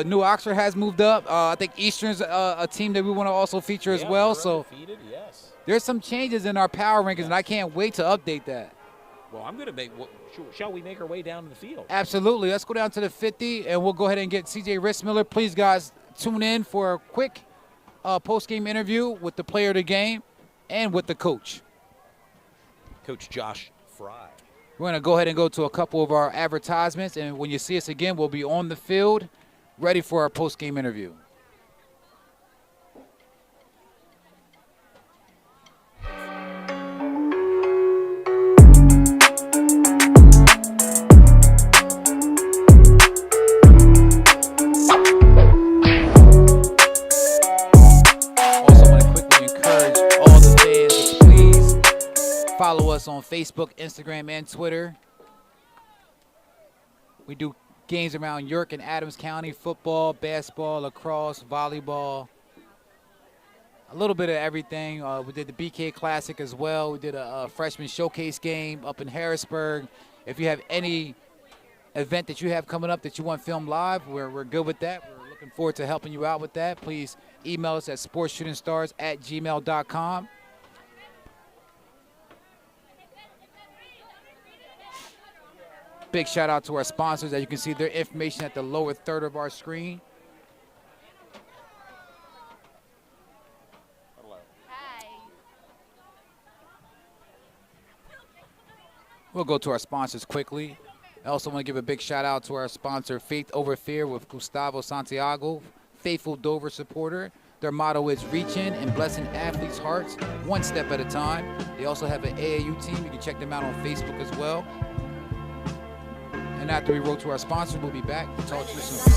New Oxford has moved up. I think Eastern's a team that we want to also feature as well. So Undefeated, yes. there's some changes in our power rankings, and I can't wait to update that. Well, I'm going to make. Shall we make our way down to the field? Absolutely. Let's go down to the 50, and we'll go ahead and get C.J. Rissmiller. Please, guys, tune in for a quick post-game interview with the player of the game and with the coach. Coach Josh Fry. We're going to go ahead and go to a couple of our advertisements, and when you see us again, we'll be on the field ready for our post-game interview. Follow us on Facebook, Instagram, and Twitter. We do games around York and Adams County, football, basketball, lacrosse, volleyball, a little bit of everything. We did the BK Classic as well. We did a freshman showcase game up in Harrisburg. If you have any event that you have coming up that you want filmed live, we're good with that. We're looking forward to helping you out with that. Please email us at sportsshootingstars@gmail.com. Big shout out to our sponsors. As you can see, their information at the lower third of our screen. We'll go to our sponsors quickly. I also want to give a big shout out to our sponsor, Faith Over Fear, with Gustavo Santiago, faithful Dover supporter. Their motto is reaching and blessing athletes' hearts one step at a time. They also have an AAU team. You can check them out on Facebook as well. And after we roll to our sponsors, we'll be back to talk to you soon.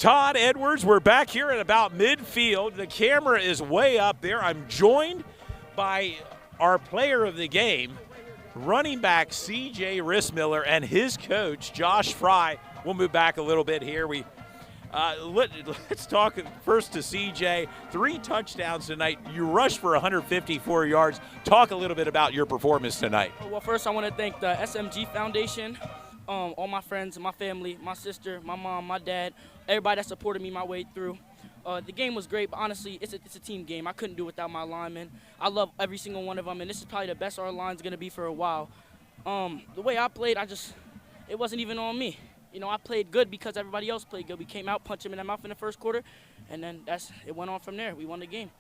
Todd Edwards, we're back here at about midfield. The camera is way up there. I'm joined by our player of the game, running back CJ Rissmiller, and his coach, Josh Fry. We'll move back a little bit here. Let's talk first to CJ. 3 touchdowns tonight. You rushed for 154 yards. Talk a little bit about your performance tonight. Well, first I want to thank the SMG Foundation, all my friends, my family, my sister, my mom, my dad, everybody that supported me my way through. The game was great, but honestly, it's a team game. I couldn't do it without my linemen. I love every single one of them, and this is probably the best our line's going to be for a while. The way I played, it wasn't even on me. You know, I played good because everybody else played good. We came out, punched him in the mouth in the first quarter, and then it went on from there. We won the game.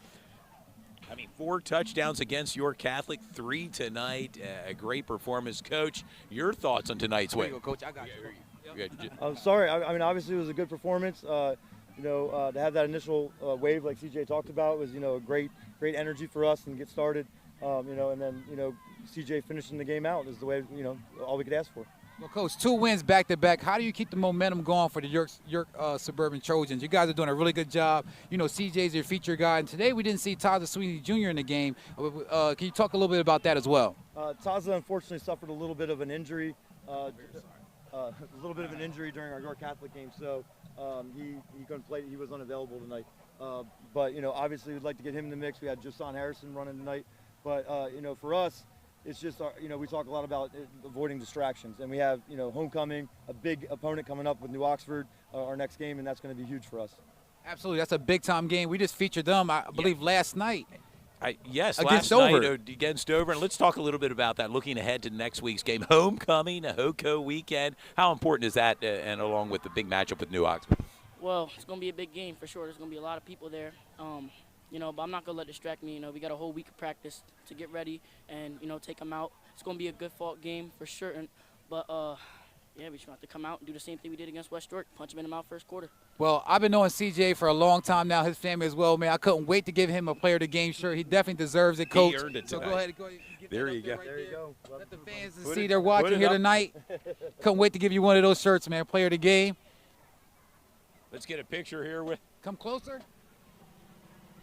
I mean, 4 touchdowns against York Catholic, 3 tonight. A great performance. Coach, your thoughts on tonight's win? Coach, I got you. I'm sorry. I mean, obviously it was a good performance. To have that initial wave like CJ talked about was, a great energy for us and get started. And then, CJ finishing the game out is the way, all we could ask for. Well, Coach, 2 wins back-to-back. How do you keep the momentum going for the York Suburban Trojans? You guys are doing a really good job. CJ's your feature guy, and today we didn't see Taza Sweeney Jr. in the game. Can you talk a little bit about that as well? Taza unfortunately suffered a little bit of an injury. During our York Catholic game, so he couldn't play. He was unavailable tonight. But obviously we'd like to get him in the mix. We had Jason Harrison running tonight, but for us, it's just we talk a lot about avoiding distractions, and we have homecoming, a big opponent coming up with New Oxford, our next game, and that's going to be huge for us. Absolutely, that's a big time game. We just featured them, I believe, last night. Yes, against last Dover. Night against Dover. And let's talk a little bit about that, looking ahead to next week's game. Homecoming, a HOCO weekend. How important is that, and along with the big matchup with New Oxford? Well, it's going to be a big game for sure. There's going to be a lot of people there. But I'm not going to let it distract me. We got a whole week of practice to get ready and, take them out. It's going to be a good fought game for sure. But, we just have to come out and do the same thing we did against West York, punch them in the mouth first quarter. Well, I've been knowing CJ for a long time now, his family as well, man. I couldn't wait to give him a player of the game shirt. He definitely deserves it, Coach. He earned it tonight. So go ahead. There you go. There you go. Let the fans see they're watching here tonight. Couldn't wait to give you one of those shirts, man. Player of the game. Let's get a picture here with. Come closer.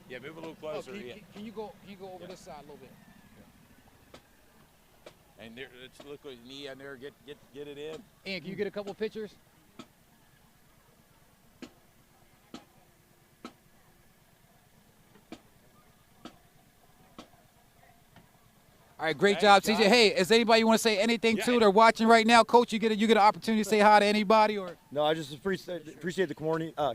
Yeah, move a little closer. Can you go over this side a little bit? And there, let's look at knee on there. Get it in. And can you get a couple pictures? All right, great job, CJ. Hey, is anybody you want to say anything to? They're watching right now, Coach. You get an opportunity to say hi to anybody, or? No, I just appreciate the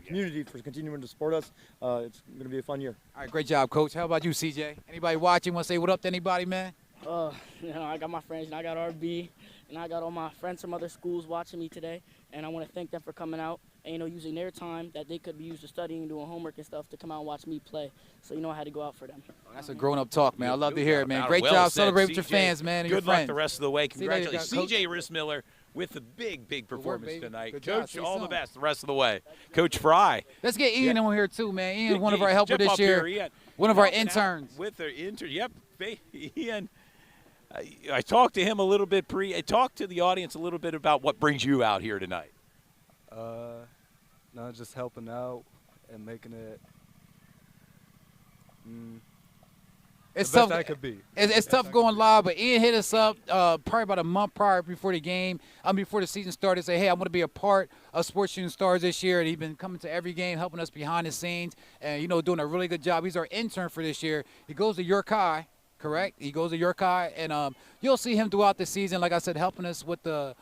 community for continuing to support us. It's going to be a fun year. All right, great job, Coach. How about you, CJ? Anybody watching want to say what up to anybody, man? I got my friends, and I got RB, and I got all my friends from other schools watching me today, and I want to thank them for coming out and, using their time that they could be used to studying, doing homework and stuff to come out and watch me play. So, I had to go out for them. That's a grown-up talk, man. I love to hear it, man. Great job. Celebrate with your fans, man, and your friends. Good luck the rest of the way. Congratulations. CJ Rissmiller with a big performance tonight. Coach, all the best the rest of the way. Coach Fry. Let's get Ian on here, too, man. Ian's one of our helpers this year. One of our interns. With the intern. Yep. Ian. I talked to him a little bit I talked to the audience a little bit about what brings you out here tonight. No, just helping out and making it it's the tough. best I could be. It's tough going live, but Ian hit us up probably about a month prior before the game, before the season started, say, hey, I want to be a part of Sports Shooting Stars this year, and he's been coming to every game, helping us behind the scenes, and, doing a really good job. He's our intern for this year. He goes to York High. Correct. He goes to York High, and you'll see him throughout the season, like I said, helping us with the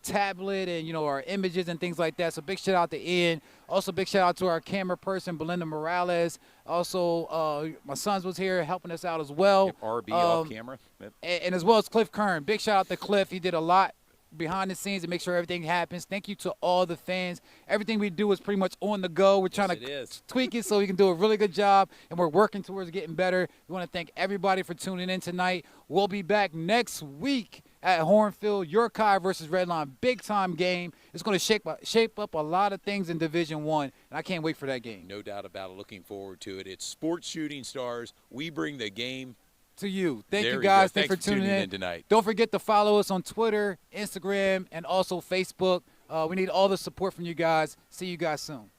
tablet and, our images and things like that. So big shout out to Ian. Also big shout out to our camera person, Belinda Morales. Also, my sons was here helping us out as well. RB off camera. Yep. And as well as Cliff Kern. Big shout out to Cliff. He did a lot behind the scenes to make sure everything happens. Thank you to all the fans. Everything we do is pretty much on the go. We're trying to tweak it so we can do a really good job, and we're working towards getting better. We want to thank everybody for tuning in tonight. We'll be back next week at Hornfield, York High versus Redline. Big-time game. It's going to shape up a lot of things in Division I, and I can't wait for that game. No doubt about it. Looking forward to it. It's Sports Shooting Stars. We bring the game to you. Thank you, guys. Thanks for tuning in tonight. Don't forget to follow us on Twitter, Instagram, and also Facebook. We need all the support from you guys. See you guys soon.